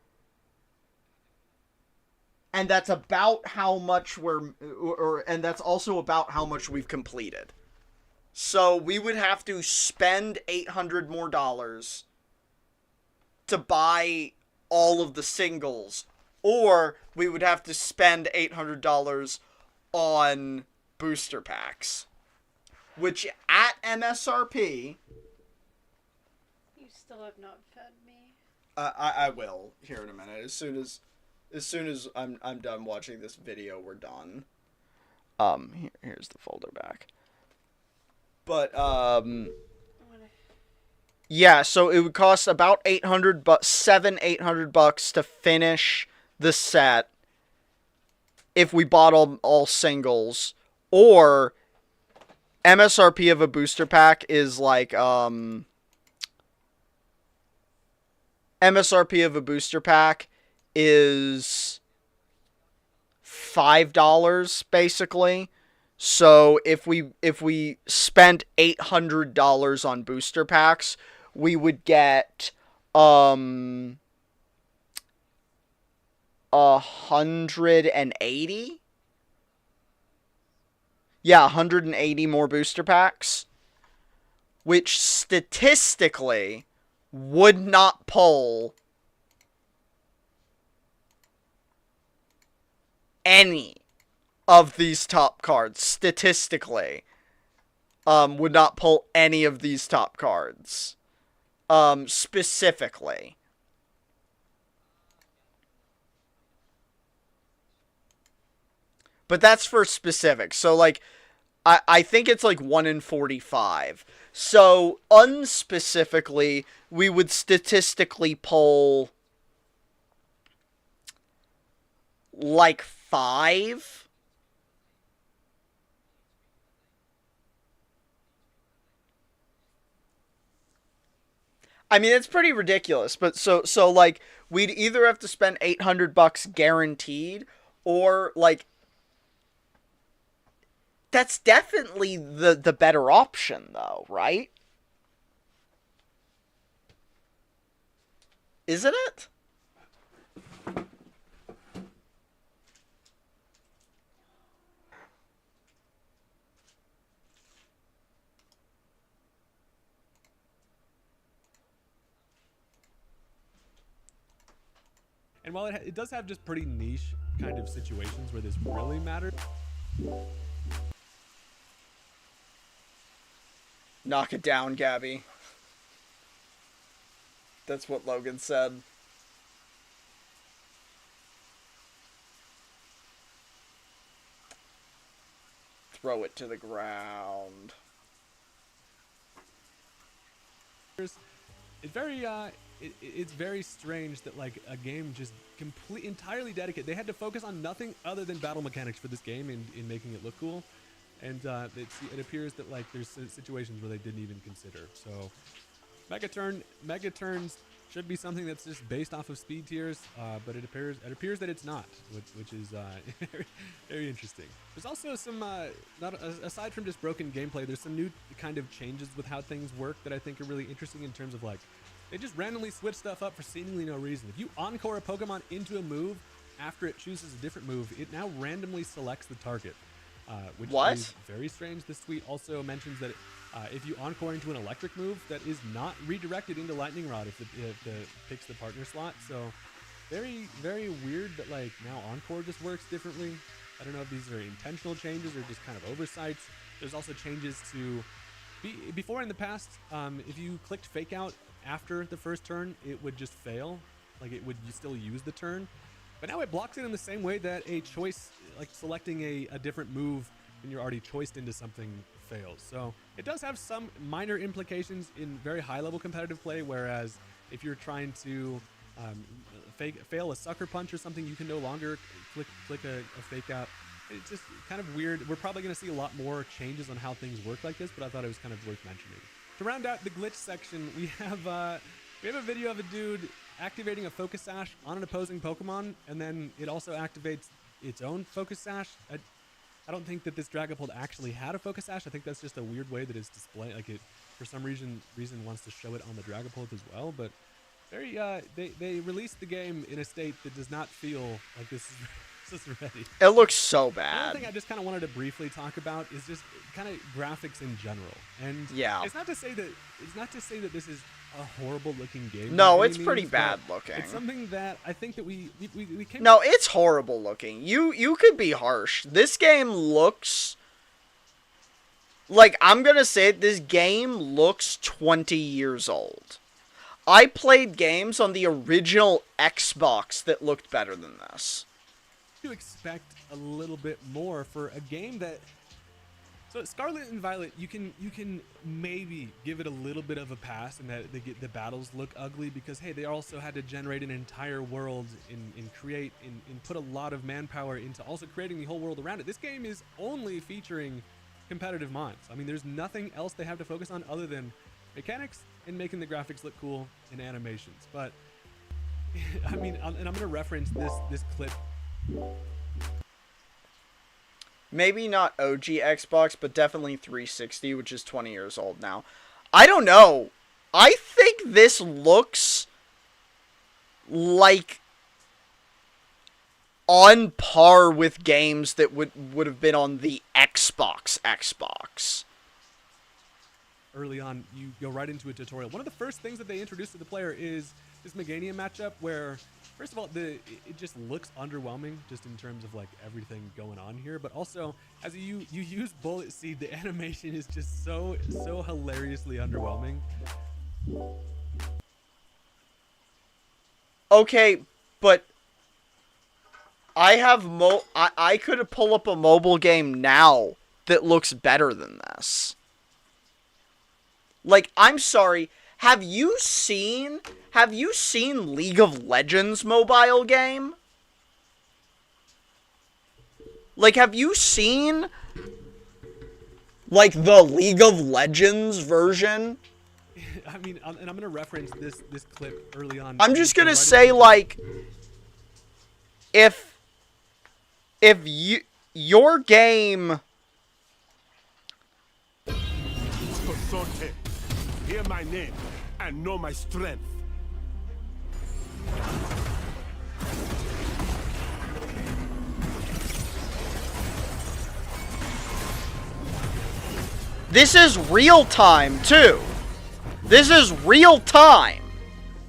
And that's about how much and that's also about how much we've completed. So we would have to spend $800 more to buy all of the singles, or we would have to spend $800 on booster packs, which at MSRP.
You still have not fed me.
I will here in a minute. As soon as I'm done watching this video, we're done. Here's the folder back. But yeah, so it would cost about $800 to finish the set if we bought all singles, or MSRP of a booster pack is like MSRP of a booster pack is $5 basically. So if we spent $800 on booster packs, we would get 180. Yeah, 180 more booster packs, which statistically would not pull any of these top cards. Statistically, would not pull any of these top cards. Specifically. But that's for specifics. So, like, I think it's like 1 in 45. So, unspecifically, we would statistically pull like 5. I mean, it's pretty ridiculous, but so like we'd either have to spend $800 guaranteed, or like that's definitely the better option though, right? Isn't it?
And while it does have just pretty niche kind of situations where this really matters.
Knock it down, Gabby. That's what Logan said. Throw it to the ground.
It's very it's very strange that like a game just entirely dedicated. They had to focus on nothing other than battle mechanics for this game in making it look cool, and it appears that like there's situations where they didn't even consider. So mega turns should be something that's just based off of speed tiers, but it appears that it's not, which is very, very interesting. There's also some aside from just broken gameplay, there's some new kind of changes with how things work that I think are really interesting in terms of like they just randomly switch stuff up for seemingly no reason. If you encore a Pokemon into a move after it chooses a different move, it now randomly selects the target, which is very strange. This tweet also mentions that if you encore into an electric move, that is not redirected into Lightning Rod if it picks the partner slot. So very, very weird that like now encore just works differently. I don't know if these are intentional changes or just kind of oversights. There's also changes to before in the past, if you clicked fake out after the first turn, it would just fail. Like it would still use the turn. But now it blocks it in the same way that a choice, like selecting a different move when you're already choiced into something, fails. So it does have some minor implications in very high level competitive play, whereas if you're trying to fail a sucker punch or something, you can no longer click a fake out. It's just kind of weird. We're probably going to see a lot more changes on how things work like this, but I thought it was kind of worth mentioning. To round out the glitch section, we have a video of a dude activating a Focus Sash on an opposing Pokemon, and then it also activates its own Focus Sash. I don't think that this Dragapult actually had a Focus Sash. I think that's just a weird way that it's displayed. Like it, for some reason wants to show it on the Dragapult as well. But very, they released the game in a state that does not feel like this is ready.
It looks so
Another
bad.
thing I just kind of wanted to briefly talk about is just kind of graphics in general. And
yeah,
it's not to say that this is a horrible looking game.
No, it's pretty bad looking.
It's something that I think that we came.
No, it's horrible looking. You could be harsh. This game looks like, I'm gonna say it, this game looks 20 years old. I played games on the original Xbox that looked better than this.
To expect a little bit more for a game that, so Scarlet and Violet, you can maybe give it a little bit of a pass in that the battles look ugly because hey, they also had to generate an entire world and put a lot of manpower into also creating the whole world around it. This game is only featuring competitive mods. I mean, there's nothing else they have to focus on other than mechanics and making the graphics look cool and animations. But I mean, and I'm gonna reference this clip.
Maybe not OG Xbox, but definitely 360, which is 20 years old now. I don't know. I think this looks like on par with games that would have been on the Xbox.
Early on, you go right into a tutorial. One of the first things that they introduce to the player is this Meganium matchup where, first of all, it just looks underwhelming just in terms of like everything going on here, but also as you use Bullet Seed, the animation is just so hilariously underwhelming.
Okay, but I could pull up a mobile game now that looks better than this. Like, I'm sorry, have you seen League of Legends mobile game? Like, have you seen, like, the League of Legends version
I mean, and I'm gonna reference this clip early on.
I'm just gonna say, like, if your game.
Consorte, hear my name and know my strength.
This is real time, too. This is real time.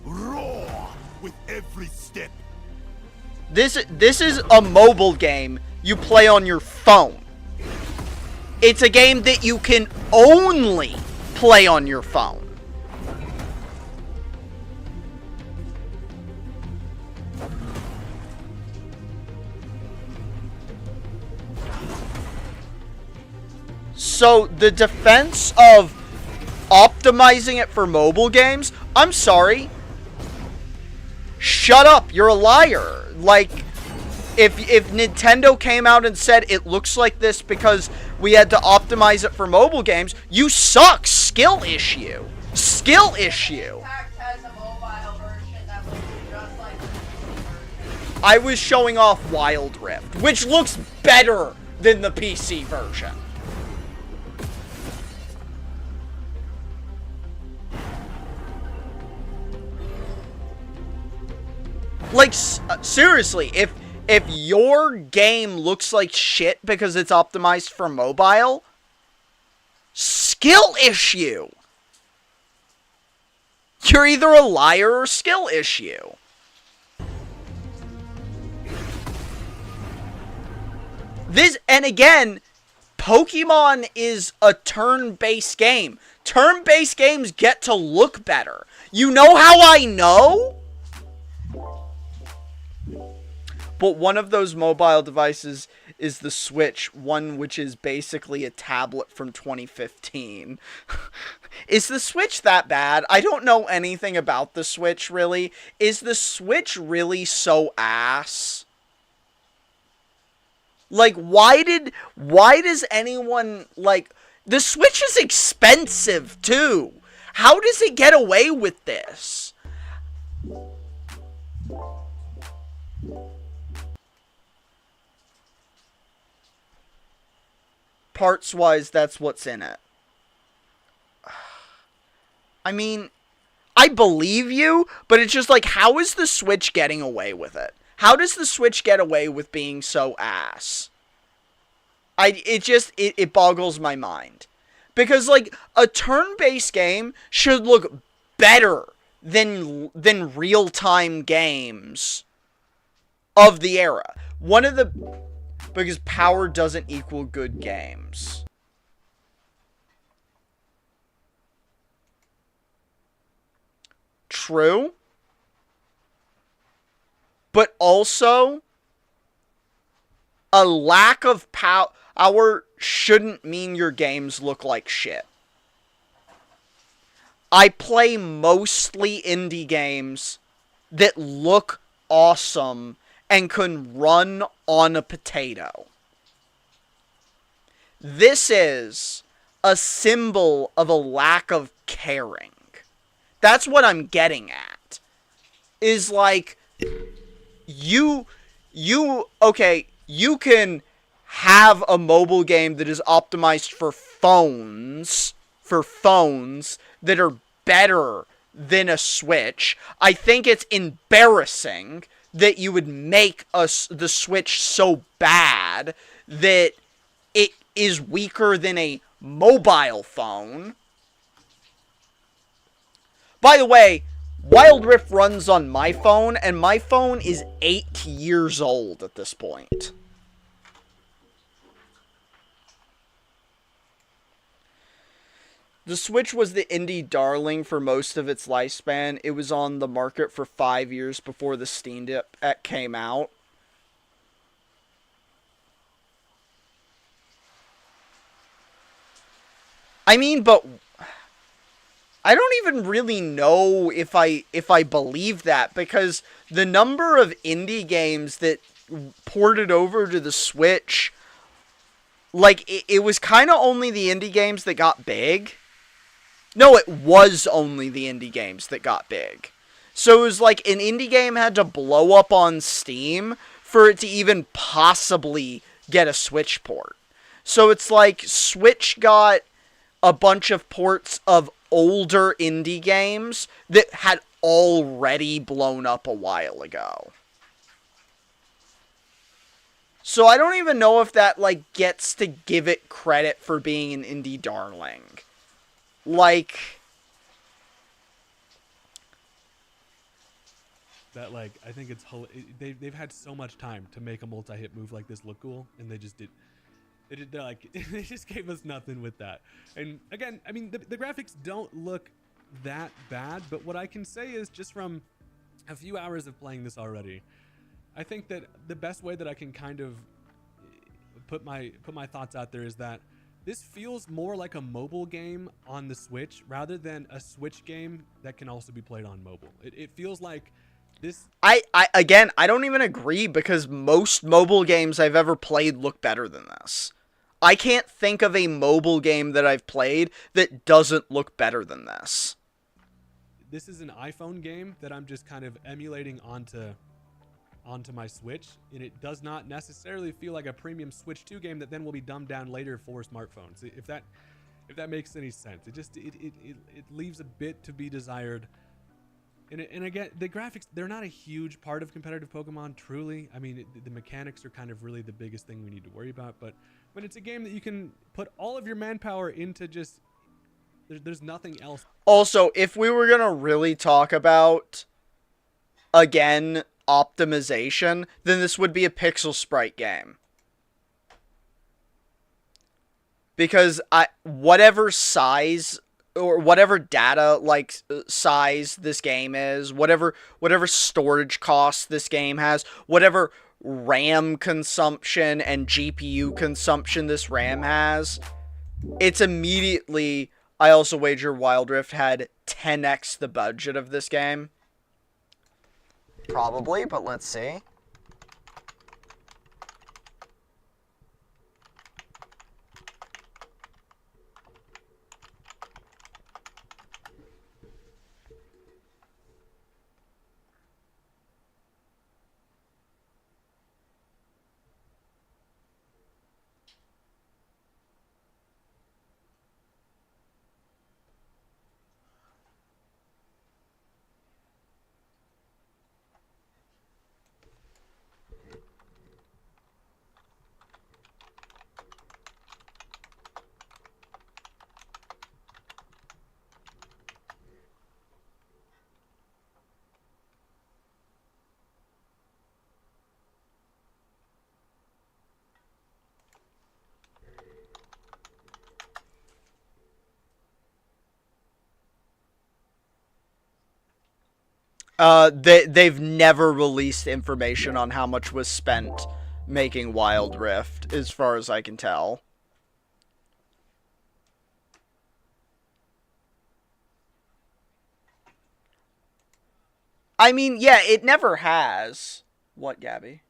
Roar with every step.
This is a mobile game you play on your phone. It's a game that you can only play on your phone. So the defense of optimizing it for mobile games, I'm sorry. Shut up, you're a liar. Like, if Nintendo came out and said it looks like this because we had to optimize it for mobile games, you suck. Skill issue. Skill issue.
Has a mobile version that looks just like the PC version.
I was showing off Wild Rift, which looks better than the PC version. Like, seriously, if your game looks like shit because it's optimized for mobile, skill issue. You're either a liar or skill issue. And again, Pokemon is a turn-based game. Turn-based games get to look better. You know how I know? But one of those mobile devices is the Switch, one which is basically a tablet from 2015. Is the Switch that bad? I don't know anything about the Switch, really. Is the Switch really so ass? Like, why does anyone, like, the Switch is expensive, too. How does it get away with this? Parts-wise, that's what's in it. I mean, I believe you, but it's just like, how is the Switch getting away with it? How does the Switch get away with being so ass? It boggles my mind. Because, like, a turn-based game should look better than real-time games of the era. Because power doesn't equal good games. True. But also, a lack of power shouldn't mean your games look like shit. I play mostly indie games that look awesome and can run on a potato. This is a symbol of a lack of caring. That's what I'm getting at. Is like, you can have a mobile game that is optimized for phones that are better than a Switch. I think it's embarrassing that you would make the Switch so bad that it is weaker than a mobile phone. By the way, Wild Rift runs on my phone, and my phone is 8 years old at this point. The Switch was the indie darling for most of its lifespan. It was on the market for 5 years before the Steam Deck came out. I mean, but I don't even really know if I believe that, because the number of indie games that ported over to the Switch, like, it was kind of only the indie games that got big. No, it was only the indie games that got big. So it was like an indie game had to blow up on Steam for it to even possibly get a Switch port. So it's like Switch got a bunch of ports of older indie games that had already blown up a while ago. So I don't even know if that, like, gets to give it credit for being an indie darling. Like...
That, like, I think it's... They've had so much time to make a multi-hit move like this look cool, and they just did... They're like, they just gave us nothing with that. And, again, I mean, the graphics don't look that bad, but what I can say is, just from a few hours of playing this already, I think that the best way that I can kind of put my thoughts out there is that this feels more like a mobile game on the Switch rather than a Switch game that can also be played on mobile. It feels like this...
I don't even agree, because most mobile games I've ever played look better than this. I can't think of a mobile game that I've played that doesn't look better than this.
This is an iPhone game that I'm just kind of emulating onto my Switch, and it does not necessarily feel like a premium Switch 2 game that then will be dumbed down later for smartphones. If that makes any sense. It leaves a bit to be desired. And again, the graphics, they're not a huge part of competitive Pokemon, truly. I mean, the mechanics are kind of really the biggest thing we need to worry about, but when it's a game that you can put all of your manpower into, just there's nothing else.
Also, if we were gonna really talk about, again, optimization, then this would be a pixel sprite game. Because whatever size or whatever data, like, size this game is, whatever storage costs this game has, whatever RAM consumption and GPU consumption this RAM has, it's immediately... I also wager Wild Rift had 10x the budget of this game. Probably, but let's see. They've never released information on how much was spent making Wild Rift, as far as I can tell. I mean, yeah, it never has. What, Gabby?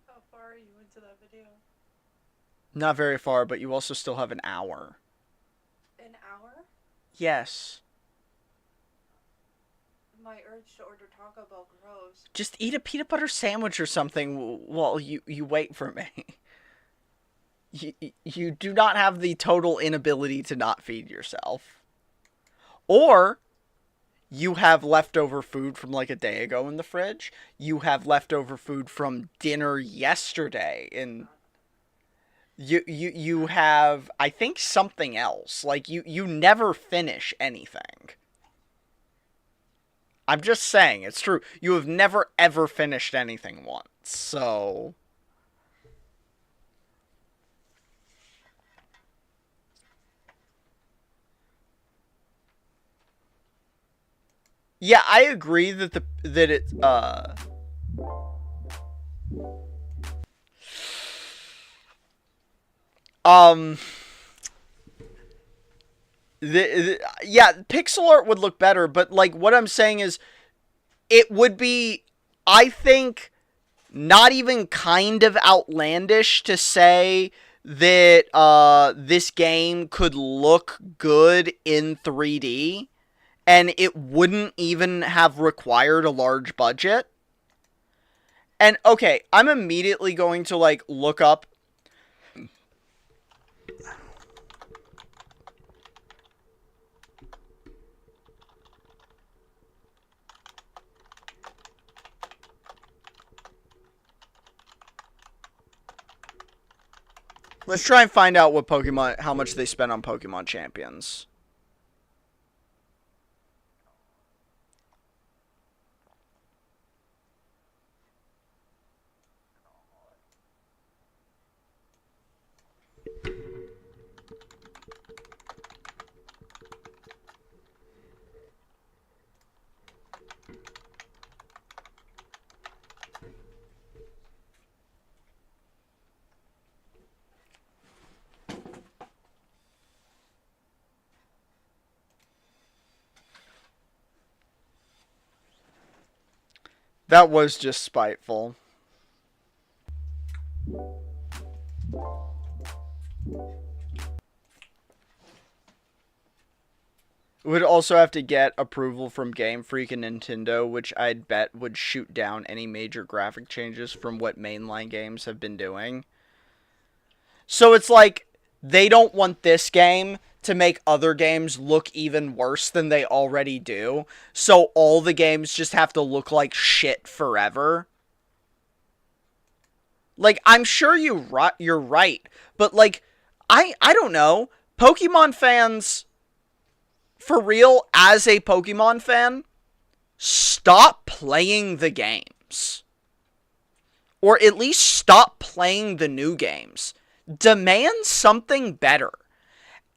How far are you into that video?
Not very far, but you also still have an hour.
An hour?
Yes.
My urge to order Taco Bell grows.
Just eat a peanut butter sandwich or something while you wait for me. You do not have the total inability to not feed yourself. Or you have leftover food from like a day ago in the fridge. You have leftover food from dinner yesterday in... You have, I think, something else. Like, you never finish anything. I'm just saying, it's true. You have never, ever finished anything once, so... Yeah, I agree that yeah, pixel art would look better, but, like, what I'm saying is, it would be, I think, not even kind of outlandish to say that this game could look good in 3D, and it wouldn't even have required a large budget. And, okay, I'm immediately going to, like, look up... Let's try and find out what how much they spent on Pokemon Champions. That was just spiteful. Would also have to get approval from Game Freak and Nintendo, which I'd bet would shoot down any major graphic changes from what mainline games have been doing. So it's like, they don't want this game to make other games look even worse than they already do. So all the games just have to look like shit forever. Like, I'm sure you're right. But, like, I don't know. Pokemon fans, for real, as a Pokemon fan, stop playing the games. Or at least stop playing the new games. Demand something better.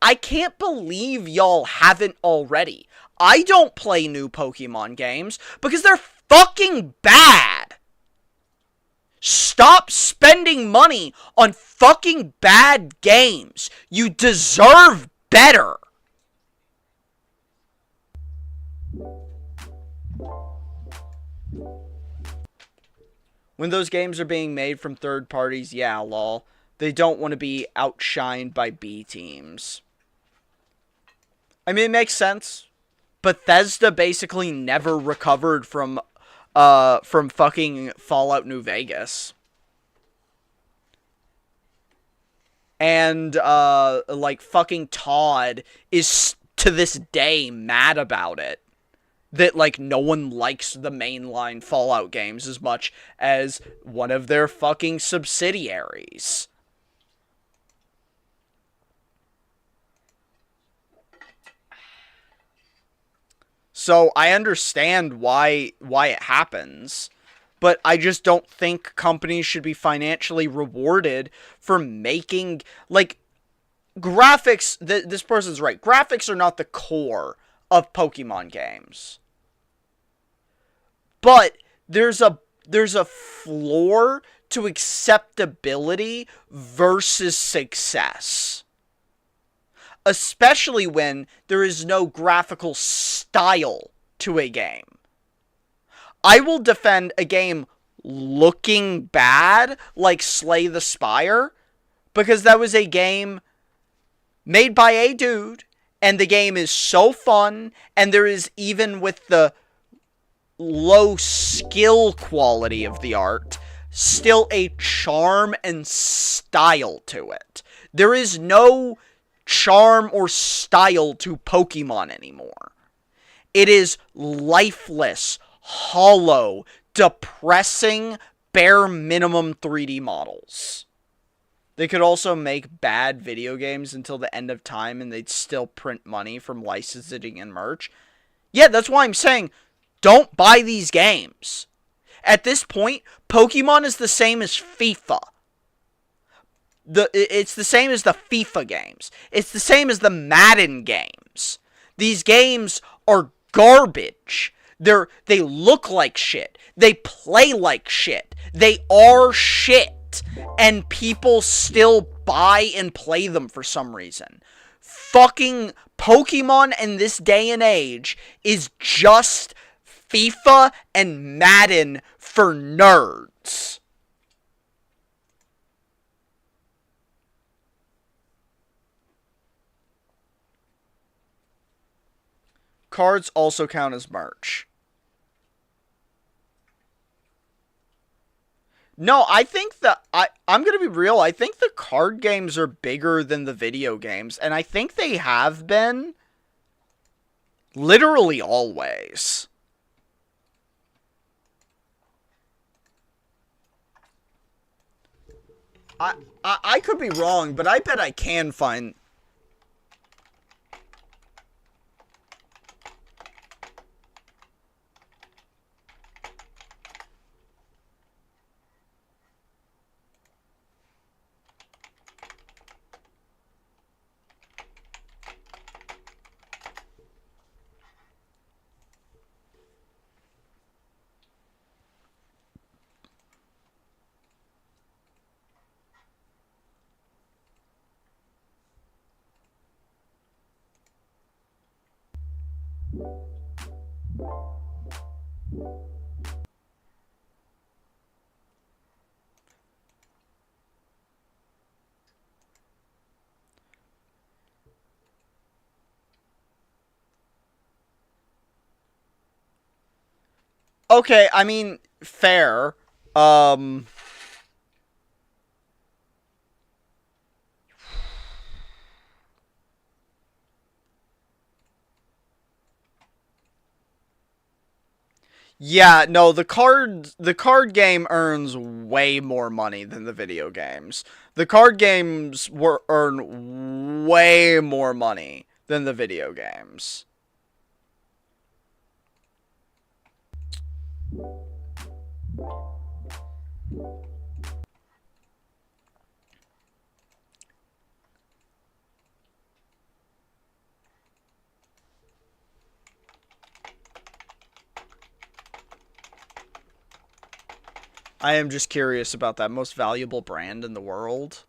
I can't believe y'all haven't already. I don't play new Pokemon games because they're fucking bad. Stop spending money on fucking bad games. You deserve better. When those games are being made from third parties, yeah, lol. They don't want to be outshined by B teams. I mean, it makes sense. Bethesda basically never recovered from fucking Fallout New Vegas. And, like, fucking Todd is, to this day, mad about it. That, like, no one likes the mainline Fallout games as much as one of their fucking subsidiaries. So I understand why it happens, but I just don't think companies should be financially rewarded for making, like, graphics. This person's right. Graphics are not the core of Pokemon games. But there's a floor to acceptability versus success. Especially when there is no graphical style to a game. I will defend a game looking bad, like Slay the Spire, because that was a game made by a dude, and the game is so fun, and there is, even with the low skill quality of the art, still a charm and style to it. There is no charm or style to Pokemon anymore. It is lifeless, hollow, depressing, bare minimum 3D models. They could also make bad video games until the end of time and they'd still print money from licensing and merch. Yeah, that's why I'm saying, don't buy these games. At this point, Pokemon is the same as FIFA. It's the same as the FIFA games. It's the same as the Madden games. These games are garbage. They look like shit. They play like shit. They are shit. And people still buy and play them for some reason. Fucking Pokemon in this day and age is just FIFA and Madden for nerds. cards also count as merch. No, I think that I'm going to be real. I think the card games are bigger than the video games, and I think they have been literally always. I could be wrong, but I bet I can find... Okay, I mean, fair. Yeah, no, the card game earns way more money than the video games. The card games earn way more money than the video games. I am just curious about that most valuable brand in the world.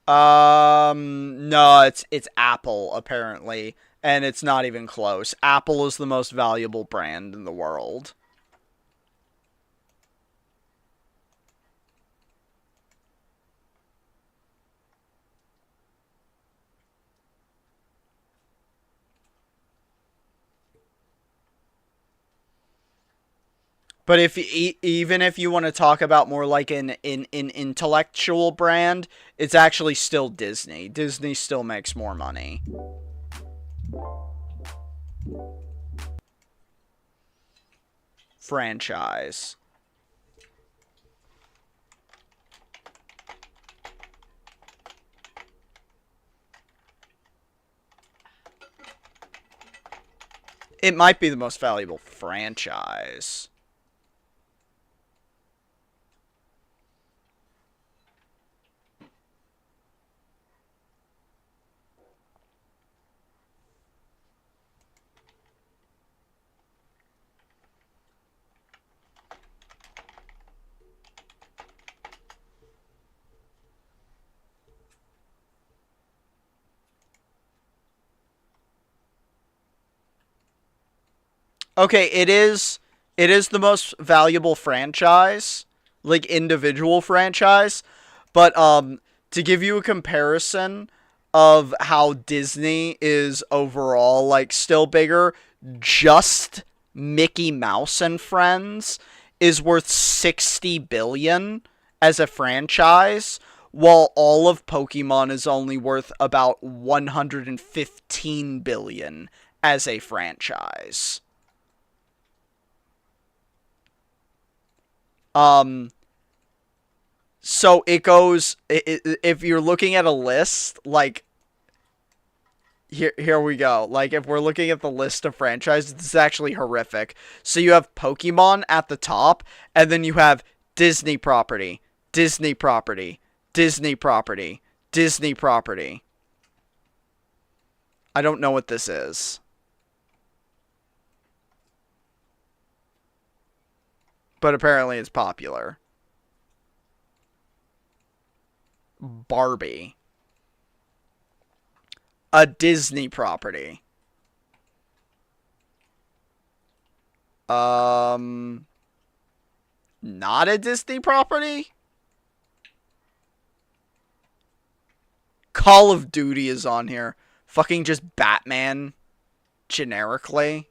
No, it's Apple apparently, and it's not even close. Apple is the most valuable brand in the world. But if even if you want to talk about more like an intellectual brand, it's actually still Disney. Disney still makes more money. Franchise. It might be the most valuable franchise. Okay, it is the most valuable franchise, like individual franchise, but to give you a comparison of how Disney is overall like still bigger, just Mickey Mouse and Friends is worth 60 billion as a franchise, while all of Pokemon is only worth about 115 billion as a franchise. So it goes, if you're looking at a list, like, here we go. Like, if we're looking at the list of franchises, this is actually horrific. So you have Pokemon at the top, and then you have Disney property, Disney property, Disney property, Disney property. I don't know what this is. But apparently it's popular. Barbie. A Disney property. Not a Disney property? Call of Duty is on here. Fucking just Batman generically.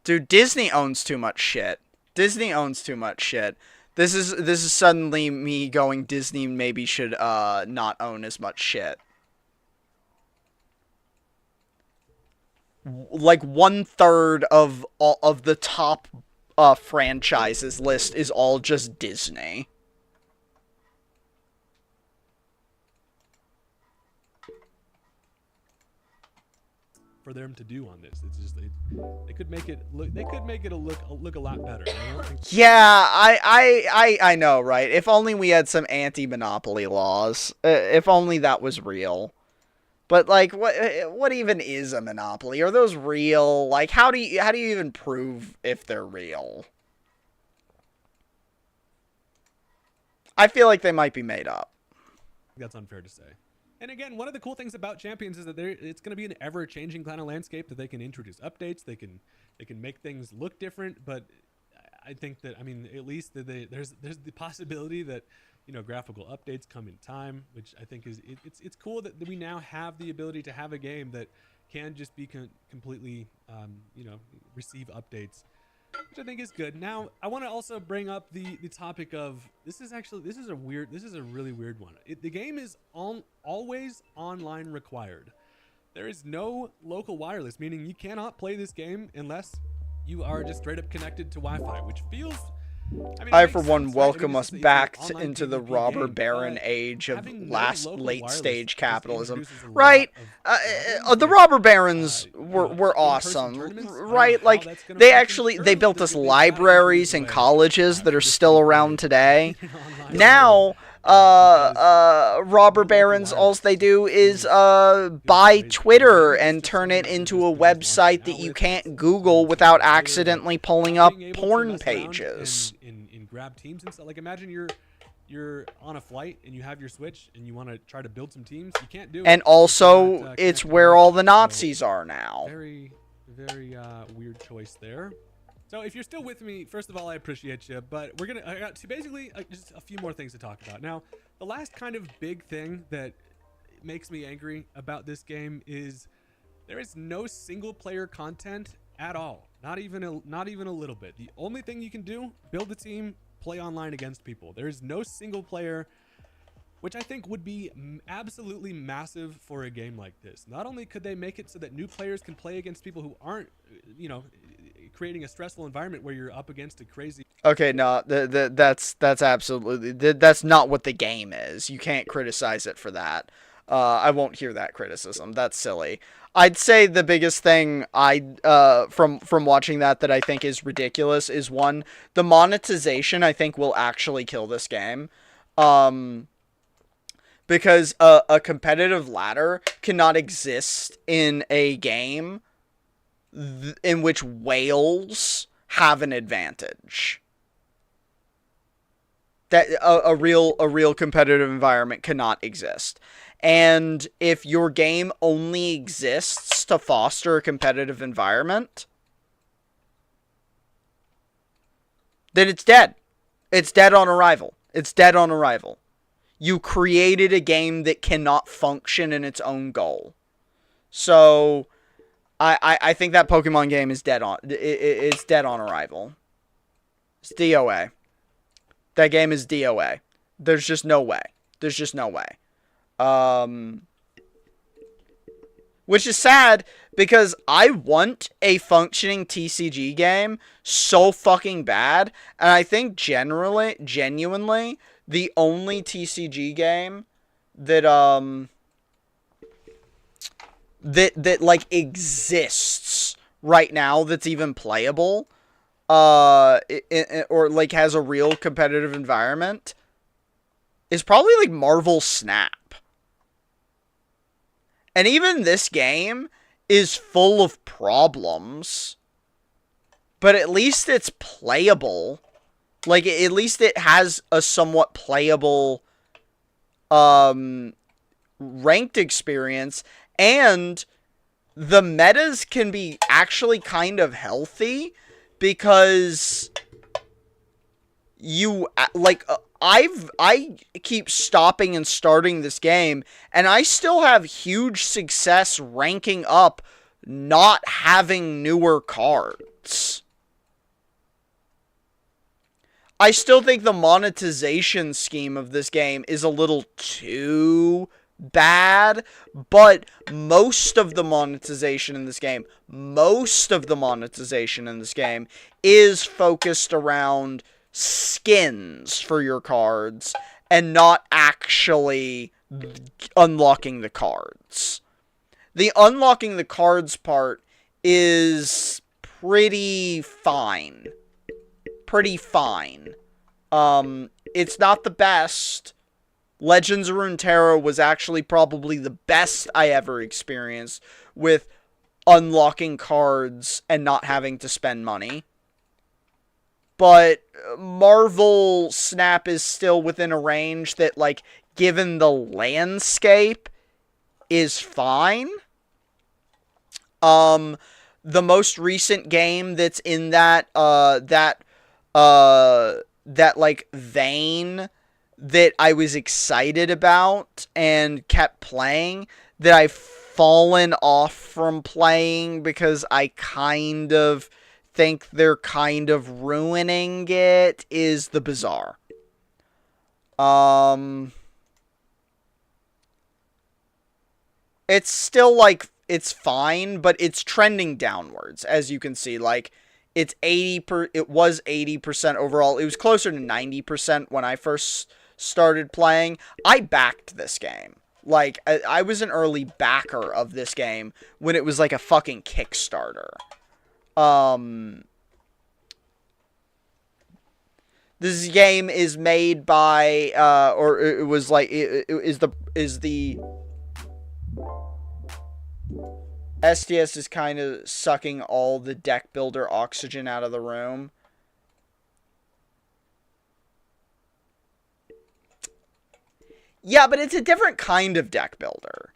Dude, Disney owns too much shit. Disney owns too much shit. This is suddenly me going Disney maybe should not own as much shit. Like 1/3 of all of the top franchises list is all just Disney.
For them to do on this, it's just they could make it look look a lot better. I don't think
Yeah, I know, right? If only we had some anti-monopoly laws. If only that was real. But like, what even is a monopoly? Are those real? Like, how do you even prove if they're real? I feel like they might be made up.
that's unfair to say. And again, one of the cool things about Champions is that it's going to be an ever-changing kind of landscape that they can introduce updates. They can make things look different. But I think that, I mean, at least that there's the possibility that, you know, graphical updates come in time, which I think is it's cool that we now have the ability to have a game that can just be completely you know, receive updates, which I think is good. Now, I want to also bring up the topic of this is a really weird one. The game is always online required. There is no local wireless, meaning you cannot play this game unless you are just straight up connected to Wi-Fi, which feels.
I, for one, welcome us back into the robber baron age of late-stage capitalism. Right? The robber barons were awesome. Right? Like, they built us libraries and colleges that are still around today. Now, robber barons, all they do is buy Twitter and turn it into a website that you can't Google without accidentally pulling up porn pages.
In grab teams and stuff. Like, imagine you're on a flight and you have your Switch and you want to try to build some teams. You can't do it.
And also, it's where all the Nazis are now.
Very, very weird choice there. So if you're still with me, first of all, I appreciate you. But we're going to basically just a few more things to talk about. Now, the last kind of big thing that makes me angry about this game is there is no single player content at all. Not even a little bit. The only thing you can do, build a team, play online against people. There is no single player, which I think would be absolutely massive for a game like this. Not only could they make it so that new players can play against people who aren't, you know, creating a stressful environment where you're up against a crazy.
Okay, no, that's absolutely, that's not what the game is. You can't criticize it for that. I won't hear that criticism. That's silly. I'd say the biggest thing from watching that I think is ridiculous is, one, the monetization I think will actually kill this game. Because a competitive ladder cannot exist in a game in which whales have an advantage. That a real competitive environment cannot exist. And if your game only exists to foster a competitive environment, then it's dead. It's dead on arrival. It's dead on arrival. You created a game that cannot function in its own goal. So, I think that Pokemon game is dead on. It's dead on arrival. It's DOA. That game is DOA. There's just no way. There's just no way. Which is sad, because I want a functioning TCG game so fucking bad, and I think genuinely, the only TCG game that that like exists right now that's even playable, or like has a real competitive environment, is probably like Marvel Snap. And even this game is full of problems, but at least it's playable. Like, at least it has a somewhat playable ranked experience, and the metas can be actually kind of healthy because you, like, I keep stopping and starting this game, and I still have huge success ranking up not having newer cards. I still think the monetization scheme of this game is a little too bad, but most of the monetization in this game is focused around skins for your cards and not actually unlocking the cards. The unlocking the cards part is pretty fine. It's not the best. Legends of Runeterra was actually probably the best I ever experienced with unlocking cards and not having to spend money. But Marvel Snap is still within a range that, like, given the landscape, is fine. The most recent game that's in that like vein that I was excited about and kept playing, that I've fallen off from playing because I kind of think they're kind of ruining it, is the Bazaar. It's still, like, it's fine, but it's trending downwards, as you can see. Like, it was 80% overall. It was closer to 90% when I first started playing. I backed this game. Like, I was an early backer of this game when it was like a fucking Kickstarter. This game is made by, or it was like, SDS is kind of sucking all the deck builder oxygen out of the room. Yeah, but it's a different kind of deck builder.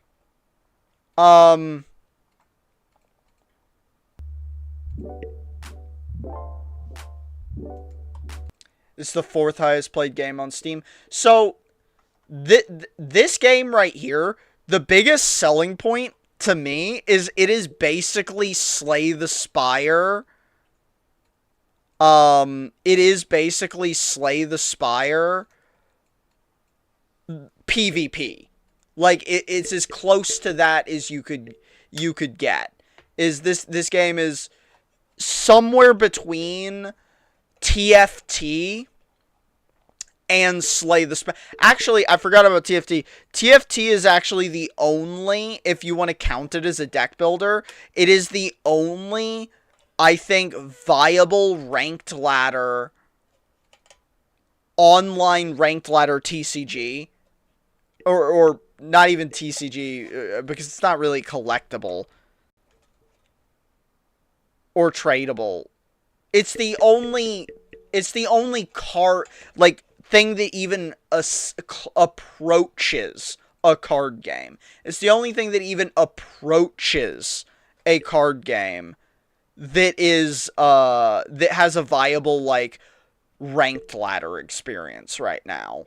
It's the 4th highest played game on Steam. So, this game right here, the biggest selling point to me is it is basically Slay the Spire. It is basically Slay the Spire PvP. Like, it's as close to that as you could get. This game is somewhere between TFT and Slay the Spire. Actually, I forgot about TFT. TFT is actually the only, if you want to count it as a deck builder, it is the only, I think, viable ranked ladder, online ranked ladder TCG, or not even TCG, because it's not really collectible or tradable. It's the only card, like, thing that even approaches a card game. It's the only thing that even approaches a card game that is, that has a viable, like, ranked ladder experience right now.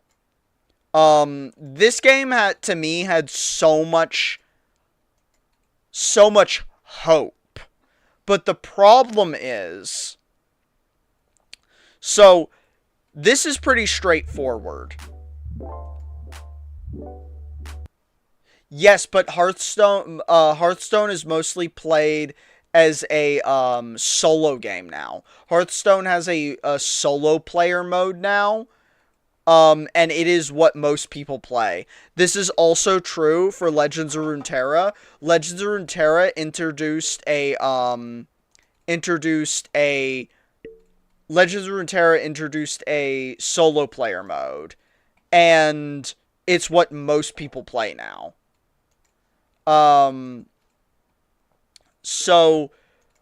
This game to me had so much hope. But the problem is, so this is pretty straightforward. Yes, but Hearthstone is mostly played as a solo game now. Hearthstone has a solo player mode now. And it is what most people play. This is also true for Legends of Runeterra. Legends of Runeterra introduced a solo player mode, and it's what most people play now. So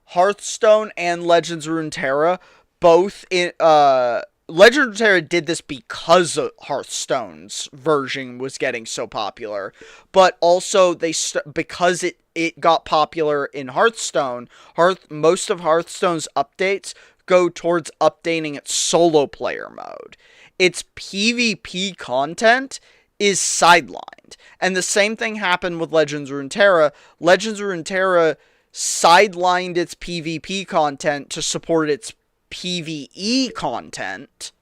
Hearthstone and Legends of Runeterra both Legends of Runeterra did this because of Hearthstone's version was getting so popular, but also because it got popular in Hearthstone. Most of Hearthstone's updates go towards updating its solo player mode. Its PvP content is sidelined, and the same thing happened with Legends of Runeterra. Legends of Runeterra sidelined its PvP content to support its PvE content,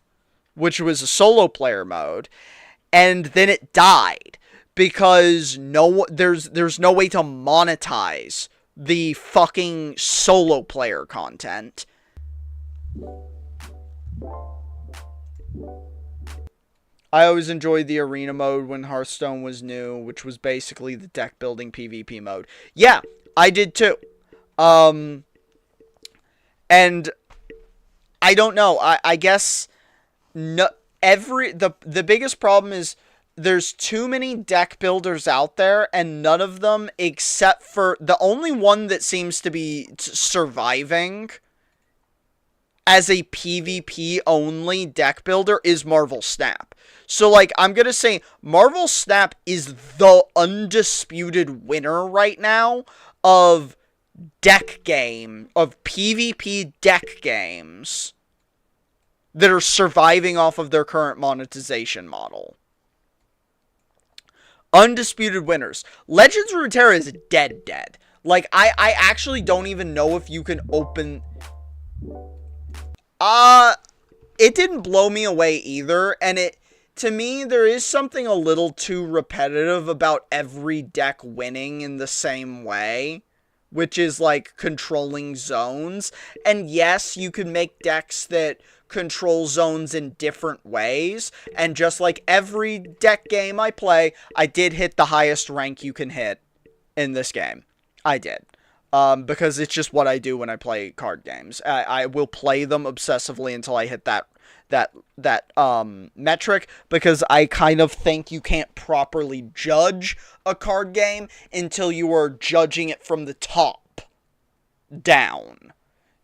which was a solo player mode, and then it died because there's no way to monetize the fucking solo player content. I always enjoyed the arena mode when Hearthstone was new, which was basically the deck building PvP mode. Yeah, I did too. And I don't know. I guess the biggest problem is there's too many deck builders out there, and none of them, except for the only one that seems to be surviving as a PvP only deck builder is Marvel Snap. So, like, I'm gonna say Marvel Snap is the undisputed winner right now of PvP deck games that are surviving off of their current monetization model. Undisputed winners. Legends of Runeterra is dead. Like, I actually don't even know if you can open... It didn't blow me away either, and to me, there is something a little too repetitive about every deck winning in the same way, which is, like, controlling zones. And yes, you can make decks that control zones in different ways, and just like every deck game I play, I did hit the highest rank you can hit in this game. I did. Because it's just what I do when I play card games. I will play them obsessively until I hit that metric, because I kind of think you can't properly judge a card game until you are judging it from the top down.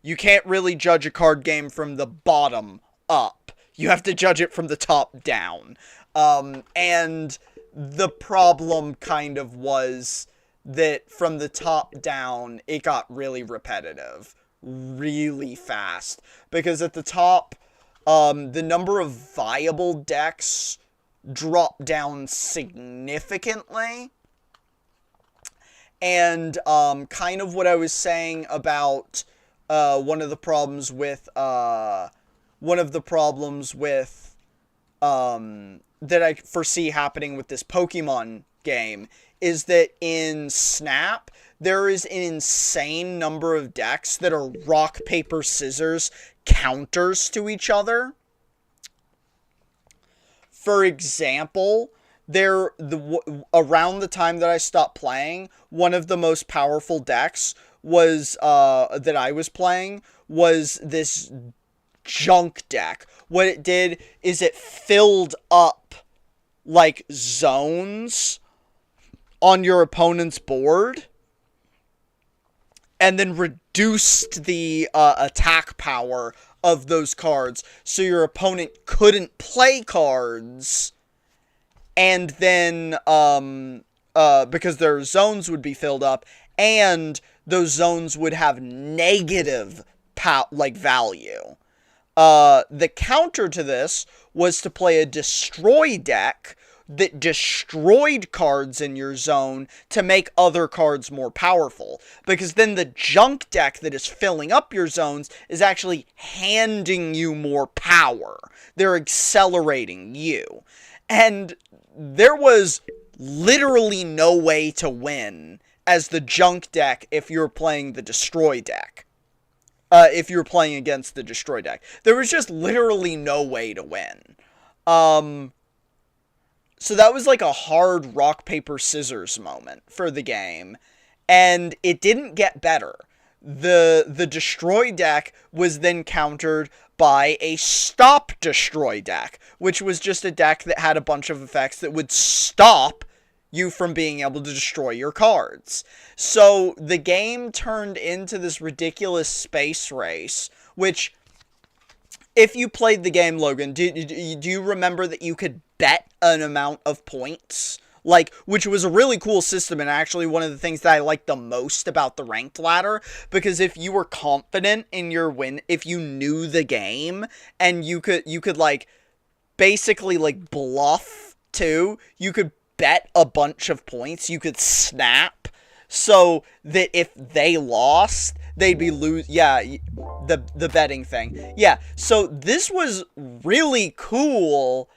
You can't really judge a card game from the bottom up. You have to judge it from the top down. And the problem kind of was that from the top down, it got really repetitive really fast. Because at the top, the number of viable decks dropped down significantly. And kind of what I was saying about one of the problems with that I foresee happening with this Pokemon game is that in Snap, there is an insane number of decks that are rock, paper, scissors counters to each other. For example, around the time that I stopped playing, one of the most powerful decks was that I was playing was this junk deck. What it did is it filled up like zones on your opponent's board and then reduced the attack power of those cards so your opponent couldn't play cards, and then because their zones would be filled up, and those zones would have negative value. The counter to this was to play a destroy deck that destroyed cards in your zone to make other cards more powerful. Because then the junk deck that is filling up your zones is actually handing you more power. They're accelerating you. And there was literally no way to win as the junk deck if you're playing the destroy deck. If you're playing against the destroy deck. There was just literally no way to win. So that was like a hard rock, paper, scissors moment for the game. And it didn't get better. The destroy deck was then countered by a stop destroy deck, which was just a deck that had a bunch of effects that would stop you from being able to destroy your cards. So the game turned into this ridiculous space race, which if you played the game, Logan, do you remember that you could bet an amount of points? Like, which was a really cool system, and actually one of the things that I liked the most about the ranked ladder, because if you were confident in your win, if you knew the game, and you could like, basically, like, bluff, too, you could bet a bunch of points, you could snap, so that if they lost, they'd be the betting thing. Yeah, so this was really cool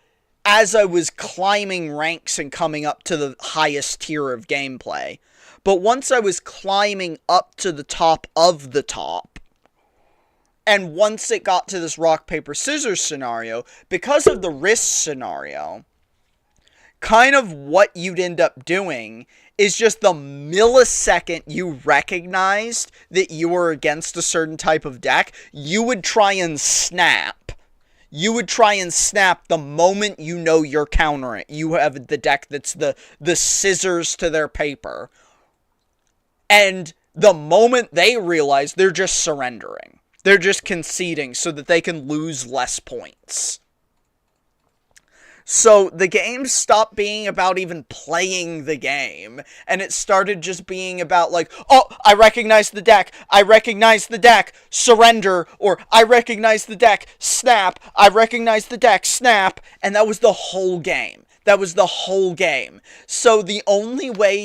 as I was climbing ranks and coming up to the highest tier of gameplay. But once I was climbing up to the top of the top, and once it got to this rock, paper, scissors scenario, because of the risk scenario, kind of what you'd end up doing is just the millisecond you recognized that you were against a certain type of deck, you would try and snap. You would try and snap the moment you know you're countering. You have the deck that's the scissors to their paper. And the moment they realize, they're just surrendering. They're just conceding so that they can lose less points. So the game stopped being about even playing the game, and it started just being about like, oh, I recognize the deck, surrender, or I recognize the deck, snap, I recognize the deck, snap, and that was the whole game. So the only way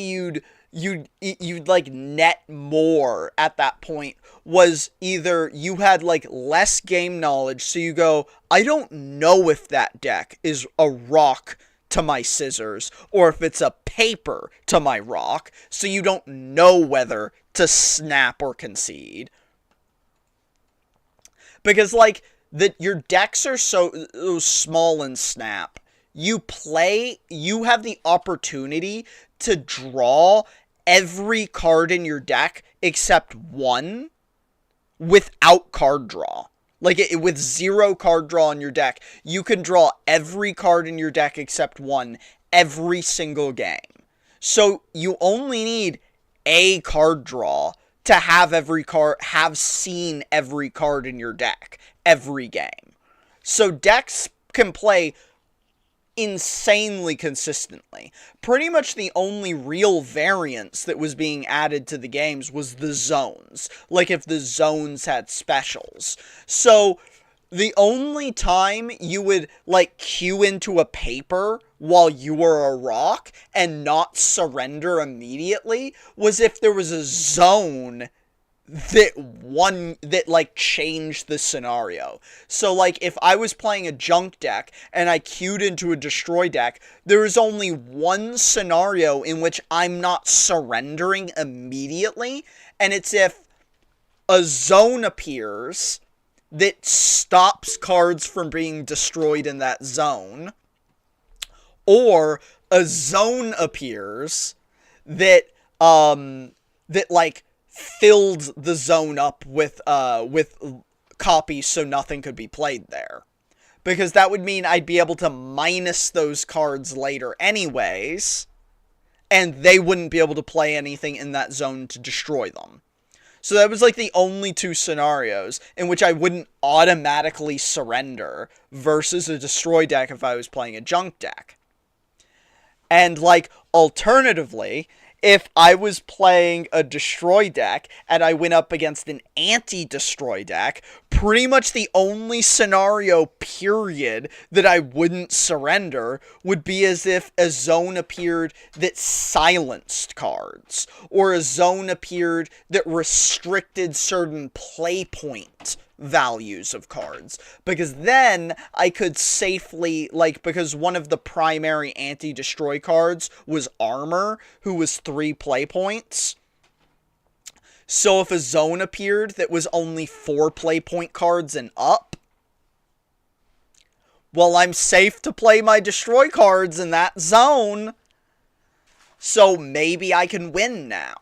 you'd like net more at that point was either you had like less game knowledge, so you go, I don't know if that deck is a rock to my scissors, or if it's a paper to my rock, so you don't know whether to snap or concede. Because like your decks are so small in Snap, you have the opportunity to draw every card in your deck except one without card draw. Like, with 0 card draw in your deck, you can draw every card in your deck except one every single game. So you only need a card draw to have seen every card in your deck every game. So decks can play insanely consistently. Pretty much the only real variance that was being added to the games was the zones. Like if the zones had specials. So the only time you would like queue into a paper while you were a rock and not surrender immediately was if there was a zone that like changed the scenario. So like if I was playing a junk deck and I queued into a destroy deck, there is only one scenario in which I'm not surrendering immediately, and it's if a zone appears that stops cards from being destroyed in that zone, or a zone appears that like filled the zone up with copies so nothing could be played there. Because that would mean I'd be able to minus those cards later anyways, and they wouldn't be able to play anything in that zone to destroy them. So that was like the only two scenarios in which I wouldn't automatically surrender versus a destroy deck if I was playing a junk deck. And like alternatively, if I was playing a destroy deck and I went up against an anti-destroy deck, pretty much the only scenario, period, that I wouldn't surrender would be as if a zone appeared that silenced cards, or a zone appeared that restricted certain play point values of cards, because then I could safely, like, because one of the primary anti-destroy cards was Armor, who was 3 play points. So if a zone appeared that was only 4 play point cards and up, well, I'm safe to play my destroy cards in that zone, so maybe I can win now.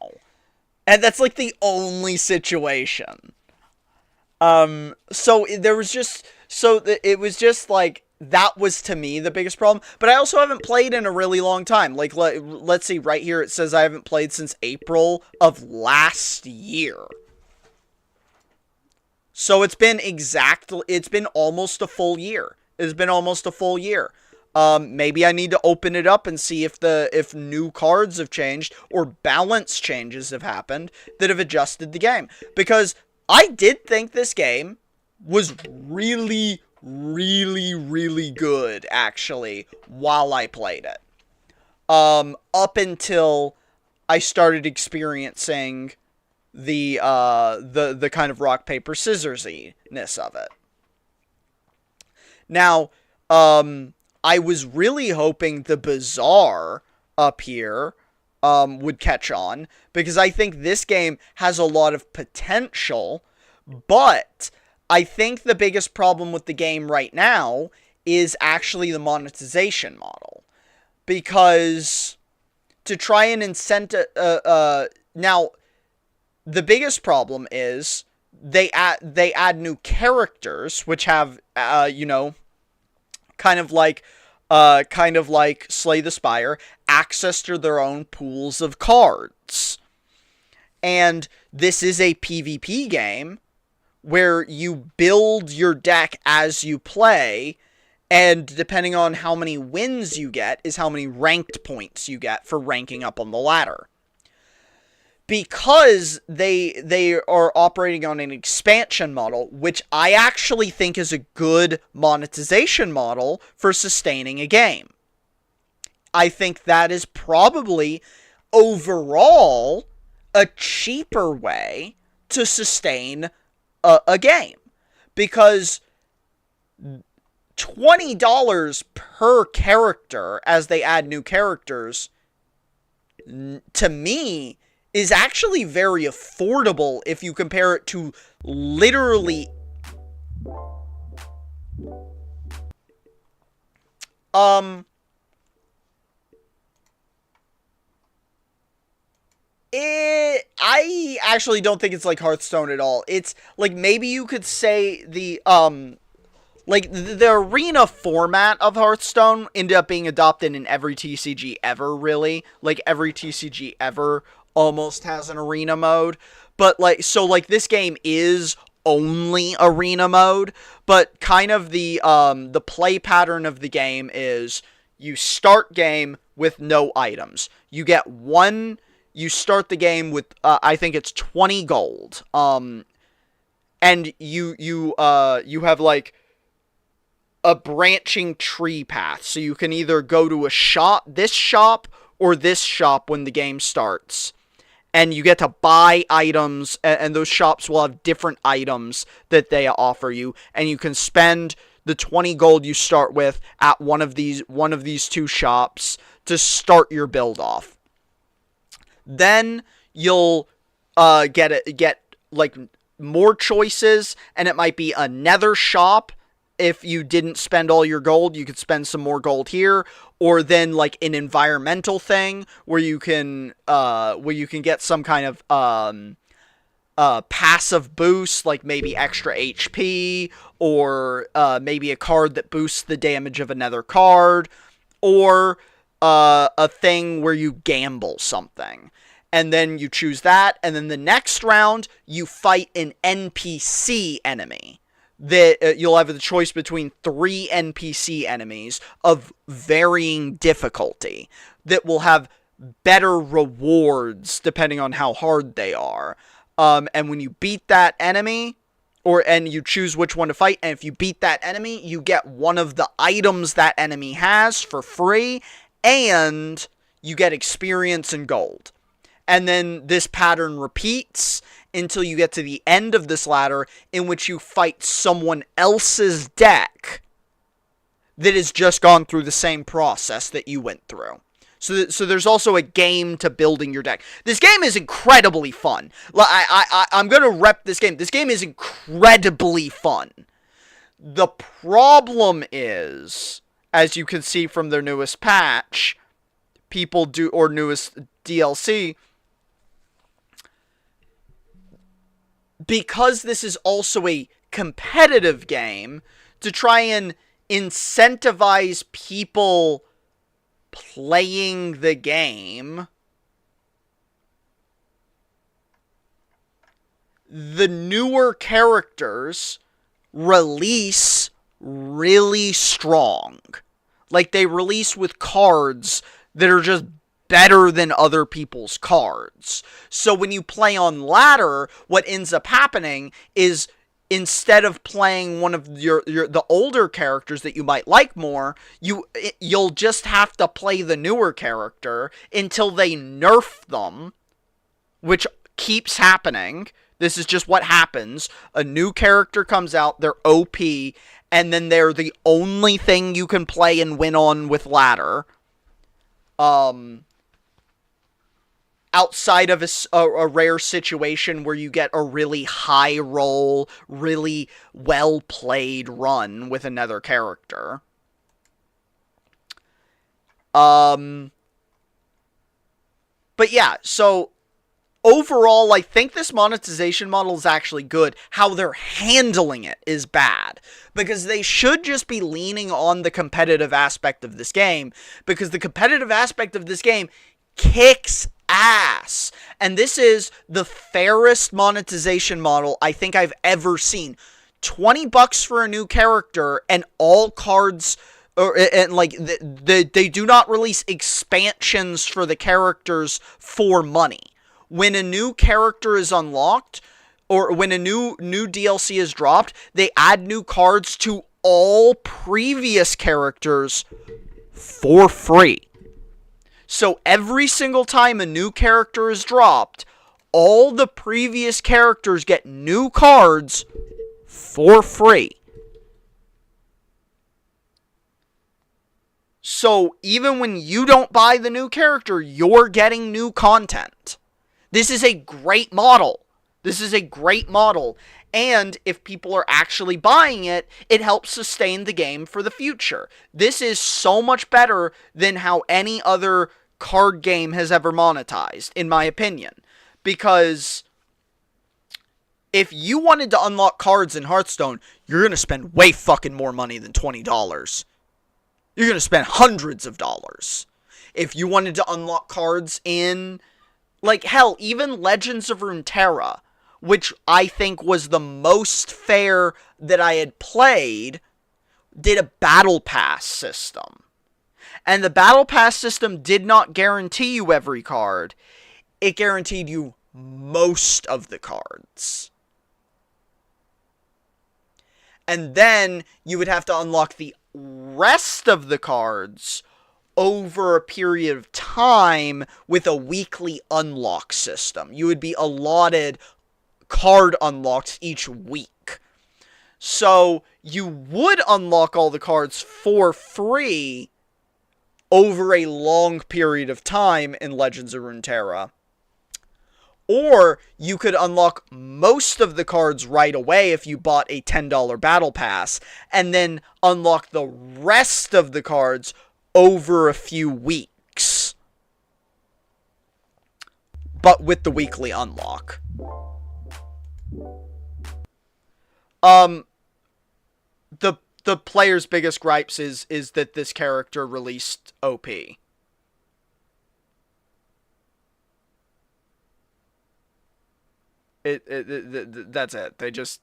And that's like the only situation. So there was just, it was just like, that was to me the biggest problem, but I also haven't played in a really long time. Like, let's see, right here it says I haven't played since April of last year. So it's been almost a full year. It's been almost a full year. Maybe I need to open it up and see if new cards have changed or balance changes have happened that have adjusted the game. Because I did think this game was really, really, really good, actually, while I played it. Up until I started experiencing the kind of rock, paper, scissors-y-ness of it. Now, I was really hoping the bazaar up here would catch on, because I think this game has a lot of potential, but I think the biggest problem with the game right now is actually the monetization model. Because to try and now, the biggest problem is they add new characters, which have, kind of like Slay the Spire, access to their own pools of cards. And this is a PvP game where you build your deck as you play, and depending on how many wins you get is how many ranked points you get for ranking up on the ladder. Because they are operating on an expansion model, which I actually think is a good monetization model for sustaining a game. I think that is probably, overall, a cheaper way to sustain a game. Because $20 per character as they add new characters, to me, is actually very affordable if you compare it to literally I actually don't think it's like Hearthstone at all. It's like, maybe you could say the arena format of Hearthstone ended up being adopted in every TCG ever, really. Like, every TCG ever almost has an arena mode. But, this game is only arena mode. But kind of the play pattern of the game is you start game with no items. You start the game with, I think it's 20 gold. And you have, like, a branching tree path. So you can either go to this shop, or this shop when the game starts. And you get to buy items, and those shops will have different items that they offer you. And you can spend the 20 gold you start with at one of these two shops to start your build off. Then you'll get like more choices, and it might be another shop. If you didn't spend all your gold, you could spend some more gold here, or then like an environmental thing where you can get some kind of passive boost, like maybe extra HP, or maybe a card that boosts the damage of another card, or a thing where you gamble something. And then you choose that, and then the next round you fight an NPC enemy. That you'll have the choice between 3 NPC enemies of varying difficulty that will have better rewards depending on how hard they are. And when you beat that enemy, and you choose which one to fight, and if you beat that enemy, you get one of the items that enemy has for free, and you get experience and gold. And then this pattern repeats until you get to the end of this ladder, in which you fight someone else's deck that has just gone through the same process that you went through. So there's also a game to building your deck. This game is incredibly fun. I'm going to rep this game. This game is incredibly fun. The problem is, as you can see from their newest patch, or newest DLC, because this is also a competitive game, to try and incentivize people playing the game, the newer characters release really strong. Like, they release with cards that are just better than other people's cards. So when you play on ladder, what ends up happening is, instead of playing one of the older characters that you might like more, you'll just have to play the newer character until they nerf them, which keeps happening. This is just what happens. A new character comes out, they're OP, and then they're the only thing you can play and win on with ladder. Outside of a rare situation where you get a really high roll, really well-played run with another character. But yeah, so overall, I think this monetization model is actually good. How they're handling it is bad. Because they should just be leaning on the competitive aspect of this game. Because the competitive aspect of this game kicks ass. And this is the fairest monetization model I think I've ever seen. $20 for a new character, and all cards, they do not release expansions for the characters for money. When a new character is unlocked, or when a new DLC is dropped, they add new cards to all previous characters for free. So every single time a new character is dropped, all the previous characters get new cards for free. So even when you don't buy the new character, you're getting new content. This is a great model. This is a great model. And if people are actually buying it, it helps sustain the game for the future. This is so much better than how any other card game has ever monetized, in my opinion. Because if you wanted to unlock cards in Hearthstone, you're going to spend way fucking more money than $20. You're going to spend hundreds of dollars. If you wanted to unlock cards in, like, hell, even Legends of Runeterra, which I think was the most fair that I had played, did a battle pass system. And the battle pass system did not guarantee you every card. It guaranteed you most of the cards. And then you would have to unlock the rest of the cards over a period of time with a weekly unlock system. You would be allotted card unlocks each week. So you would unlock all the cards for free over a long period of time in Legends of Runeterra. Or you could unlock most of the cards right away if you bought a $10 battle pass, and then unlock the rest of the cards over a few weeks. But with the weekly unlock. The player's biggest gripes is that this character released OP. That's it. They just...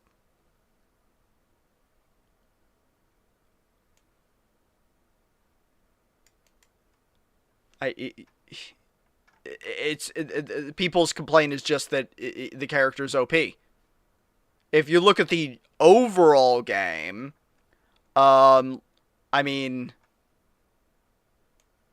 people's complaint is just that the character's OP. If you look at the overall game, I mean,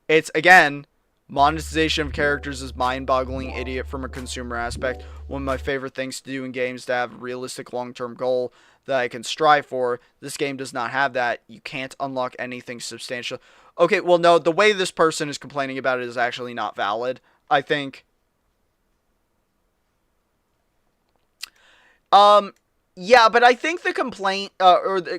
it's, again, monetization of characters is mind-boggling idiot from a consumer aspect. One of my favorite things to do in games to have a realistic long-term goal that I can strive for. This game does not have that. You can't unlock anything substantial. Okay, well, no, the way this person is complaining about it is actually not valid, I think. Yeah, but I think the complaint,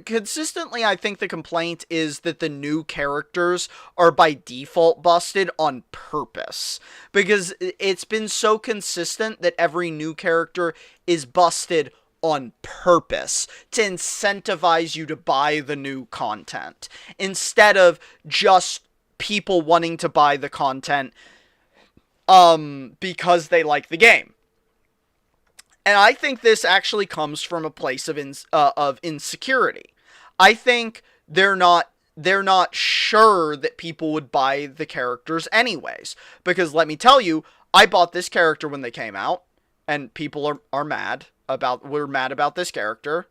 consistently, I think the complaint is that the new characters are by default busted on purpose. Because it's been so consistent that every new character is busted on purpose to incentivize you to buy the new content. Instead of just people wanting to buy the content, because they like the game. And I think this actually comes from a place of insecurity. I think they're not sure that people would buy the characters anyways. Because let me tell you, I bought this character when they came out, and people are mad about, we're mad about this character.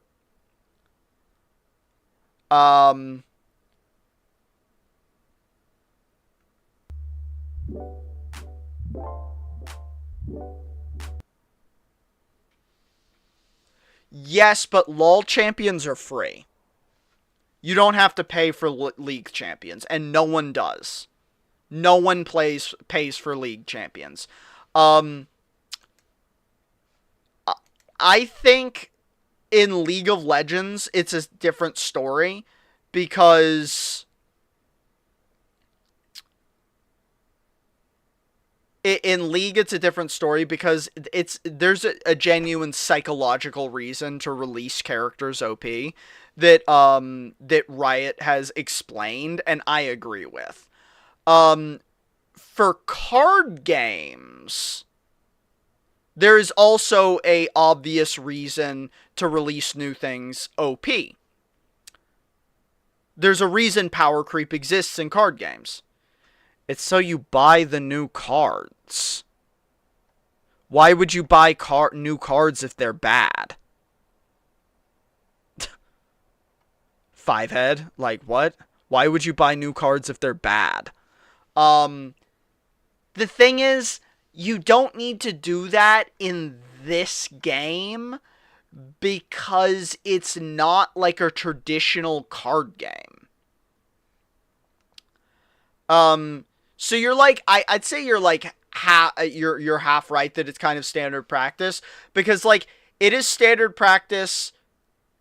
Yes, but LoL champions are free. You don't have to pay for League champions, and no one does. No one pays for League champions. I think in League of Legends, it's a different story, because in League, it's a different story because there's a genuine psychological reason to release characters OP that Riot has explained, and I agree with. For card games, there is also a obvious reason to release new things OP. There's a reason power creep exists in card games. It's so you buy the new cards. Why would you buy new cards if they're bad? Fivehead? Like, what? Why would you buy new cards if they're bad? The thing is, you don't need to do that in this game because it's not like a traditional card game. So you're like, I'd say you're like you're half right that it's kind of standard practice, because like it is standard practice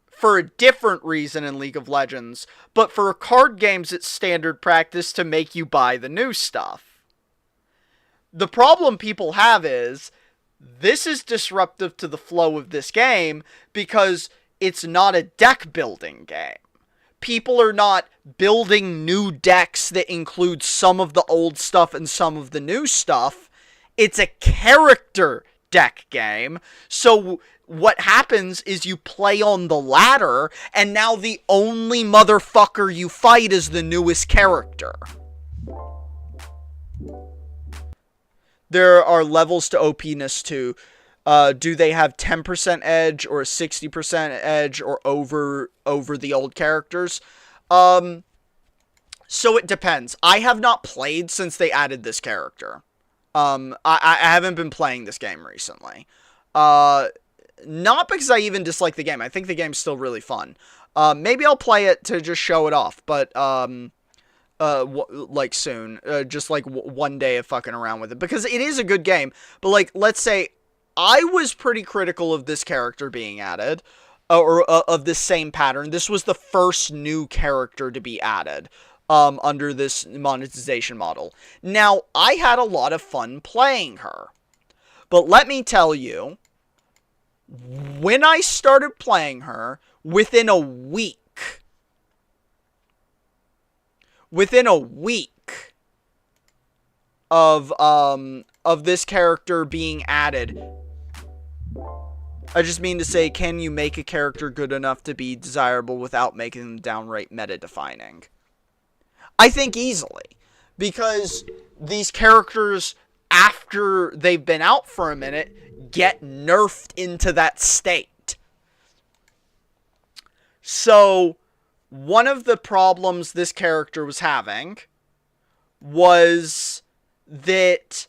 for a different reason in League of Legends, but for card games it's standard practice to make you buy the new stuff. The problem people have is this is disruptive to the flow of this game because it's not a deck building game. People are not building new decks that include some of the old stuff and some of the new stuff. It's a character deck game. So what happens is you play on the ladder, and now the only motherfucker you fight is the newest character. There are levels to OPness too. Do they have 10% edge or 60% edge or over the old characters? So it depends. I have not played since they added this character. I haven't been playing this game recently. Not because I even dislike the game. I think the game's still really fun. Maybe I'll play it to just show it off, but like soon, just like one day of fucking around with it, because it is a good game. But like, let's say I was pretty critical of this character being added, or of this same pattern. This was the first new character to be added under this monetization model. Now, I had a lot of fun playing her, but let me tell you, when I started playing her, within a week of this character being added, I just mean to say, can you make a character good enough to be desirable without making them downright meta-defining? I think easily. Because these characters, after they've been out for a minute, get nerfed into that state. So, one of the problems this character was having was that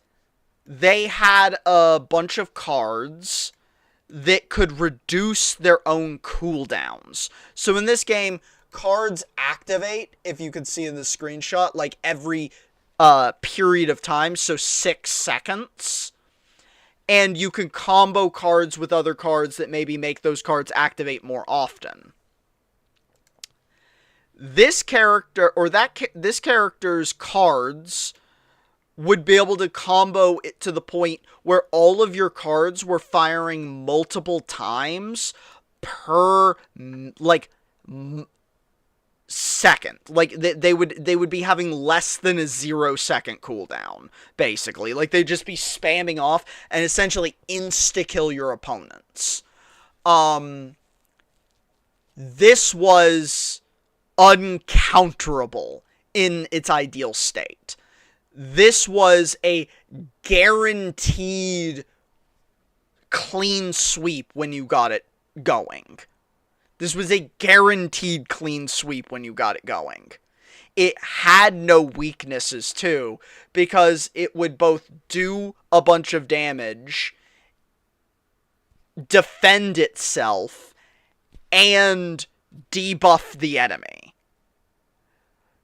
they had a bunch of cards that could reduce their own cooldowns. So in this game, cards activate, if you could see in the screenshot, like every period of time, so 6 seconds. And you can combo cards with other cards that maybe make those cards activate more often. This character, or this character's cards would be able to combo it to the point where all of your cards were firing multiple times per, like, second. Like, they would be having less than a 0-second cooldown, basically. Like, they'd just be spamming off and essentially insta-kill your opponents. This was uncounterable in its ideal state. This was a guaranteed clean sweep when you got it going. This was a guaranteed clean sweep when you got it going. It had no weaknesses, too, because it would both do a bunch of damage, defend itself, and debuff the enemy.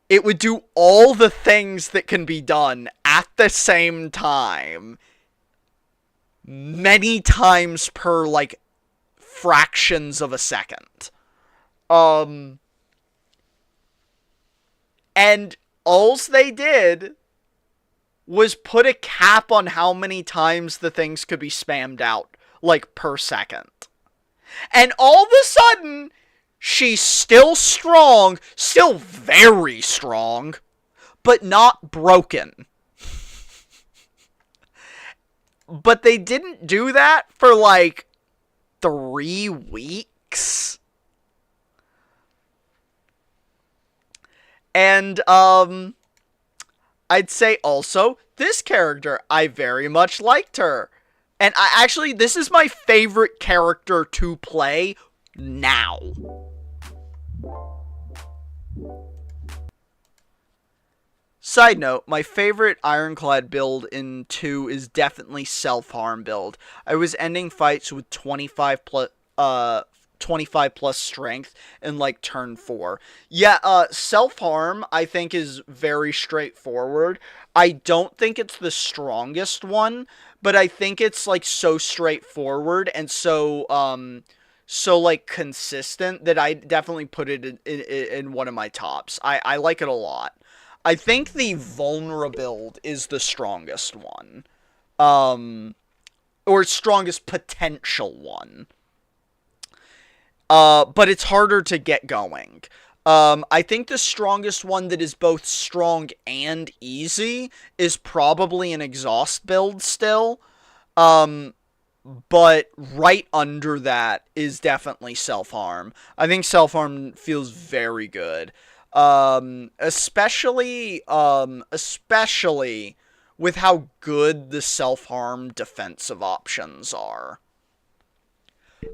It would do all the things that can be done at the same time, many times per, like, fractions of a second. And alls they did was put a cap on how many times the things could be spammed out, like, per second. And all of a sudden, she's still strong, still very strong, but not broken. But they didn't do that for, like, 3 weeks. And, I'd say also, this character, I very much liked her. And this is my favorite character to play now. Side note, my favorite Ironclad build in 2 is definitely self-harm build. I was ending fights with 25 plus strength in, like, turn 4. Yeah, self-harm, I think, is very straightforward. I don't think it's the strongest one, but I think it's, like, so straightforward and so, like, consistent that I definitely put it in one of my tops. I like it a lot. I think the vulnerable build is the strongest one. Or strongest potential one. But it's harder to get going. I think the strongest one that is both strong and easy is probably an exhaust build still. But right under that is definitely self-harm. I think self-harm feels very good. Especially with how good the self-harm defensive options are.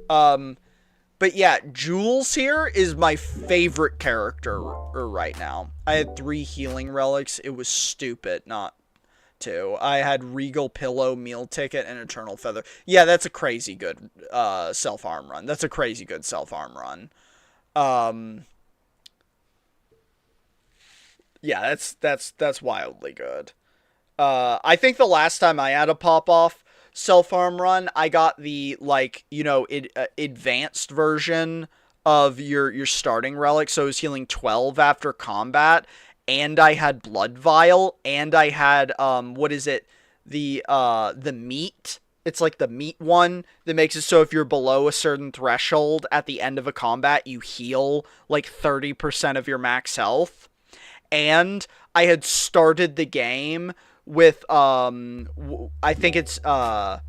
But yeah, Jules here is my favorite character right now. I had 3 healing relics. It was stupid not to. I had Regal Pillow, Meal Ticket, and Eternal Feather. Yeah, that's a crazy good self-harm run. That's a crazy good self-harm run. Yeah, that's wildly good. I think the last time I had a pop-off self-harm run, I got the, like, you know, advanced version of your starting relic, so I was healing 12 after combat, and I had Blood Vial, and I had, what is it, the meat. It's like the meat one that makes it so if you're below a certain threshold at the end of a combat, you heal, like, 30% of your max health. And I had started the game with, I think it's, I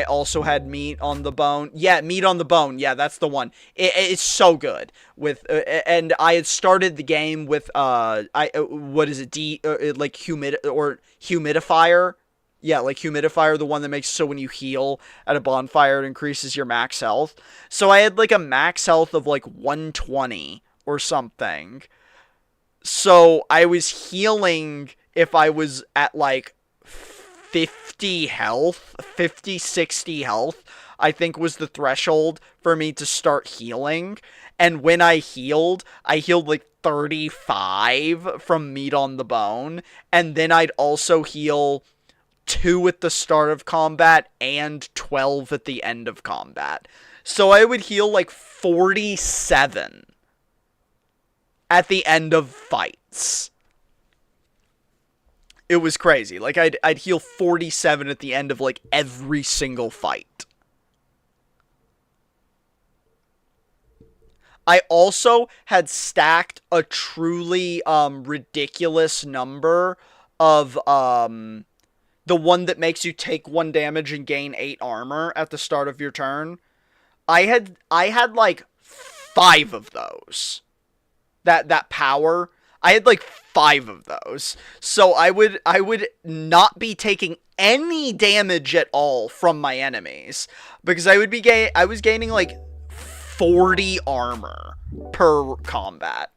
also had Meat on the Bone. Yeah, Meat on the Bone. Yeah, that's the one. It's so good. With, and I had started the game with, what is it, like, Humidifier. Yeah, like Humidifier, the one that makes so when you heal at a bonfire, it increases your max health. So I had, like, a max health of, like, 120 or something. So I was healing if I was at, like, 50 health, 50, 60 health, I think was the threshold for me to start healing. And when I healed like 35 from Meat on the Bone. And then I'd also heal 2 at the start of combat and 12 at the end of combat. So I would heal like 47 at the end of fights. It was crazy. Like, I'd heal 47 at the end of, like, every single fight. I also had stacked a truly ridiculous number of the one that makes you take 1 damage and gain 8 armor at the start of your turn. I had like 5 of those. That power. I had like 5 of those. So I would not be taking any damage at all from my enemies because I was gaining like 40 armor per combat.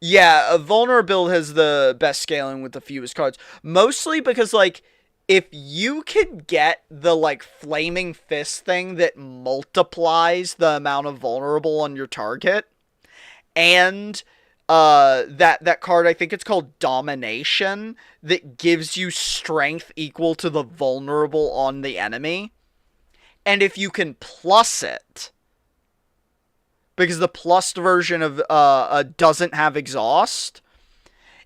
Yeah, a vulnerability has the best scaling with the fewest cards. Mostly because, like, if you can get the, like, flaming fist thing that multiplies the amount of vulnerable on your target, and that card, I think it's called Domination, that gives you strength equal to the vulnerable on the enemy, and if you can plus it, because the plus version of doesn't have exhaust,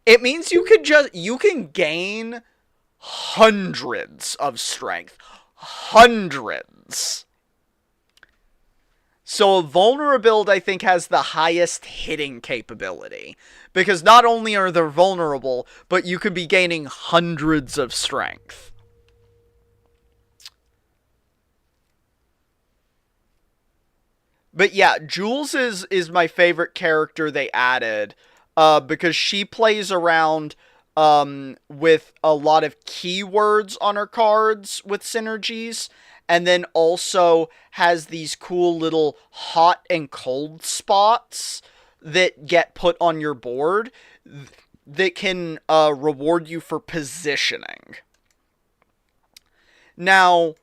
it means you can gain hundreds of strength. Hundreds. So a vulnerability, I think, has the highest hitting capability. Because not only are they vulnerable, but you could be gaining hundreds of strength. But yeah, Jules is my favorite character they added, because she plays around with a lot of keywords on her cards with synergies, and then also has these cool little hot and cold spots that get put on your board that can reward you for positioning. Now,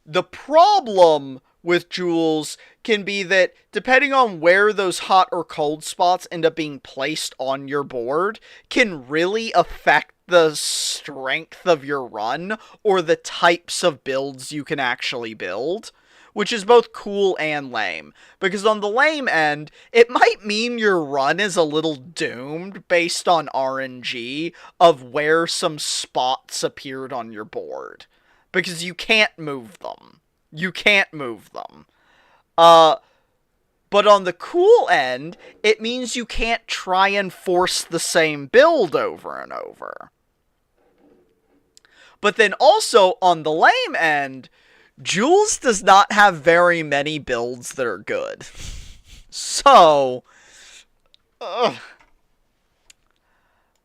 the problem with Jules can be that depending on where those hot or cold spots end up being placed on your board can really affect the strength of your run or the types of builds you can actually build, which is both cool and lame. Because on the lame end, it might mean your run is a little doomed based on RNG of where some spots appeared on your board. Because you can't move them. You can't move them. But on the cool end, it means you can't try and force the same build over and over. But then also, on the lame end, Jules does not have very many builds that are good. So...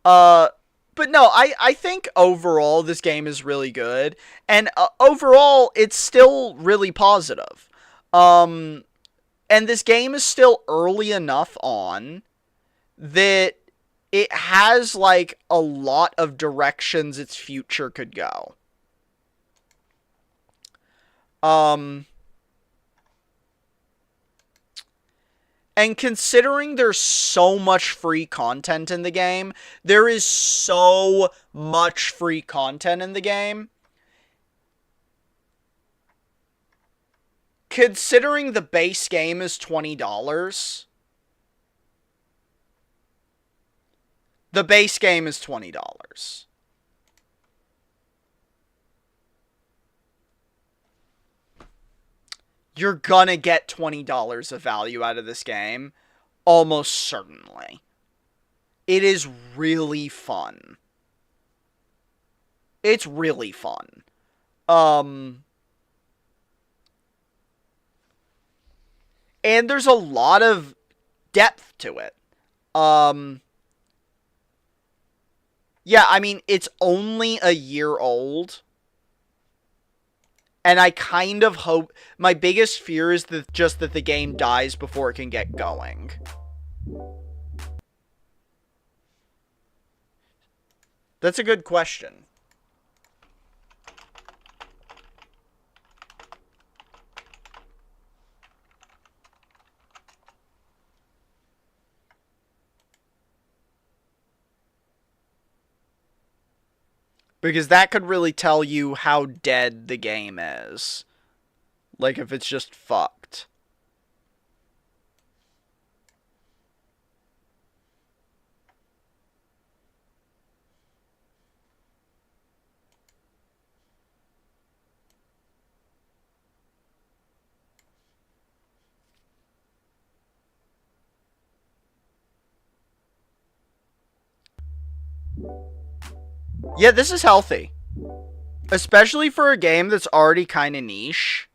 But no, I think overall this game is really good, and overall it's still really positive. And this game is still early enough on that it has, like, a lot of directions its future could go. And considering there's so much free content in the game, there is so much free content in the game. Considering the base game is $20, the base game is $20. You're gonna get $20 of value out of this game, almost certainly. It is really fun. It's really fun. And there's a lot of depth to it. Yeah, I mean, it's only a year old. And I kind of hope... My biggest fear is just that the game dies before it can get going. That's a good question. Because that could really tell you how dead the game is. Like, if it's just fucked. Yeah, this is healthy. Especially for a game that's already kind of niche.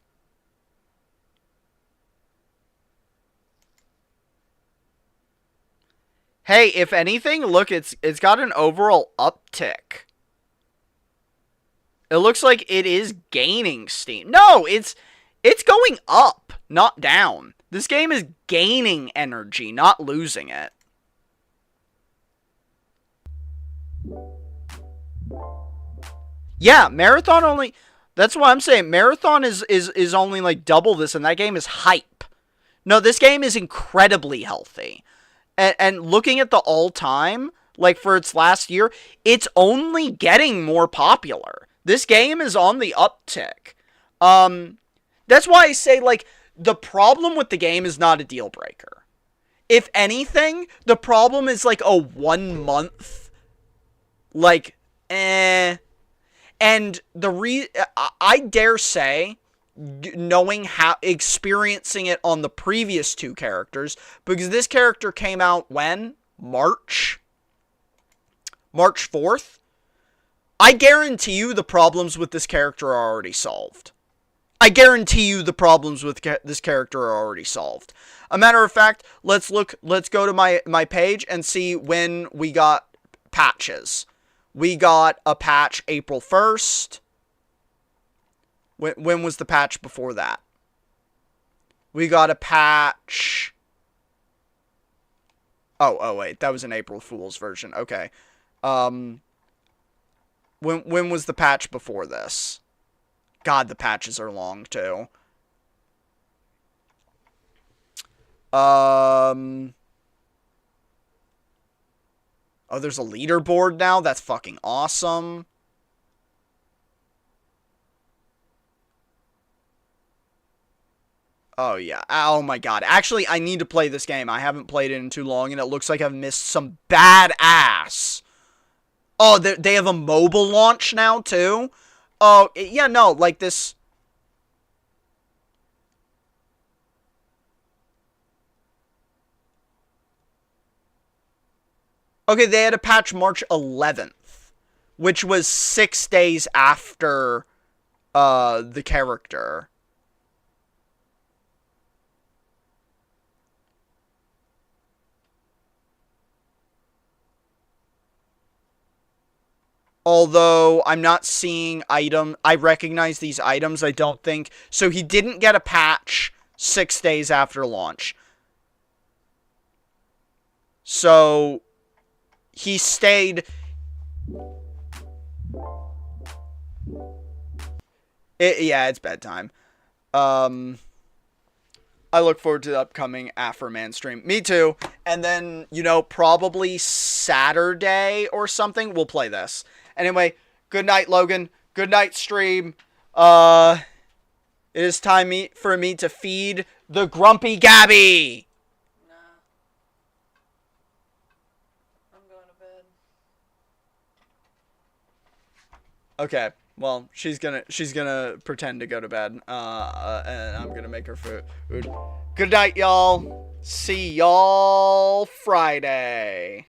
Hey, if anything, look, it's got an overall uptick. It looks like it is gaining steam. No, it's going up, not down. This game is gaining energy, not losing it. Yeah, Marathon only... That's what I'm saying. Marathon is only like double this, and that game is hype. No, this game is incredibly healthy. And looking at the all-time, like for its last year, it's only getting more popular. This game is on the uptick. That's why I say, like, the problem with the game is not a deal breaker. If anything, the problem is like a 1 month, like, And I dare say, knowing how, experiencing it on the previous two characters, because this character came out when? March 4th? I guarantee you the problems with this character are already solved. I guarantee you the problems with this character are already solved. A matter of fact, let's go to my page and see when we got patches. We got a patch April 1st. When was the patch before that? We got a patch... Oh, wait. That was an April Fool's version. Okay. When was the patch before this? God, the patches are long, too. Oh, there's a leaderboard now? That's fucking awesome. Oh, yeah. Oh, my God. Actually, I need to play this game. I haven't played it in too long, and it looks like I've missed some badass. Oh, they have a mobile launch now, too? Oh, yeah, no, like this... Okay, they had a patch March 11th, which was 6 days after the character. Although I'm not seeing I recognize these items, I don't think. So he didn't get a patch 6 days after launch. So he stayed... Yeah, it's bedtime. I look forward to the upcoming Afroman stream. Me too. And then, you know, probably Saturday or something, we'll play this. Anyway, good night, Logan. Good night, stream. It is time for me to feed the grumpy Gabby.
Nah. I'm going to bed.
Okay. Well, she's gonna pretend to go to bed. And I'm gonna make her food. Good night, y'all. See y'all Friday.